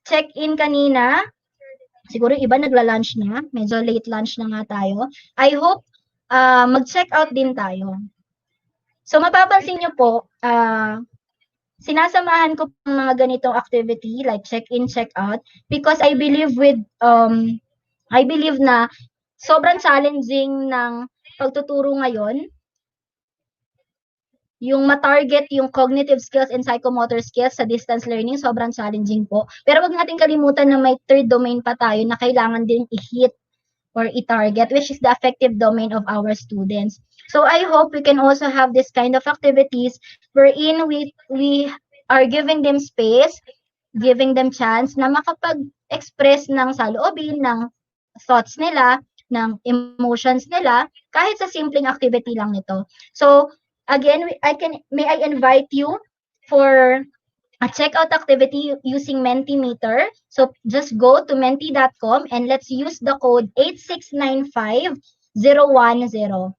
check-in kanina, siguro iba nagla-lunch na, medyo late lunch na nga tayo. I hope mag-check out din tayo. So mapapansin nyo po, sinasamahan ko ang mga ganitong activity like check-in, check-out because I believe na sobrang challenging ng pagtuturo ngayon. Yung ma-target yung cognitive skills and psychomotor skills sa distance learning, sobrang challenging po. Pero wag natin kalimutan na may third domain pa tayo na kailangan din i-hit or i-target, which is the affective domain of our students. So I hope we can also have this kind of activities wherein we are giving them space, giving them chance na makapag-express ng saloobin, ng thoughts nila, ng emotions nila, kahit sa simpleng activity lang nito. So again, may I invite you for a checkout activity using Mentimeter. So just go to menti.com and let's use the code 8695010.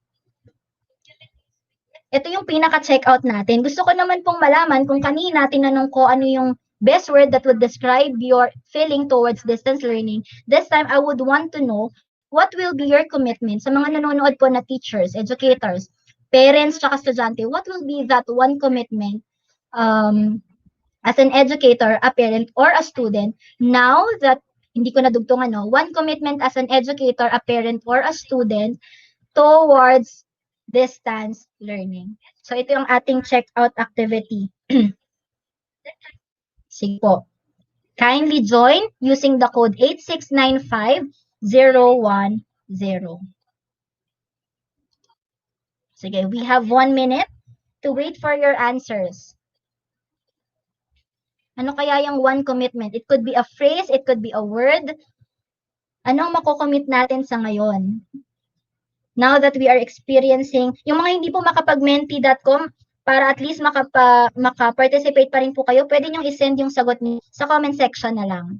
Ito yung pinaka-checkout natin. Gusto ko naman pong malaman kung kanina tinanong ko ano yung best word that would describe your feeling towards distance learning. This time, I would want to know what will be your commitment sa mga nanonood po na teachers, educators, parents, tsaka estudyante. What will be that one commitment as an educator, a parent, or a student now that hindi ko nadugtong one commitment as an educator, a parent, or a student towards distance learning. So ito yung ating checkout activity. Sige po. Kindly join using the code 8695010. Sige, we have 1 minute to wait for your answers. Ano kaya yung one commitment? It could be a phrase, it could be a word. Anong makocommit natin sa ngayon? Now that we are experiencing, yung mga hindi po makapag-menti.com, para at least maka-participate pa rin po kayo, pwede nyo isend yung sagot niyo sa comment section na lang.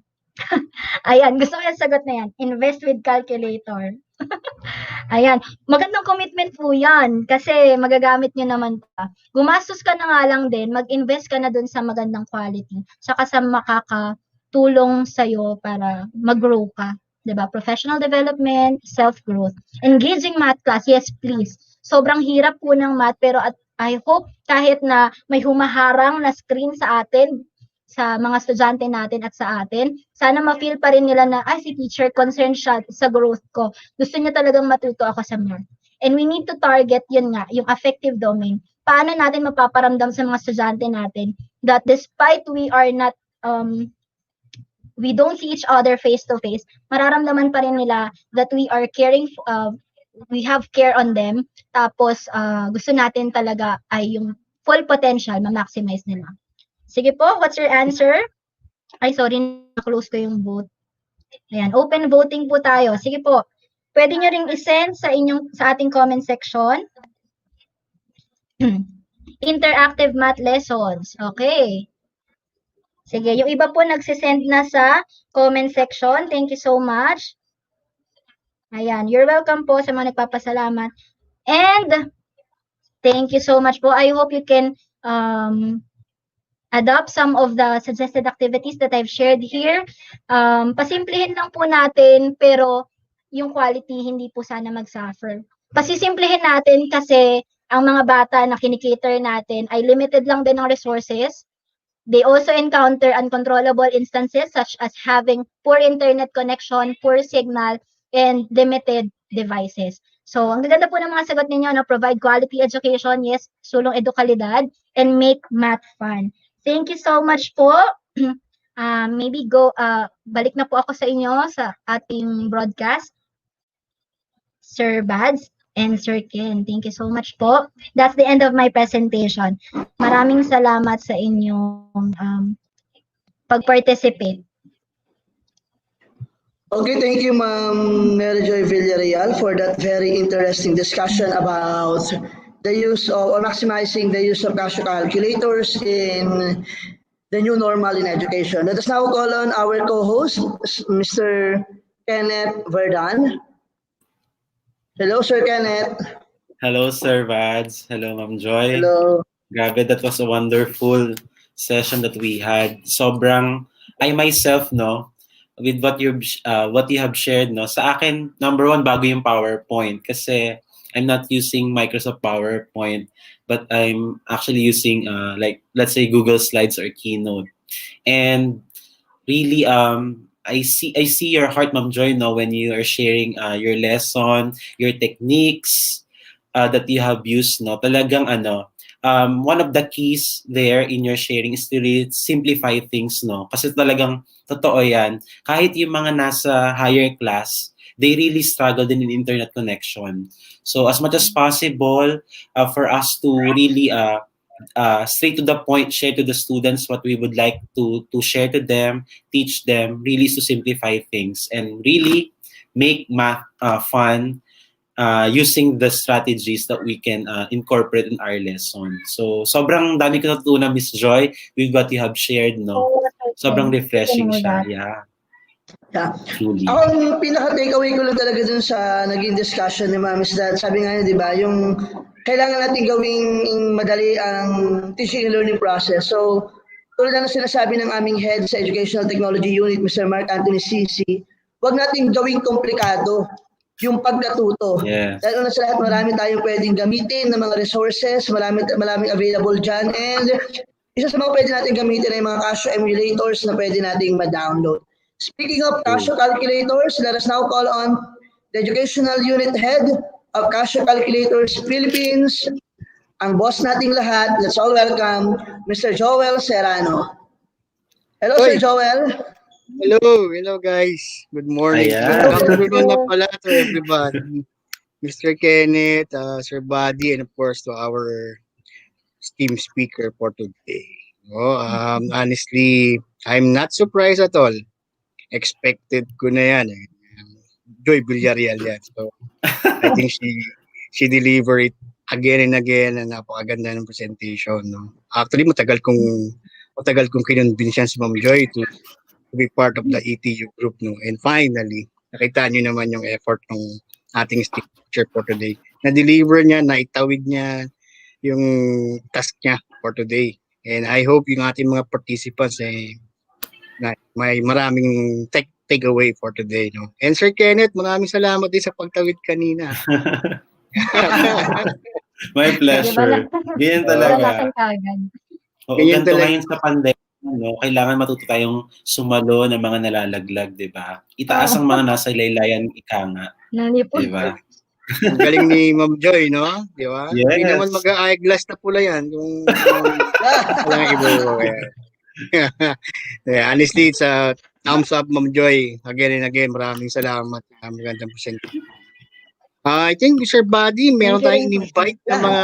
Ayan, gusto ko yung sagot na yan. Invest with calculator. Ayan, magandang commitment po yan kasi magagamit nyo naman pa. Gumastos ka na nga lang din, mag-invest ka na dun sa magandang quality, saka sa makakatulong sa'yo para mag-grow ka. Diba? Professional development, self-growth. Engaging math class, yes please. Sobrang hirap po ng math pero I hope kahit na may humaharang na screen sa atin, sa mga estudyante natin at sa atin, sana ma-feel pa rin nila na, si teacher, concerned siya sa growth ko. Gusto niya talagang matuto ako sa math. And we need to target yun nga, yung affective domain. Paano natin mapaparamdam sa mga estudyante natin that despite we are not, we don't see each other face to face, mararamdaman pa rin nila that we are caring, we have care on them, tapos gusto natin talaga ay yung full potential ma-maximize nila. Sige po, what's your answer? Ay, sorry, na-close ko yung vote. Ayan, open voting po tayo. Sige po, pwede nyo ring isend sa ating comment section. Interactive math lessons. Okay. Sige, yung iba po nagsisend na sa comment section. Thank you so much. Ayan, you're welcome po sa mga nagpapasalamat. And thank you so much po. I hope you can adopt some of the suggested activities that I've shared here. Pasimplihin lang po natin, pero yung quality hindi po sana mag-suffer. Pasisimplihin natin kasi ang mga bata na kinikater natin ay limited lang din ng resources. They also encounter uncontrollable instances such as having poor internet connection, poor signal, and limited devices. So, ang gaganda po ng mga sagot ninyo na provide quality education, yes, sulong edukalidad, and make math fun. Thank you so much po. Maybe balik na po ako sa inyo sa ating broadcast. Sir Bads and Sir Ken, thank you so much po. That's the end of my presentation. Maraming salamat sa inyong pag-participate. Okay, thank you, Ma'am Mary Joy Villarreal, for that very interesting discussion about the use of or maximizing the use of Casio calculators in the new normal in education. Let us now call on our co-host, Mr. Kenneth Verdun. Hello, Sir Kenneth. Hello, Sir Vads. Hello, Ma'am Joy. Hello. Grabe, that was a wonderful session that we had. Sobrang, I myself, no, with what you have shared, no, sa akin, number one, bago yung PowerPoint. Kasi I'm not using Microsoft PowerPoint, but I'm actually using, like, let's say, Google Slides or Keynote. And really, I see your heart, Ma'am Joy, no, when you are sharing your lesson, your techniques that you have used, no, talagang one of the keys there in your sharing is to really simplify things, no? Kasi talagang totoo yan. Kahit yung mga nasa higher class, they really struggle din in internet connection. So as much as possible, for us to really straight to the point, share to the students what we would like to share to them, teach them, really is to simplify things and really make math fun, using the strategies that we can incorporate in our lesson. So, sobrang dami ko natutunan, Miss Joy, with what you have shared, no? Sobrang refreshing siya. Yeah. Yeah. Truly. Ako, ang pinaka-takeaway ko lang talaga dun sa naging discussion ni Ma'am is that sabi nga niya, di ba, yung kailangan natin gawing madali ang teaching and learning process. So, tulad na sinasabi ng aming head sa Educational Technology Unit, Mr. Mark Anthony Sisi, huwag natin gawing komplikado yung pagkatuto. Yes. Dahil sa lahat, marami tayong pwedeng gamitin ng mga resources, maraming available dyan, and isa sa mga pwede natin gamitin ay mga Casio emulators na pwede nating ma-download. Speaking of Casio calculators, let us now call on the Educational Unit Head of Casio Calculators Philippines, ang boss nating lahat. Let's all welcome Mr. Joel Serrano. Hello, Oy. Sir Joel. Hello guys. Good morning. Ayan. Good afternoon na pala to everybody. Mr. Kenneth, Sir Buddy, and of course to our team speaker for today. Honestly, I'm not surprised at all. Expected ko na yan. Joy Villarreal yan. So, I think she delivered it again and again, and napakaganda ng presentation. No? Actually, matagal kong kinonvince yan si Ma'am Joy to be part of the ETU group. No? And finally, nakita niyo naman yung effort ng ating teacher for today. Na-deliver niya, naitawid niya yung task niya for today. And I hope yung ating mga participants na may maraming takeaway for today. No? And Sir Kenneth, maraming salamat din sa pagtawid kanina. My pleasure. Ganyan talaga. Oo, Ganyan ganito talaga. ngayon sa pandemya, no? Kailangan matuto tayong sumalo ng mga nalalaglag, di ba? Itaas ang mga nasa laylayan, ika nga. Di ba? Ang galing ni Ma'am Joy, no? Di ba? Yes. Hindi naman mag-eyeglass na pula yan kung walang iba. Yeah, honestly, it's a thumbs up, Ma'am Joy. Again and again, maraming salamat. Magandang presentation. I think, Sir Buddy, meron tayong in-invite na mga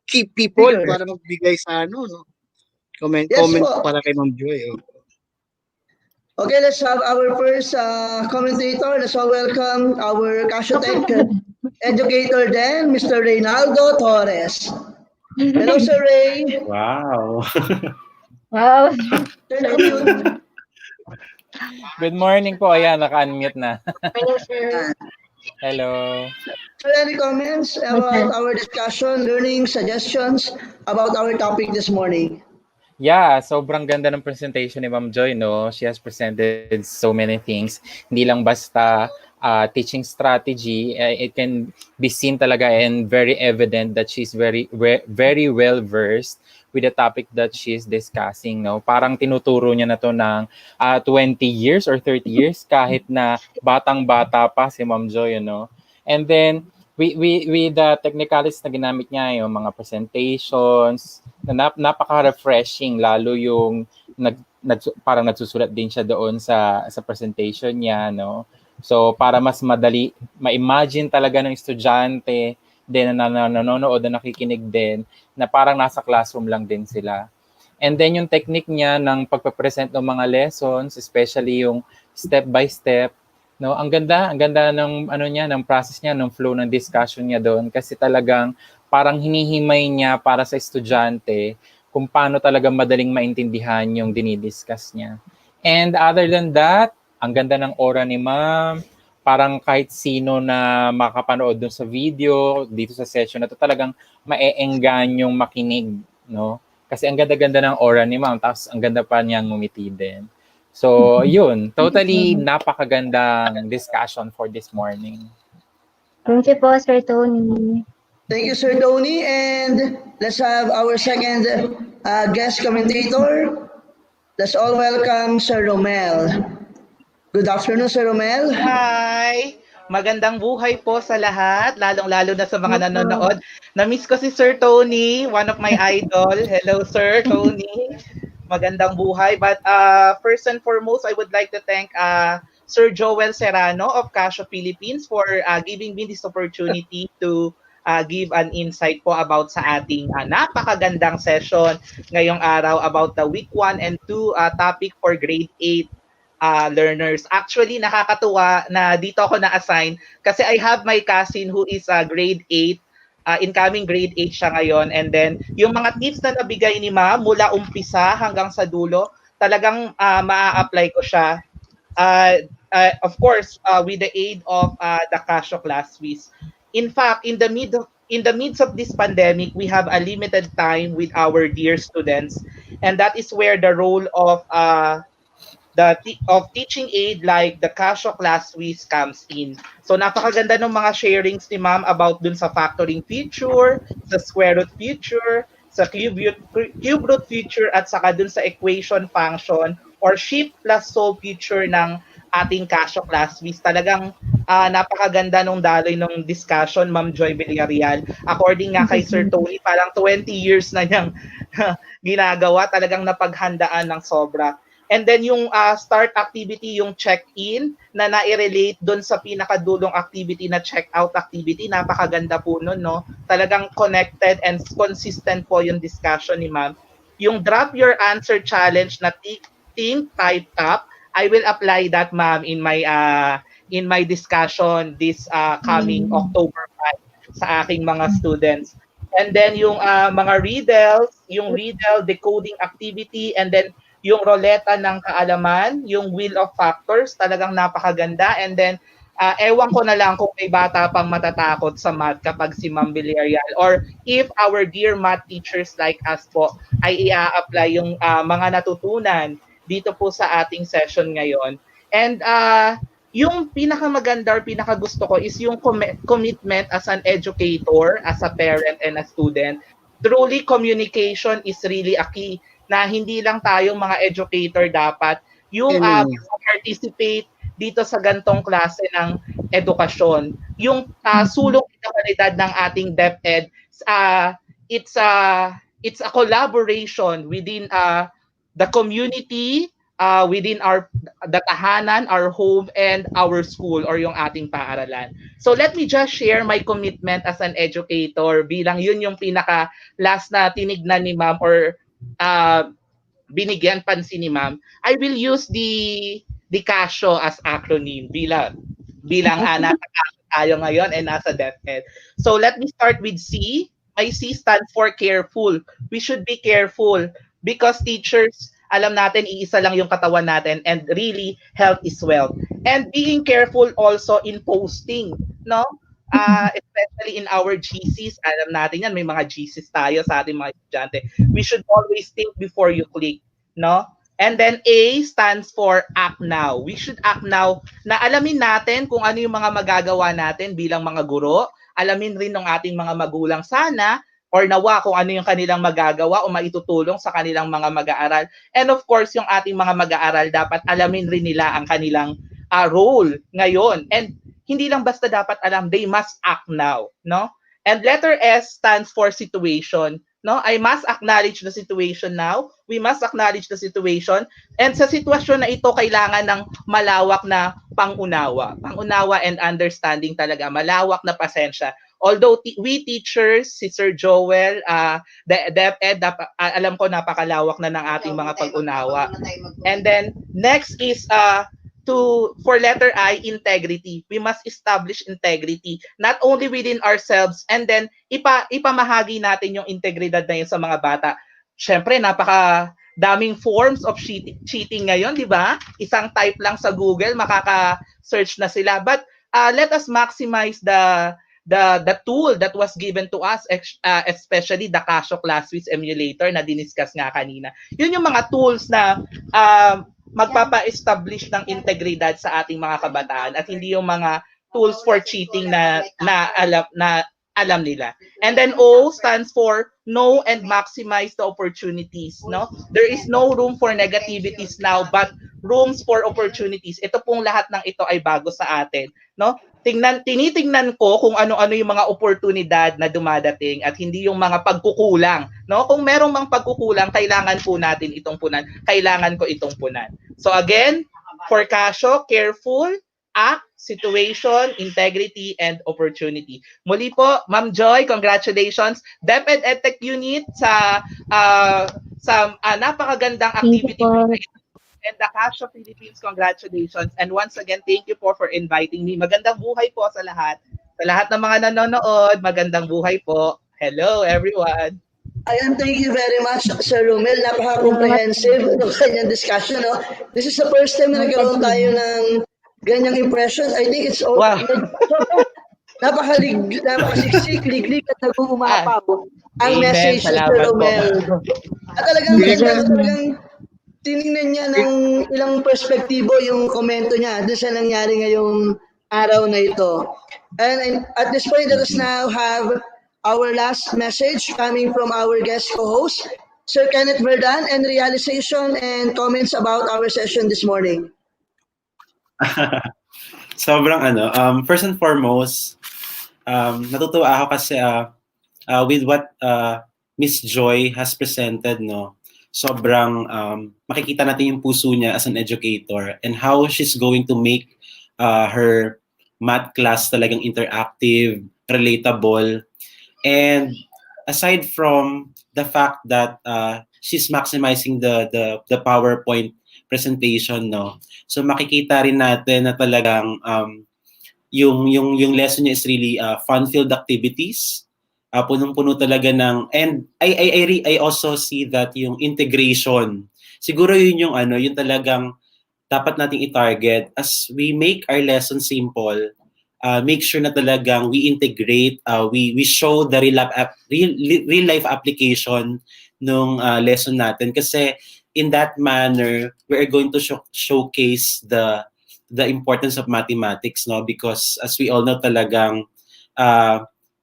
key people para magbigay sa no? Comment para kay Ma'am Joy. Oh. Okay, let's have our first commentator. Let's all welcome our Casio Tech educator then, Mr. Reynaldo Torres. Hello, Sir Ray. Wow. Wow. Good morning po. Ayan, naka-unmute na. Hello. So, any comments about our discussion, learning, suggestions about our topic this morning? Yeah, sobrang ganda ng presentation ni Ma'am Joy, no? She has presented so many things. Hindi lang basta teaching strategy. It can be seen talaga and very evident that she's very well versed with the topic that she's discussing, no? Parang tinuturo niya na to ng 20 years or 30 years kahit na batang-bata pa si Ma'am Joy, you know. And then with the technicalities na ginamit niya, yung mga presentations, na napaka-refreshing, lalo yung parang nagsusulat din siya doon sa presentation niya, no? So para mas madali ma-imagine talaga ng estudyante din na nanonood na nakikinig din na parang nasa classroom lang din sila. And then yung technique niya ng pagpe-present ng mga lessons, especially yung step by step, no, ang ganda ng ng process niya, ng flow ng discussion niya doon kasi talagang parang hinihimay niya para sa estudyante kung paano talaga madaling maintindihan yung dinidiscuss niya. And other than that, ang ganda ng aura ni ma'am. Parang kahit sino na makapanood dun sa video, dito sa session na to, talagang maeenggan yung makinig, no? Kasi ang ganda-ganda ng aura ni ma'am, tapos ang ganda pa niyang ngumiti din. So, yun. Totally napakagandang discussion for this morning. Thank you po, Sir Tony. Thank you, Sir Tony. And let's have our second guest commentator. Let's all welcome Sir Romel. Good afternoon, Sir Romel. Hi! Magandang buhay po sa lahat, lalong-lalo na sa mga nanonood. Na-miss ko si Sir Tony, one of my idol. Hello, Sir Tony. Magandang buhay. But first and foremost, I would like to thank Sir Joel Serrano of Casio Philippines for giving me this opportunity to give an insight po about sa ating napakagandang session ngayong araw about the week 1 and 2 topic for grade 8 learners. Actually, nakakatuwa na dito ako na-assign kasi I have my cousin who is grade 8, incoming grade 8 siya ngayon. And then, yung mga tips na nabigay ni ma'am mula umpisa hanggang sa dulo, talagang maa-apply ko siya. Of course, with the aid of the Casio ClassWiz. In fact, in the midst of this pandemic, we have a limited time with our dear students, and that is where the role of teaching aid like the Casio ClassWiz comes in. So napakaganda ng mga sharings ni ma'am about dun sa factoring feature, sa square root feature, sa cube root feature, at saka dun sa equation function or shift plus solve feature ng ating Casio ClassWiz. Talagang napakaganda nung daloy ng discussion, Ma'am Joy Villarreal. According nga kay Sir Tony, parang 20 years na niyang ginagawa, talagang napaghandaan ng sobra. And then yung start activity, yung check-in na nai-relate doon sa pinakadulong activity na check-out activity, napakaganda po nun, no? Talagang connected and consistent po yung discussion ni ma'am. Yung drop your answer challenge na think, type, tap, I will apply that, ma'am, in my discussion this coming October 5 sa aking mga students. And then yung mga riddles, yung riddle decoding activity, and then yung roleta ng kaalaman, yung wheel of factors, talagang napakaganda. And then, ewan ko na lang kung may bata pang matatakot sa math kapag si Ma'am Villarreal, or if our dear math teachers like us po ay i-apply yung mga natutunan dito po sa ating session ngayon. And yung pinakamaganda or pinakagusto ko is yung commitment as an educator, as a parent and a student. Truly, communication is really a key na hindi lang tayong mga educator dapat yung participate dito sa gantong klase ng edukasyon. Yung sulong kalidad ng ating DepEd, it's a collaboration within the community, within the tahanan, our home, and our school or yung ating paaralan. So let me just share my commitment as an educator bilang yun yung pinaka last na tinignan ni ma'am or binigyan pansin ni ma'am. I will use the Casio as acronym bilang nasa Casio tayo ngayon and nasa DepEd. So let me start with C. My C stands for careful. We should be careful because teachers, alam natin iisa lang yung katawan natin, and really health is wealth. And being careful also in posting, no? Especially in our GCs, alam natin yan, may mga GCs tayo sa ating mga estudyante. We should always think before you click, no? And then A stands for act now. We should act now na alamin natin kung ano yung mga magagawa natin bilang mga guro, alamin rin ng ating mga magulang sana or nawa kung ano yung kanilang magagawa o maitutulong sa kanilang mga mag-aaral. And of course, yung ating mga mag-aaral, dapat alamin rin nila ang kanilang role ngayon. And hindi lang basta dapat alam, they must act now, no? And letter S stands for situation, no? I must acknowledge the situation now. We must acknowledge the situation. And sa sitwasyon na ito, kailangan ng malawak na pangunawa. Pangunawa and understanding talaga, malawak na pasensya. Although we teachers, si Sir Joel, DepEd, alam ko napakalawak na ng ating mga pag-unawa. And then next is for letter I, integrity. We must establish integrity, not only within ourselves, and then ipamahagi natin yung integridad na yun sa mga bata. Syempre, napaka daming forms of cheating ngayon, di ba? Isang type lang sa Google, makaka-search na sila. But let us maximize the tool that was given to us, especially the Casio ClassWiz Emulator na diniscuss nga kanina. Yun yung mga tools na magpapa-establish ng integridad sa ating mga kabataan at hindi yung mga tools for cheating na alam nila. And then O stands for know and maximize the opportunities, no? There is no room for negativities now but rooms for opportunities. Ito pong lahat ng ito ay bago sa atin, no? Tinitingnan ko kung ano-ano yung mga oportunidad na dumadating at hindi yung mga pagkukulang, no? Kung merong mga pagkukulang, kailangan po natin itong punan. Kailangan ko itong punan. So again, for Casio, careful, act, situation, integrity, and opportunity. Muli po, Ma'am Joy, congratulations. DepEd EdTech Unit sa napakagandang activity and the Casio Philippines, congratulations. And once again, thank you po for inviting me. Magandang buhay po sa lahat. Sa lahat ng mga nanonood, magandang buhay po. Hello, everyone. Ayan, thank you very much, Sir Romel. Napaka-comprehensive ng kanyang discussion. No? This is the first time na nagkaroon tayo ng ganyang impression. I think it's all... Wow. Napakasiksik, liglig at nag-uumapaw ang message ni Sir Romel. At talagang tinignan niya ng ilang perspektibo yung komento niya doon sa nangyari ngayong araw na ito. And at this point, let us now have our last message coming from our guest co-host, Sir Kenneth Verdan, and realization and comments about our session this morning. Sobrang first and foremost, natutuwa ako kasi with what Miss Joy has presented, no, sobrang makikita natin yung puso niya as an educator and how she's going to make her math class talagang interactive, relatable. And aside from the fact that she's maximizing the PowerPoint presentation, no, so makikita rin natin na talagang yung lesson niya is really fun-filled activities. Punong-puno talaga ng, and I also see that yung integration, siguro yun yung yung talagang dapat nating i-target as we make our lesson simple. Make sure na talagang we integrate, we show the real life application nung lesson natin, kasi in that manner we are going to showcase the importance of mathematics, no, because as we all know talagang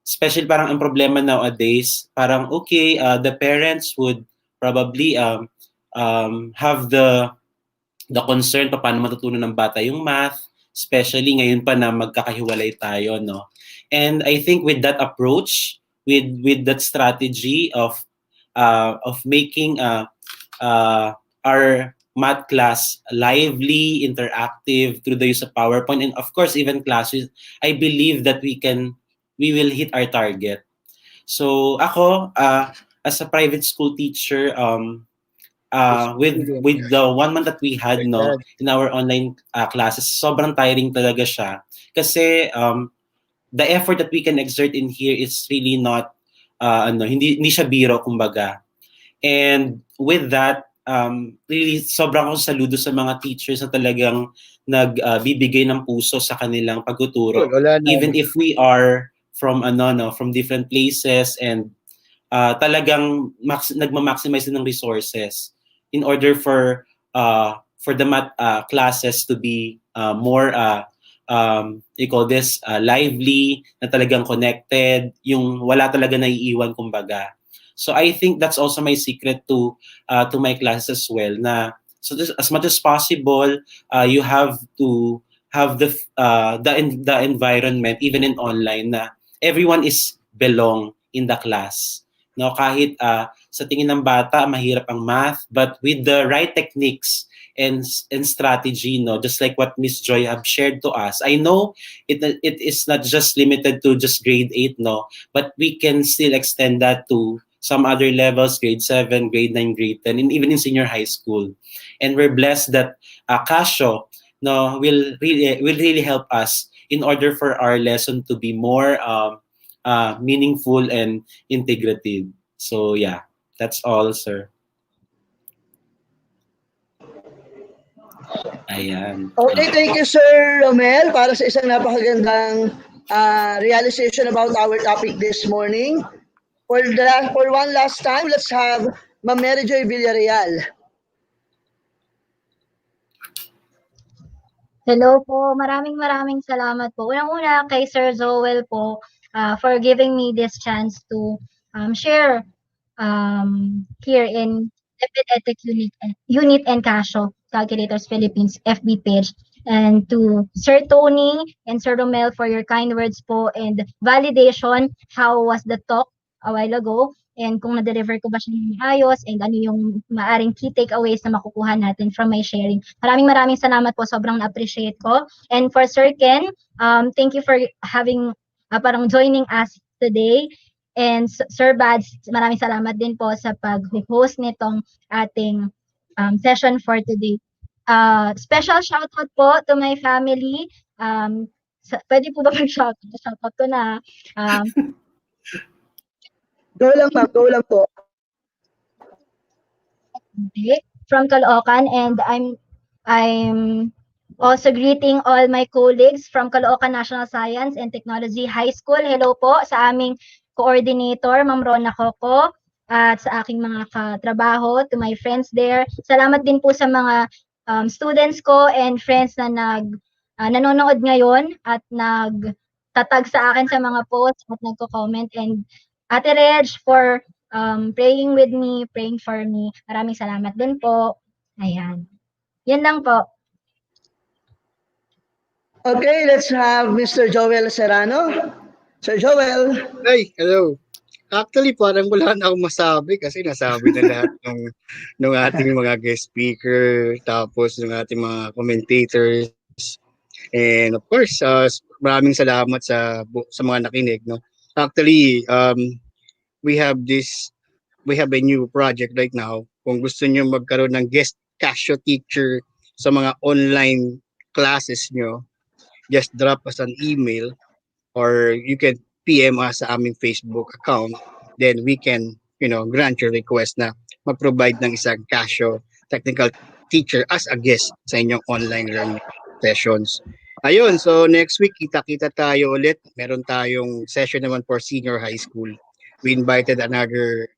especially parang ang problema nowadays, parang okay, the parents would probably have the concern pa paano matutunan ng bata yung math, especially ngayon pa na magkakahiwalay tayo, no. And I think with that approach, with that strategy of making our math class lively, interactive through the use of PowerPoint and of course even ClassWiz, I believe that we will hit our target. So ako, as a private school teacher, with the 1 month that we had, no, in our online classes, sobrang tiring talaga siya. Kasi the effort that we can exert in here is really not, hindi siya biro, kumbaga. And with that, really sobrang akong saludo sa mga teachers na talagang nagbibigay ng puso sa kanilang pagtuturo. Even if we are from from different places and talagang nagma-maximize din ng resources in order for the math classes to be more you call this lively, na talagang connected, yung wala talaga naiiwan, kumbaga. So I think that's also my secret to my classes as well, na so as much as possible you have to have the environment even in online na everyone is belong in the class, no, kahit sa tingin ng bata mahirap ang math, but with the right techniques and strategy, no, just like what Miss Joy have shared to us, I know it is not just limited to just grade 8, no, but we can still extend that to some other levels, grade 7, grade 9, grade 10, and even in senior high school. And we're blessed that Casio no, will really help us in order for our lesson to be more meaningful and integrative. So yeah, that's all, sir. Ayan. Okay, thank you, Sir Romel, para sa isang napakagandang realization about our topic this morning. For one last time, let's have Ma'am Mary Joy Villarreal. Hello po, maraming salamat po. Unang-una kay Sir Joel po for giving me this chance to share here in MATHtech Unit and Casio Calculators Philippines FB page, and to Sir Tony and Sir Romel for your kind words po and validation. How was the talk a while ago, and kung na-deliver ko ba siya ng ayos, and ano yung maaring key takeaways na makukuha natin from my sharing. Maraming salamat po, sobrang na-appreciate ko. And for Sir Ken, thank you for having parang joining us today. And Sir Bads, maraming salamat din po sa pag-host nitong ating session for today. Special shoutout po to my family. Pwede po ba mag-shoutout? Shoutout ko na. Go lang, ma'am. Go lang po. From Caloocan, and I'm also greeting all my colleagues from Caloocan National Science and Technology High School. Hello po sa aming coordinator, Ma'am Rona Coco, at sa aking mga katrabaho, to my friends there. Salamat din po sa mga students ko and friends na nanonood ngayon at nagtatag sa akin sa mga posts at nagko-comment. And Ate Reg for praying with me, praying for me. Maraming salamat din po. Ayan. Yan lang po. Okay, let's have Mr. Joel Serrano. Sir Joel. Hey, hello. Actually, parang wala na akong masabi kasi nasabi na lahat ng ating mga guest speaker, tapos ng ating mga commentators. And of course, maraming salamat sa mga nakinig. No? Actually, we have a new project right now. Kung gusto niyo magkaroon ng guest Casio teacher sa mga online classes nyo, just drop us an email or you can PM us sa aming Facebook account. Then we can, grant your request na mag-provide ng isang Casio technical teacher as a guest sa inyong online learning sessions. Ayun, so next week, kita-kita tayo ulit. Meron tayong session naman for senior high school. We invited another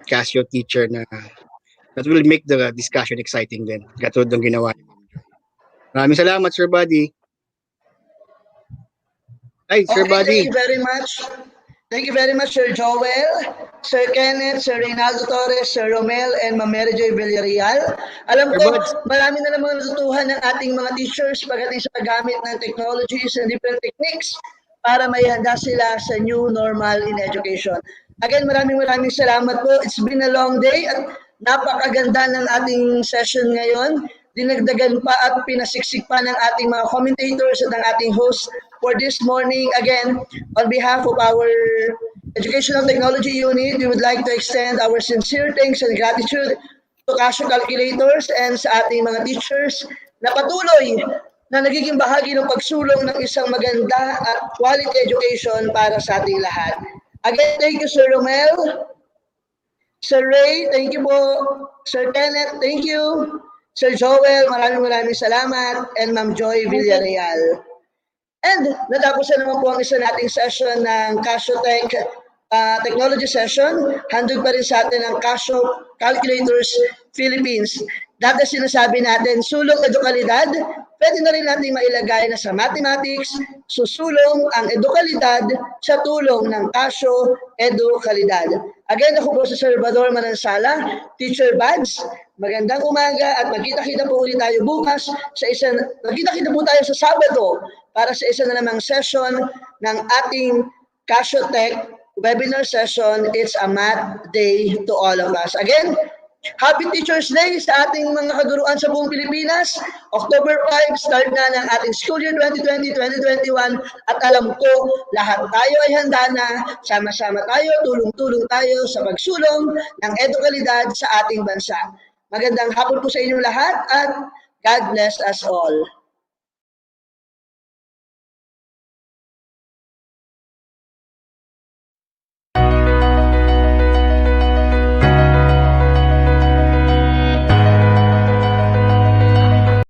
Casio teacher that will make the discussion exciting din. Katulad ng ginawa ni Ma'am Joy. Maraming salamat, Sir Buddy. Hi, Sir Buddy. Thank you very much. Thank you very much, Sir Joel, Sir Kenneth, Sir Reynaldo Torres, Sir Romel, and Ma'am Mary Joy Villarreal. Alam ko, marami na namang natutuhan ng ating mga teachers pagdating sa paggamit ng technologies and different techniques para may handa sila sa new normal in education. Again, maraming salamat po. It's been a long day at napakaganda ng ating session ngayon. Dinagdagan pa at pinasiksik pa ng ating mga commentators at ng ating host for this morning. Again, on behalf of our Educational Technology Unit, we would like to extend our sincere thanks and gratitude to Casio Calculators and sa ating mga teachers na patuloy na nagiging bahagi ng pagsulong ng isang maganda at quality education para sa ating lahat. Again, thank you, Sir Romel. Sir Ray, thank you po. Sir Kenneth, thank you. Sir Joel, maraming salamat. And Ma'am Joy Villarreal. And natapos na naman po ang isa nating session ng Casio Tech Technology Session. Handog pa rin sa atin ang Casio Calculators Philippines. Dati sinasabi natin, sulong edukalidad, pwede na rin natin mailagay na sa mathematics, susulong ang edukalidad sa tulong ng Casio Edukalidad. Again, ako po si Sir Salvador Manansala, Teacher Bads. Magandang umaga at magkita-kita po ulit tayo bukas magkita-kita po tayo sa Sabado para sa isa na namang session ng ating Casio Tech webinar session. It's a math day to all of us. Again, Happy Teacher's Day sa ating mga kaguruan sa buong Pilipinas. October 5, start na ng ating school year 2020-2021 at alam ko, lahat tayo ay handa na, sama-sama tayo, tulong-tulong tayo sa pagsulong ng edukalidad sa ating bansa. Magandang hapon po sa inyong lahat at God bless us all.